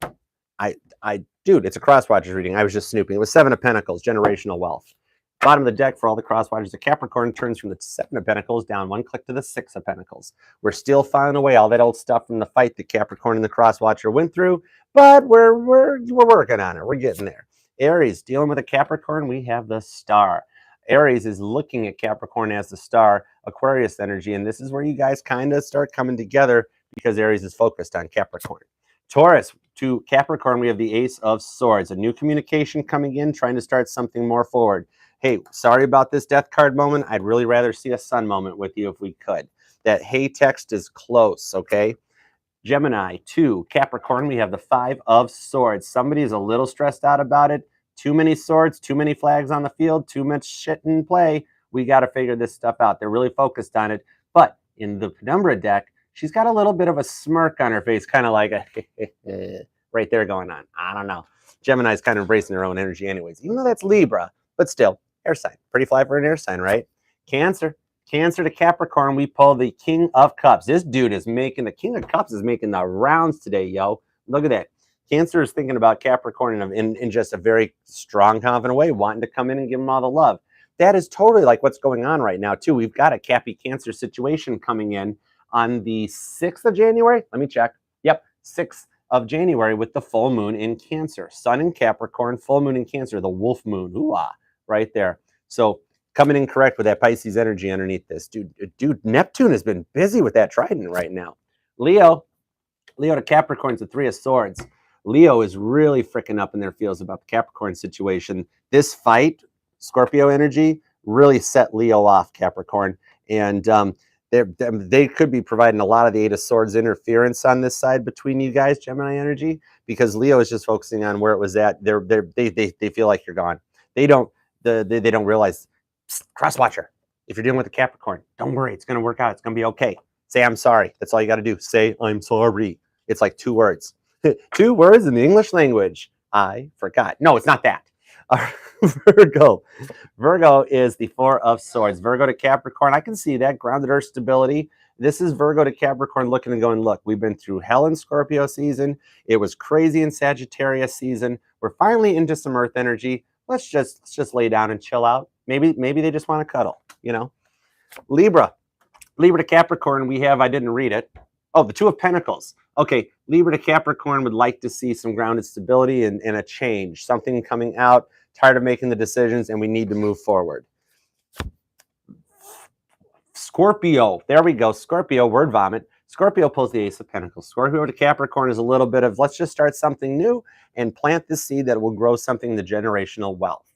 Dude, it's a Crosswatchers reading. I was just snooping. It was 7 of Pentacles, generational wealth. Bottom of the deck for all the Crosswatchers of Capricorn turns from the 7 of Pentacles down 1 click to the 6 of Pentacles. We're still filing away all that old stuff from the fight that Capricorn and the Crosswatcher went through, but we're working on it. We're getting there. Aries, dealing with a Capricorn, we have the Star. Aries is looking at Capricorn as the Star, Aquarius energy, and this is where you guys kind of start coming together because Aries is focused on Capricorn. Taurus, to Capricorn, we have the Ace of Swords, a new communication coming in, trying to start something more forward. Hey, sorry about this death card moment. I'd really rather see a sun moment with you if we could. That hey text is close, okay? Gemini, to Capricorn, we have the 5 of Swords. Somebody is a little stressed out about it. Too many swords, too many flags on the field, too much shit in play. We got to figure this stuff out. They're really focused on it. But in the Penumbra deck, she's got a little bit of a smirk on her face, kind of like a right there going on. I don't know. Gemini's kind of embracing her own energy anyways, even though that's Libra, but still, air sign. Pretty fly for an air sign, right? Cancer to Capricorn, we pull the King of Cups. This dude is making, the King of Cups is making the rounds today, yo. Look at that. Cancer is thinking about Capricorn in just a very strong, confident way, wanting to come in and give him all the love. That is totally like what's going on right now, too. We've got a Cappy Cancer situation coming in on the 6th of January. Let me check. Yep, 6th of January with the full moon in Cancer. Sun in Capricorn, full moon in Cancer, the wolf moon. Ooh-ah, right there. So coming in correct with that Pisces energy underneath this. Dude, Neptune has been busy with that trident right now. Leo to Capricorn's the Three of Swords. Leo is really freaking up in their feels about the Capricorn situation. This fight, Scorpio energy, really set Leo off, Capricorn. And they could be providing a lot of the Eight of Swords interference on this side between you guys, Gemini energy, because Leo is just focusing on where it was at. They feel like you're gone. They don't realize. Crosswatcher, if you're dealing with a Capricorn, don't worry. It's going to work out. It's going to be okay. Say, I'm sorry. That's all you got to do. Say, I'm sorry. It's like 2 words. 2 words in the English language. I forgot. No, it's not that. Virgo. Virgo is the Four of Swords. Virgo to Capricorn. I can see that. Grounded earth stability. This is Virgo to Capricorn looking and going, look, we've been through hell in Scorpio season. It was crazy in Sagittarius season. We're finally into some earth energy. Let's just lay down and chill out. Maybe they just want to cuddle, you know. Libra to Capricorn, we have, I didn't read it. Oh, the Two of Pentacles. Okay, Libra to Capricorn would like to see some grounded stability and a change, something coming out, tired of making the decisions, and we need to move forward. Scorpio, there we go. Scorpio, word vomit. Scorpio pulls the Ace of Pentacles. Scorpio to Capricorn is a little bit of, let's just start something new and plant the seed that will grow something, the generational wealth.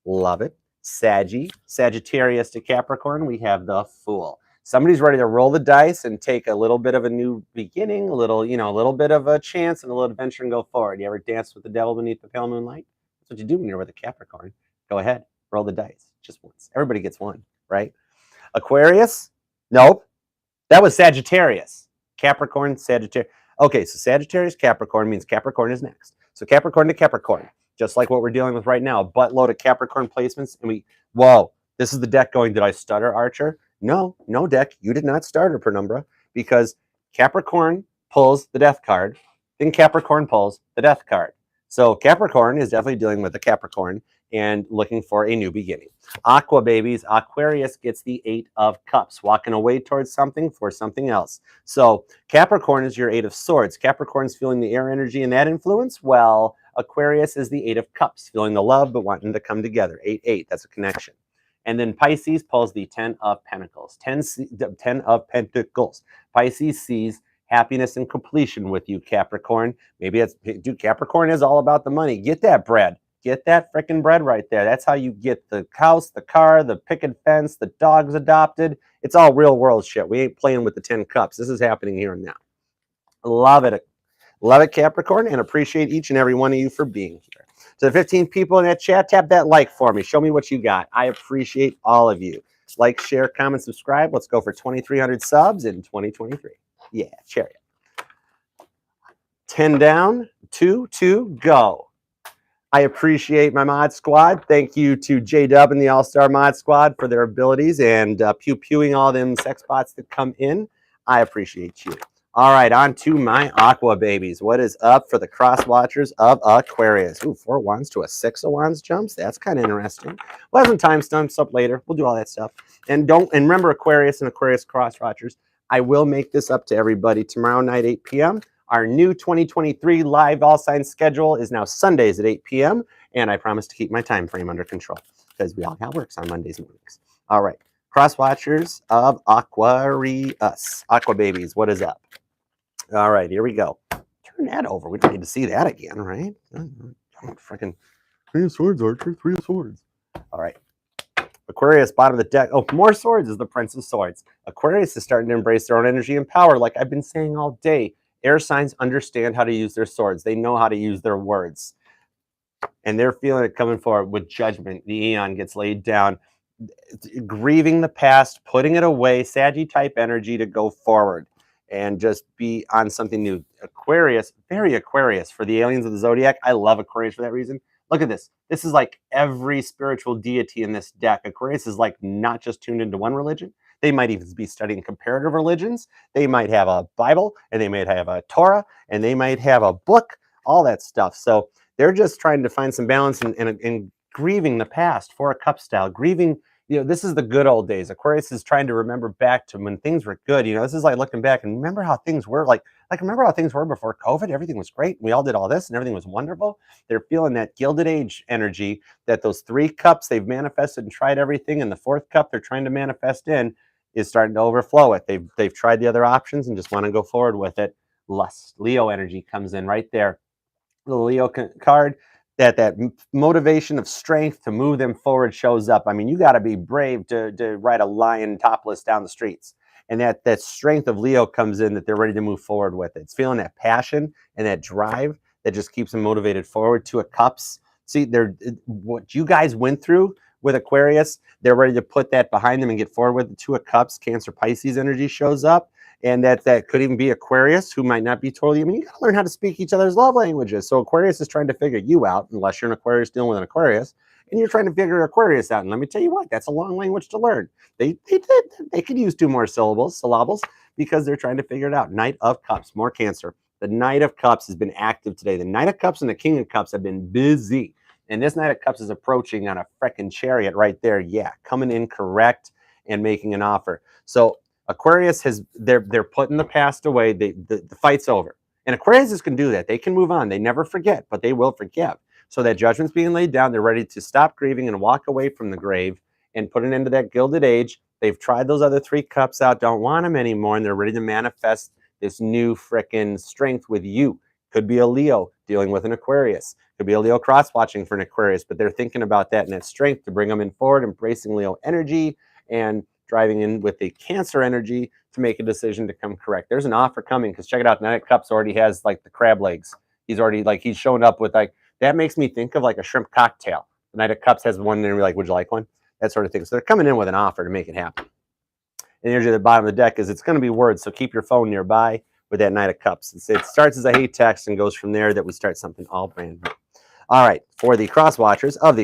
Love it. Sagittarius to Capricorn, we have the Fool. Somebody's ready to roll the dice and take a little bit of a new beginning, a little bit of a chance and a little adventure and go forward. You ever dance with the devil beneath the pale moonlight? That's what you do when you're with a Capricorn. Go ahead, roll the dice, just once. Everybody gets one, right? Aquarius, nope. That was Sagittarius. Capricorn, Sagittarius. Okay, so Sagittarius, Capricorn means Capricorn is next. So Capricorn to Capricorn, just like what we're dealing with right now, buttload of Capricorn placements. And whoa, this is the deck going, did I stutter, Archer? No deck, you did not stutter, Penumbra, because Capricorn pulls the Death card, then Capricorn pulls the Death card. So Capricorn is definitely dealing with a Capricorn and looking for a new beginning. Aqua babies, Aquarius gets the 8 of Cups, walking away towards something for something else. So Capricorn is your 8 of Swords. Capricorn's feeling the air energy and that influence. Well, Aquarius is the 8 of Cups, feeling the love but wanting to come together. 8-8, that's a connection. And then Pisces pulls the 10 of Pentacles. 10 of Pentacles. Pisces sees happiness and completion with you, Capricorn. Maybe it's, dude, Capricorn is all about the money. Get that bread. Get that freaking bread right there. That's how you get the house, the car, the picket fence, the dogs adopted. It's all real world shit. We ain't playing with the 10 cups. This is happening here and now. Love it. Love it, Capricorn, and appreciate each and every one of you for being here. To the 15 people in that chat, tap that like for me. Show me what you got. I appreciate all of you. Like, share, comment, subscribe. Let's go for 2,300 subs in 2023. Yeah, share it. 10 down, 2, go. I appreciate my mod squad. Thank you to J-Dub and the All-Star mod squad for their abilities and pew-pewing all them sex bots that come in. I appreciate you. All right, on to my Aqua babies. What is up for the Crosswatchers of Aquarius? Ooh, 4 wands to a 6 of wands jumps. That's kind of interesting. We'll have some timestamps up later. We'll do all that stuff. And remember Aquarius and Aquarius Crosswatchers. I will make this up to everybody tomorrow night, 8 p.m. Our new 2023 live all signs schedule is now Sundays at 8 p.m. And I promise to keep my time frame under control because we all got works on Mondays mornings. All right, Crosswatchers of Aquarius. Aqua babies, what is up? All right, here we go. Turn that over. We don't need to see that again, right? Freaking 3 of Swords, Archer. 3 of Swords. All right. Aquarius, bottom of the deck. Oh, more swords is the Prince of Swords. Aquarius is starting to embrace their own energy and power, like I've been saying all day. Air signs understand how to use their swords. They know how to use their words. And they're feeling it coming forward with judgment. The Aeon gets laid down. Grieving the past, putting it away, Saggy-type energy to go forward and just be on something new. Aquarius, very Aquarius for the aliens of the Zodiac. I love Aquarius for that reason. Look at this. This is like every spiritual deity in this deck. Aquarius is like not just tuned into one religion. They might even be studying comparative religions. They might have a Bible, and they might have a Torah, and they might have a book, all that stuff. So they're just trying to find some balance and grieving the past, 4 of Cups style, grieving. You know, this is the good old days. Aquarius is trying to remember back to when things were good. You know, this is like looking back and remember how things were. Like Like, remember how things were before COVID? Everything was great. We all did all this and everything was wonderful. They're feeling that Gilded Age energy, that those 3 cups they've manifested and tried everything, and the 4th cup they're trying to manifest in is starting to overflow it. They've tried the other options and just want to go forward with it. Lust, Leo energy comes in right there. The Leo card, that motivation of strength to move them forward shows up. I mean, you got to be brave to ride a lion topless down the streets. And that strength of Leo comes in, that they're ready to move forward with it. It's feeling that passion and that drive that just keeps them motivated forward. 2 of Cups. See, they're what you guys went through with Aquarius, they're ready to put that behind them and get forward with the 2 of Cups. Cancer Pisces energy shows up. And that could even be Aquarius, who might not be totally. I mean, you got to learn how to speak each other's love languages. So Aquarius is trying to figure you out, unless you're an Aquarius dealing with an Aquarius, and you're trying to figure Aquarius out. And let me tell you what, that's a long language to learn. They could use 2 more syllables, because they're trying to figure it out. Knight of Cups, more Cancer. The Knight of Cups has been active today. The Knight of Cups and the King of Cups have been busy. And this Knight of Cups is approaching on a freaking chariot right there. Yeah, coming in correct and making an offer. So Aquarius they're putting the past away. The fight's over. And Aquarius can do that. They can move on. They never forget, but they will forgive. So that judgment's being laid down. They're ready to stop grieving and walk away from the grave and put an end to that Gilded Age. They've tried those other 3 cups out, don't want them anymore, and they're ready to manifest this new frickin' strength with you. Could be a Leo dealing with an Aquarius. Could be a Leo cross-watching for an Aquarius, but they're thinking about that and that strength to bring them in forward, embracing Leo energy and driving in with the Cancer energy to make a decision to come correct. There's an offer coming, because check it out, the Knight of Cups already has like the crab legs. He's already he's showing up with that makes me think of like a shrimp cocktail. The Knight of Cups has one, and you're like, would you like one? That sort of thing. So they're coming in with an offer to make it happen. And the energy at the bottom of the deck is it's going to be words, so keep your phone nearby with that Knight of Cups. It starts as a hate text and goes from there, that we start something all brand new. All right, for the Crosswatchers of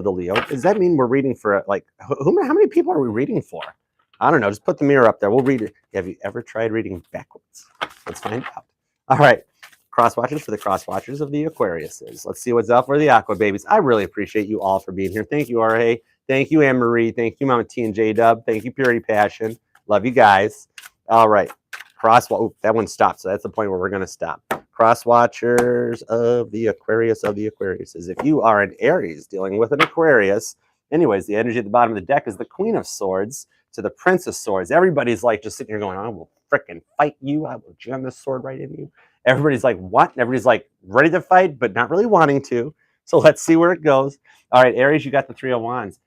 the Leo, does that mean we're reading for, how many people are we reading for? I don't know, just put the mirror up there. We'll read it. Have you ever tried reading backwards? Let's find out. All right, Crosswatchers for the Crosswatchers of the Aquariuses. Let's see what's up for the Aqua babies. I really appreciate you all for being here. Thank you, R.A. Thank you, Anne-Marie. Thank you, Mama T and J-Dub. Thank you, Purity Passion. Love you guys. All right, that one stopped, so that's the point where we're going to stop. Crosswatchers of the Aquariuses. If you are an Aries dealing with an Aquarius, anyways, the energy at the bottom of the deck is the Queen of Swords to the Prince of Swords. Everybody's just sitting here going, I will frickin' fight you. I will jam this sword right in you. Everybody's like, what? And everybody's ready to fight, but not really wanting to. So let's see where it goes. All right, Aries, you got the 3 of Wands.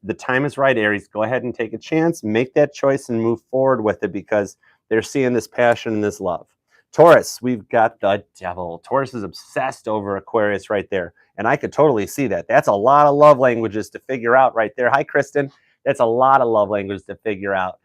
The time is right, Aries. Go ahead and take a chance, make that choice, and move forward with it, because they're seeing this passion and this love. Taurus, we've got the Devil. Taurus is obsessed over Aquarius right there, and I could totally see that. That's a lot of love languages to figure out right there. Hi, Kristen. That's a lot of love languages to figure out.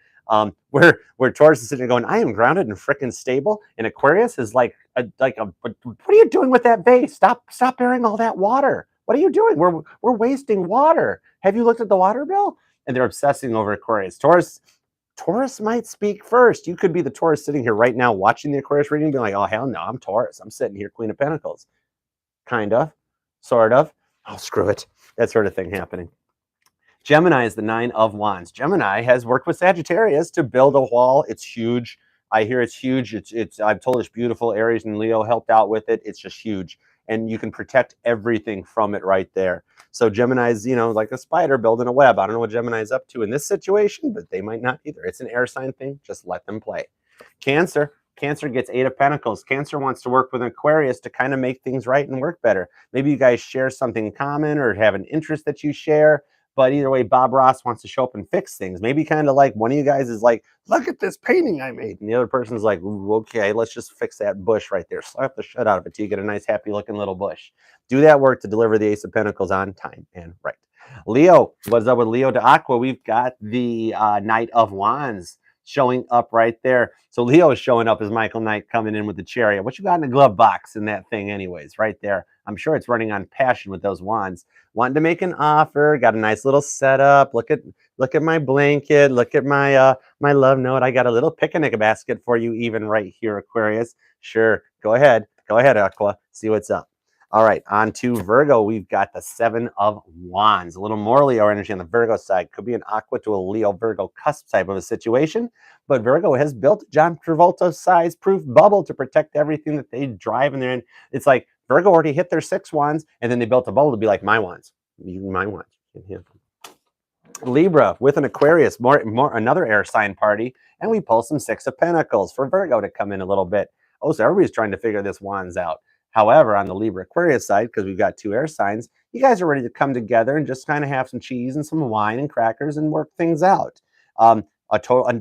Where Taurus is sitting there going, I am grounded and freaking stable, and Aquarius is what are you doing with that vase? Stop airing all that water. What are you doing? We're wasting water. Have you looked at the water bill? And they're obsessing over Aquarius. Taurus might speak first. You could be the Taurus sitting here right now watching the Aquarius reading and be like, oh, hell no, I'm Taurus. I'm sitting here, Queen of Pentacles. Kind of, sort of. Oh, screw it. That sort of thing happening. Gemini is the 9 of Wands. Gemini has worked with Sagittarius to build a wall. It's huge. I hear it's huge. I'm told it's beautiful. Aries and Leo helped out with it. It's just huge. And you can protect everything from it right there. So Gemini's, like a spider building a web. I don't know what Gemini's up to in this situation, but they might not either. It's an air sign thing. Just let them play. Cancer gets 8 of Pentacles. Cancer wants to work with Aquarius to kind of make things right and work better. Maybe you guys share something common or have an interest that you share. But either way, Bob Ross wants to show up and fix things. Maybe kind of like one of you guys is like, look at this painting I made. And the other person's like, ooh, okay, let's just fix that bush right there. Slap the shit out of it till you get a nice, happy looking little bush. Do that work to deliver the Ace of Pentacles on time and right. Leo, what's up with Leo to Aqua? We've got the Knight of Wands showing up right there. So Leo is showing up as Michael Knight coming in with the chariot. What you got in the glove box in that thing anyways, right there? I'm sure it's running on passion with those wands. Wanting to make an offer, got a nice little setup. Look at my blanket. Look at my my love note. I got a little picnic basket for you even right here, Aquarius. Sure, go ahead, Aqua. See what's up. All right, on to Virgo. We've got the Seven of Wands. A little more Leo energy on the Virgo side. Could be an Aqua to a Leo Virgo cusp type of a situation. But Virgo has built John Travolta size proof bubble to protect everything that they drive in there. And it's like Virgo already hit their 6 wands, and then they built a bubble to be like my wands. My wands. Libra with an Aquarius, more another air sign party, and we pull some 6 of Pentacles for Virgo to come in a little bit. Oh, so everybody's trying to figure this wands out. However, on the Libra Aquarius side, because we've got 2 air signs, you guys are ready to come together and just kind of have some cheese and some wine and crackers and work things out.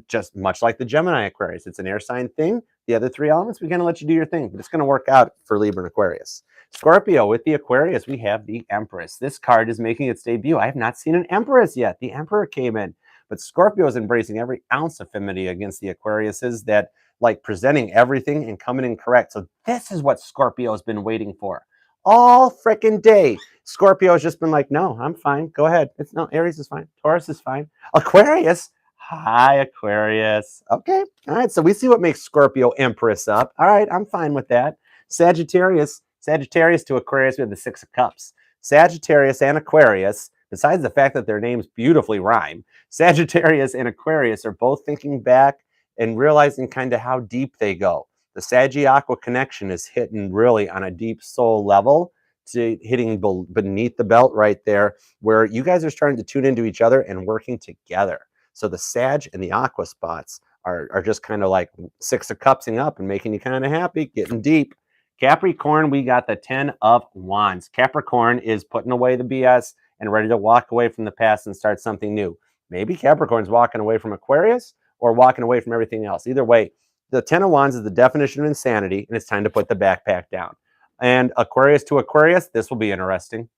Just much like the Gemini Aquarius, it's an air sign thing. The other 3 elements, we're going to let you do your thing, but it's going to work out for Libra and Aquarius. Scorpio with the Aquarius, we have the Empress. This card is making its debut. I have not seen an Empress yet. The Emperor came in, but Scorpio is embracing every ounce of femininity against the Aquariuses, that like presenting everything and coming in correct. So this is what Scorpio has been waiting for all freaking day. Scorpio has just been like, no, I'm fine. Go ahead. No, Aries is fine. Taurus is fine. Aquarius. Hi, Aquarius. Okay. All right. So we see what makes Scorpio Empress up. All right. I'm fine with that. Sagittarius to Aquarius, we have the 6 of Cups. Sagittarius and Aquarius, besides the fact that their names beautifully rhyme, Sagittarius and Aquarius are both thinking back and realizing kind of how deep they go. The Saggy-Aqua connection is hitting really on a deep soul level, to hitting beneath the belt right there, where you guys are starting to tune into each other and working together. So the Sag and the Aqua spots are just kind of like 6 of Cupsing up and making you kind of happy, getting deep. Capricorn, we got the 10 of Wands. Capricorn is putting away the BS and ready to walk away from the past and start something new. Maybe Capricorn's walking away from Aquarius or walking away from everything else. Either way, the 10 of Wands is the definition of insanity, and it's time to put the backpack down. And Aquarius to Aquarius, this will be interesting.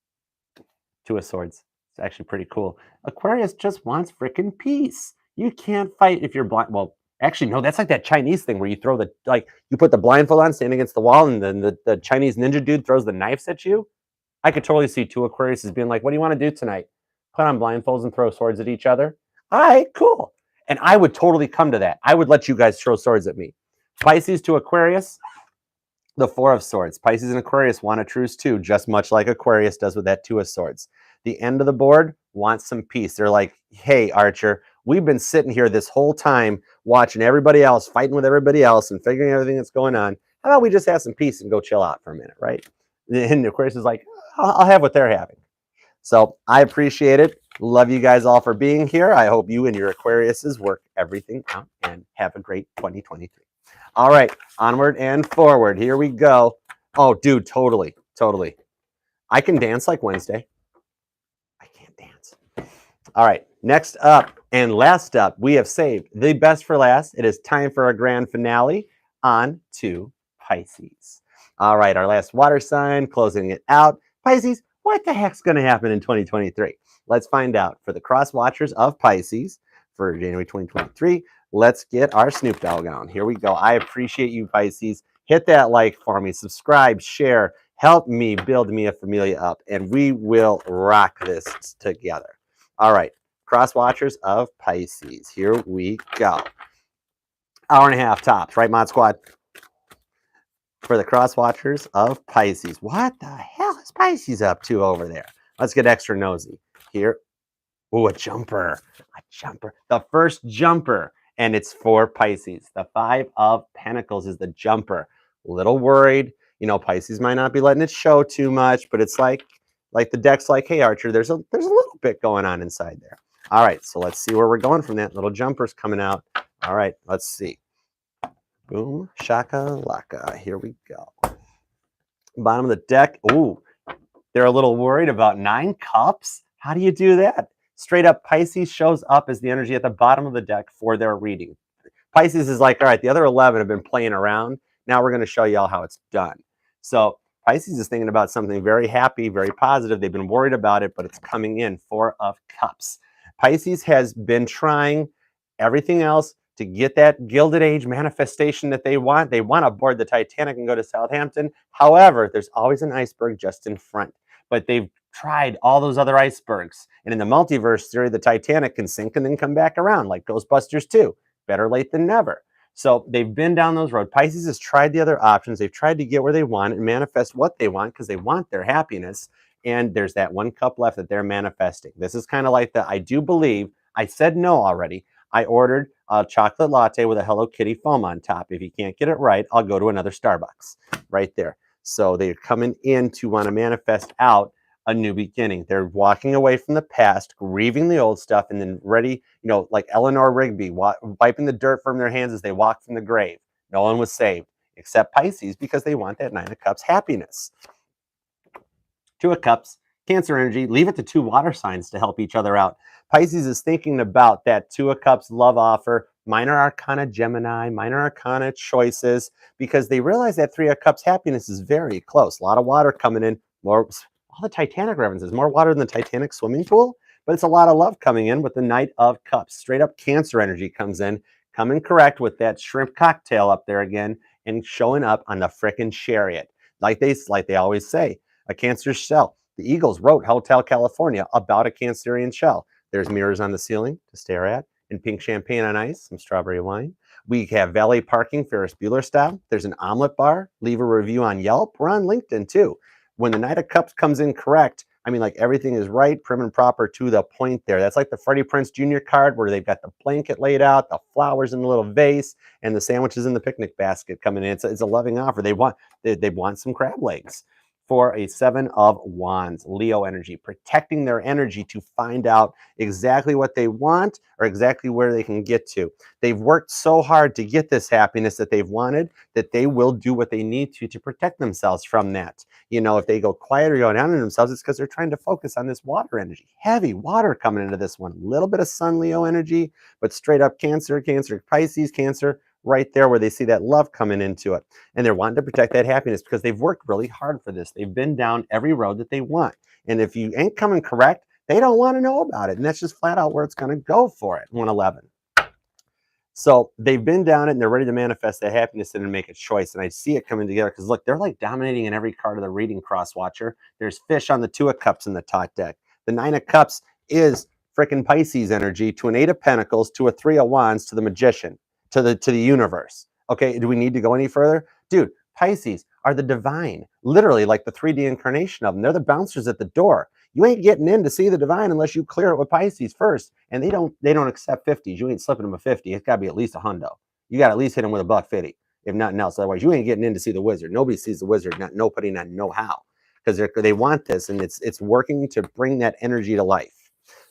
2 of Swords. It's actually pretty cool. Aquarius just wants freaking peace. You can't fight if you're blind. Well, actually, no, that's like that Chinese thing where you throw you put the blindfold on, stand against the wall, and then the Chinese ninja dude throws the knives at you. I could totally see 2 Aquariuses being like, what do you want to do tonight? Put on blindfolds and throw swords at each other? All right, cool. And I would totally come to that. I would let you guys throw swords at me. Pisces to Aquarius, the 4 of Swords. Pisces and Aquarius want a truce too, just much like Aquarius does with that 2 of Swords. The end of the board wants some peace. They're like, hey, Archer, we've been sitting here this whole time watching everybody else, fighting with everybody else and figuring everything that's going on. How about we just have some peace and go chill out for a minute, right? And Aquarius is like, I'll have what they're having. So I appreciate it. Love you guys all for being here. I hope you and your Aquariuses work everything out and have a great 2023. All right, onward and forward. Here we go. Oh, dude, totally. I can dance like Wednesday. I can't dance. All right, next up and last up, we have saved the best for last. It is time for a grand finale. On to Pisces. All right, our last water sign, closing it out. Pisces, what the heck's going to happen in 2023? Let's find out. For the Crosswatchers of Pisces for January 2023, let's get our Snoop Dogg on. Here we go. I appreciate you, Pisces. Hit that like for me. Subscribe, share. Help me build me a familia up, and we will rock this together. All right. Crosswatchers of Pisces. Here we go. Hour and a half tops, right, Mod Squad? For the Crosswatchers of Pisces. What the hell is Pisces up to over there? Let's get extra nosy. Here. Ooh, a jumper. The first jumper. And it's for Pisces. The 5 of Pentacles is the jumper. A little worried. You know, Pisces might not be letting it show too much, but it's like the deck's like, hey, Archer, there's a little bit going on inside there. All right, so let's see where we're going from that. Little jumper's coming out. All right, let's see. Boom, shaka laka. Here we go. Bottom of the deck. Ooh, they're a little worried about 9 cups. How do you do that? Straight up, Pisces shows up as the energy at the bottom of the deck for their reading. Pisces is like, all right, the other 11 have been playing around. Now we're going to show you all how it's done. So Pisces is thinking about something very happy, very positive. They've been worried about it, but it's coming in. 4 of Cups. Pisces has been trying everything else to get that Gilded Age manifestation that they want. They want to board the Titanic and go to Southampton. However, there's always an iceberg just in front. But they've tried all those other icebergs. And in the multiverse theory, the Titanic can sink and then come back around like Ghostbusters 2. Better late than never. So they've been down those roads. Pisces has tried the other options. They've tried to get where they want and manifest what they want because they want their happiness. And there's that 1 cup left that they're manifesting. This is kind of like I do believe, I said no already. I ordered a chocolate latte with a Hello Kitty foam on top. If you can't get it right, I'll go to another Starbucks right there. So they're coming in to want to manifest out a new beginning. They're walking away from the past, grieving the old stuff, and then ready, like Eleanor Rigby, wiping the dirt from their hands as they walk from the grave. No one was saved except Pisces because they want that 9 of Cups happiness. 2 of Cups, Cancer energy, leave it to 2 water signs to help each other out. Pisces is thinking about that 2 of Cups love offer, minor arcana Gemini, minor arcana choices, because they realize that 3 of Cups happiness is very close. A lot of water coming in, more, all the Titanic references, more water than the Titanic swimming pool, but it's a lot of love coming in with the Knight of Cups. Straight up Cancer energy comes in, coming correct with that shrimp cocktail up there again, and showing up on the frickin' Chariot. Like they always say, a Cancer shell. The Eagles wrote Hotel California about a Cancerian shell. There's mirrors on the ceiling to stare at, and pink champagne on ice, some strawberry wine. We have valet parking, Ferris Bueller style. There's an omelet bar. Leave a review on Yelp. We're on LinkedIn too. When the Knight of Cups comes in correct, I mean, like everything is right, prim and proper to the point there. That's like the Freddie Prinze Jr. card where they've got the blanket laid out, the flowers in the little vase, and the sandwiches in the picnic basket coming in. It's a loving offer. They want some crab legs. For a 7 of Wands, Leo energy, protecting their energy to find out exactly what they want or exactly where they can get to. They've worked so hard to get this happiness that they've wanted that they will do what they need to protect themselves from that. If they go quiet or go down on themselves, it's because they're trying to focus on this water energy. Heavy water coming into this one. A little bit of Sun, Leo energy, but straight up Cancer, Pisces, Cancer, right there where they see that love coming into it. And they're wanting to protect that happiness because they've worked really hard for this. They've been down every road that they want. And if you ain't coming correct, they don't want to know about it. And that's just flat out where it's going to go for it, 111. So they've been down it and they're ready to manifest that happiness and make a choice. And I see it coming together because look, they're like dominating in every card of the reading, Crosswatcher. There's fish on the 2 of Cups in the top deck. The 9 of Cups is freaking Pisces energy to an 8 of Pentacles, to a 3 of Wands, to the Magician, to the universe. Okay, do we need to go any further? Dude, Pisces are the divine, literally like the 3D incarnation of them. They're the bouncers at the door. You ain't getting in to see the divine unless you clear it with Pisces first. And they don't accept 50s. You ain't slipping them a 50. It's got to be at least a hundo. You got to at least hit them with a $150, if nothing else. Otherwise, you ain't getting in to see the wizard. Nobody sees the wizard, nobody know how. Because they want this, and it's working to bring that energy to life.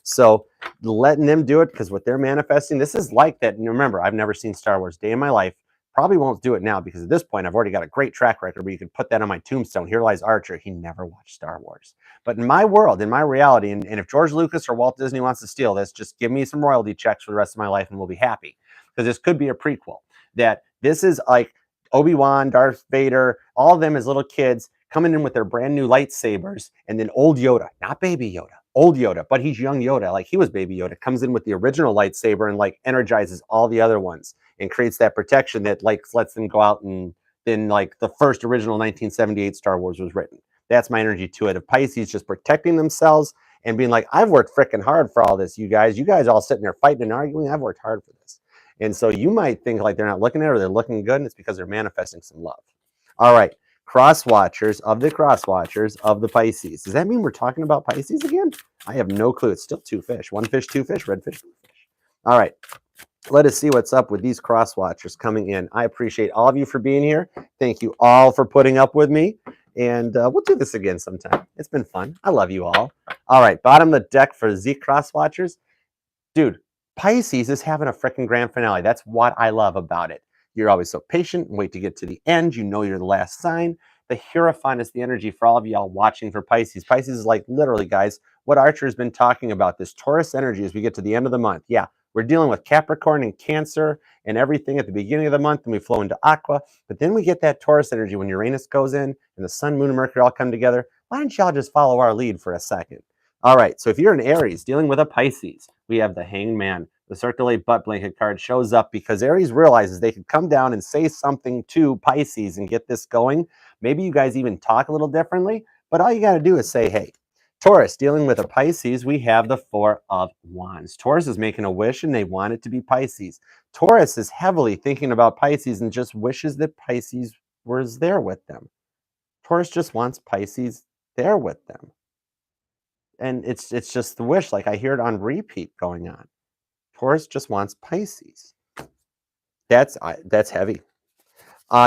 So letting them do it, because what they're manifesting, this is like that. And remember, I've never seen Star Wars day in my life. Probably won't do it now because at this point, I've already got a great track record where you can put that on my tombstone. Here lies Archer. He never watched Star Wars. But in my world, in my reality, and if George Lucas or Walt Disney wants to steal this, just give me some royalty checks for the rest of my life and we'll be happy. Because this could be a prequel. That this is like Obi-Wan, Darth Vader, all of them as little kids coming in with their brand new lightsabers, and then old Yoda, not baby Yoda, old Yoda, but he's young Yoda, like he was baby Yoda, comes in with the original lightsaber and like energizes all the other ones and creates that protection that like lets them go out, and then like the first original 1978 Star Wars was written. That's my energy to it. Of Pisces just protecting themselves and being like, I've worked freaking hard for all this, you guys all sitting there fighting and arguing. I've worked hard for this. And so you might think like they're not looking at it or they're looking good, and it's because they're manifesting some love. All right. Crosswatchers of the Pisces. Does that mean we're talking about Pisces again? I have no clue. It's still 2 fish. 1 fish, 2 fish, red fish, blue fish. All right. Let us see what's up with these Crosswatchers coming in. I appreciate all of you for being here. Thank you all for putting up with me. And we'll do this again sometime. It's been fun. I love you all. All right. Bottom of the deck for Z Crosswatchers. Dude, Pisces is having a freaking grand finale. That's what I love about it. You're always so patient and wait to get to the end. You know you're the last sign. The Hierophant is the energy for all of y'all watching for Pisces. Pisces is like literally, guys, what Archer has been talking about, this Taurus energy as we get to the end of the month. Yeah, we're dealing with Capricorn and Cancer and everything at the beginning of the month, and we flow into Aqua. But then we get that Taurus energy when Uranus goes in and the Sun, Moon, and Mercury all come together. Why don't y'all just follow our lead for a second? All right, so if you're an Aries dealing with a Pisces, we have the Hanged Man. The Circulate Butt Blanket card shows up because Aries realizes they could come down and say something to Pisces and get this going. Maybe you guys even talk a little differently, but all you got to do is say, hey, Taurus, dealing with a Pisces, we have the Four of Wands. Taurus is making a wish and they want it to be Pisces. Taurus is heavily thinking about Pisces and just wishes that Pisces was there with them. Taurus just wants Pisces there with them. And it's just the wish. Like I hear it on repeat going on. Taurus just wants Pisces. That's heavy.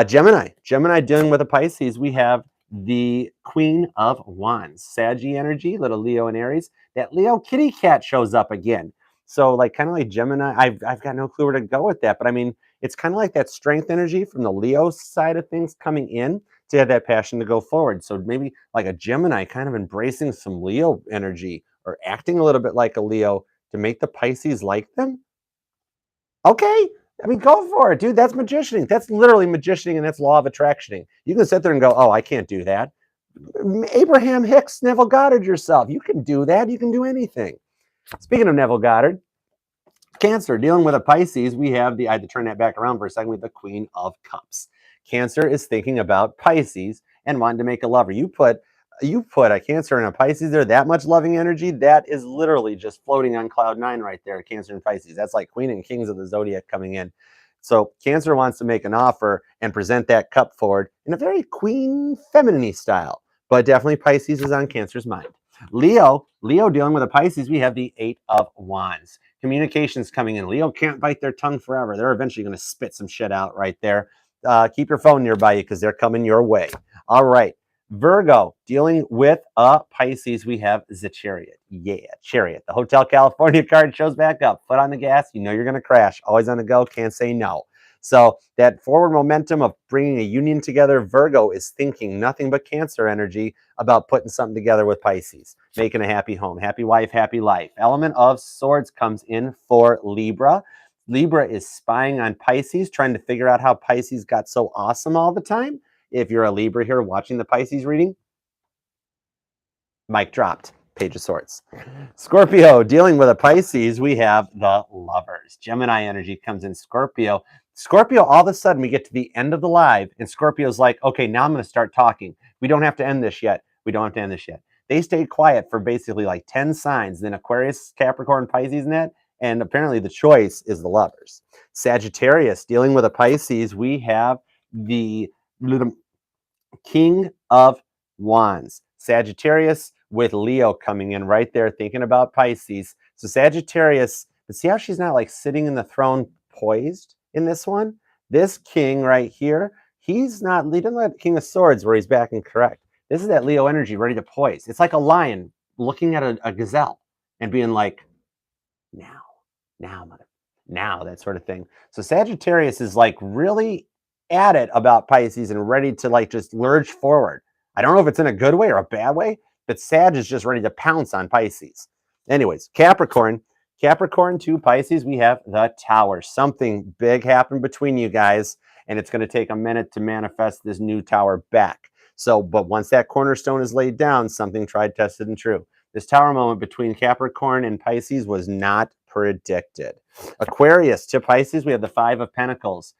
Gemini dealing with a Pisces, we have the Queen of Wands. Saggy energy, little Leo and Aries. That Leo kitty cat shows up again. So like kind of like Gemini, I've got no clue where to go with that. But I mean, it's kind of like that strength energy from the Leo side of things coming in to have that passion to go forward. So maybe like a Gemini kind of embracing some Leo energy or acting a little bit like a Leo to make the Pisces like them. Okay. I mean, go for it, dude. That's magicianing. That's literally magicianing, and that's law of attractioning. You can sit there and go, oh, I can't do that. Abraham Hicks, Neville Goddard yourself. You can do that. You can do anything. Speaking of Neville Goddard, Cancer, dealing with a Pisces, we have I had to turn that back around for a second with the Queen of Cups. Cancer is thinking about Pisces and wanting to make a lover. You put a Cancer and a Pisces there, that much loving energy, that is literally just floating on cloud nine right there, Cancer and Pisces. That's like Queen and Kings of the Zodiac coming in. So Cancer wants to make an offer and present that cup forward in a very Queen feminine style, but definitely Pisces is on Cancer's mind. Leo dealing with a Pisces, we have the Eight of Wands. Communications coming in. Leo can't bite their tongue forever. They're eventually going to spit some shit out right there. Keep your phone nearby you because they're coming your way. All right. Virgo, dealing with a Pisces, we have the Chariot. Yeah, Chariot. The Hotel California card shows back up. Foot on the gas. You know you're going to crash. Always on the go. Can't say no. So that forward momentum of bringing a union together, Virgo is thinking nothing but Cancer energy about putting something together with Pisces, making a happy home, happy wife, happy life. Element of Swords comes in for Libra. Libra is spying on Pisces, trying to figure out how Pisces got so awesome all the time. If you're a Libra here watching the Pisces reading, mic dropped. Page of Swords. Scorpio, dealing with a Pisces, we have the Lovers. Gemini energy comes in Scorpio. Scorpio, all of a sudden, we get to the end of the live, and Scorpio's like, okay, now I'm going to start talking. We don't have to end this yet. They stayed quiet for basically like 10 signs, then Aquarius, Capricorn, Pisces, and apparently the choice is the Lovers. Sagittarius, dealing with a Pisces, we have the King of Wands. Sagittarius with Leo coming in right there, thinking about Pisces. So Sagittarius, but see how she's not like sitting in the throne poised in this one? This king right here, he doesn't let King of Swords where he's back and correct. This is that Leo energy ready to poise. It's like a lion looking at a gazelle and being like, now, that sort of thing. So Sagittarius is like really at it about Pisces and ready to like just lurch forward. I don't know if it's in a good way or a bad way, but Sag is just ready to pounce on Pisces. Anyways, Capricorn to Pisces, we have the Tower. Something big happened between you guys, and it's going to take a minute to manifest this new tower back. So, but once that cornerstone is laid down, something tried, tested, and true. This tower moment between Capricorn and Pisces was not predicted. Aquarius to Pisces, we have the Five of Pentacles.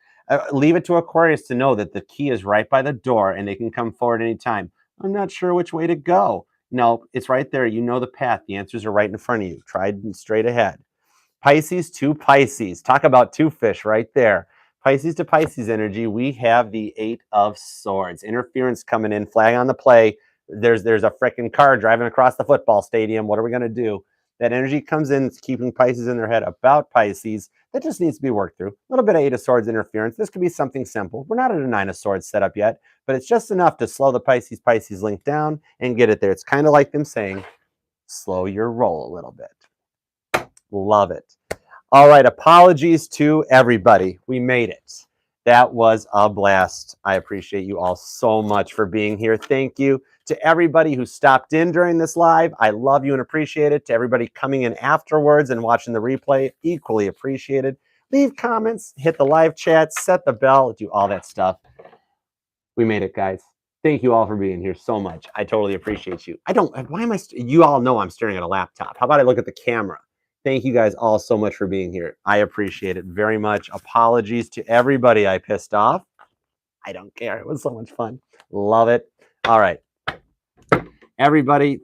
Leave it to Aquarius to know that the key is right by the door and they can come forward anytime. I'm not sure which way to go. No, it's right there. You know the path. The answers are right in front of you. Try straight ahead. Pisces to Pisces. Talk about two fish right there. Pisces to Pisces energy. We have the Eight of Swords. Interference coming in. Flag on the play. There's a freaking car driving across the football stadium. What are we going to do? That energy comes in, it's keeping Pisces in their head about Pisces. That just needs to be worked through. A little bit of Eight of Swords interference. This could be something simple. We're not at a Nine of Swords setup yet, but it's just enough to slow the Pisces link down and get it there. It's kind of like them saying, slow your roll a little bit. Love it. All right, apologies to everybody. We made it. That was a blast. I appreciate you all so much for being here. Thank you to everybody who stopped in during this live. I love you and appreciate it. To everybody coming in afterwards and watching the replay, equally appreciated. Leave comments, hit the live chat, set the bell, do all that stuff. We made it, guys. Thank you all for being here so much. I totally appreciate you. You all know I'm staring at a laptop. How about I look at the camera? Thank you guys all so much for being here. I appreciate it very much. Apologies to everybody I pissed off. I don't care. It was so much fun. Love it. All right. Everybody,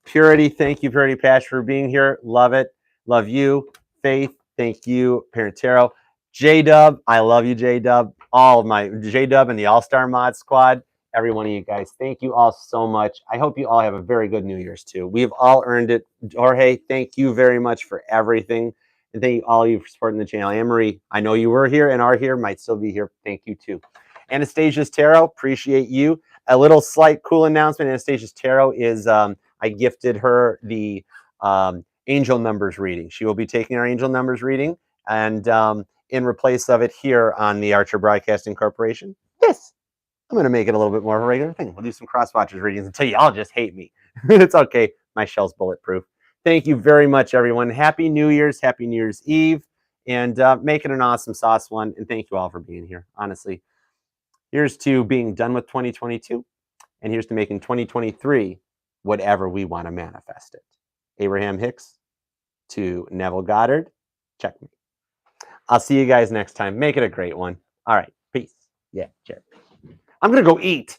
Purity, thank you, Purity Pash, for being here. Love it. Love you. Faith, thank you. Parent Tarot. J-Dub, I love you, J-Dub. All of my J-Dub and the All-Star Mod Squad. Every one of you guys, thank you all so much. I hope you all have a very good New Year's too. We've all earned it. Jorge, thank you very much for everything. And thank you all of you for supporting the channel. Anne-Marie, I know you were here and are here, might still be here. Thank you too. Anastasia's Tarot, appreciate you. A little slight cool announcement. Anastasia's Tarot is, I gifted her the angel numbers reading. She will be taking our angel numbers reading, and in replace of it here on the Archer Broadcasting Corporation, this, I'm going to make it a little bit more of a regular thing. We'll do some Crosswatchers readings until y'all just hate me. It's okay. My shell's bulletproof. Thank you very much, everyone. Happy New Year's. Happy New Year's Eve. And make it an awesome sauce one. And thank you all for being here. Honestly, here's to being done with 2022. And here's to making 2023 whatever we want to manifest it. Abraham Hicks to Neville Goddard. Check me. I'll see you guys next time. Make it a great one. All right. Peace. Yeah, cheers. I'm going to go eat.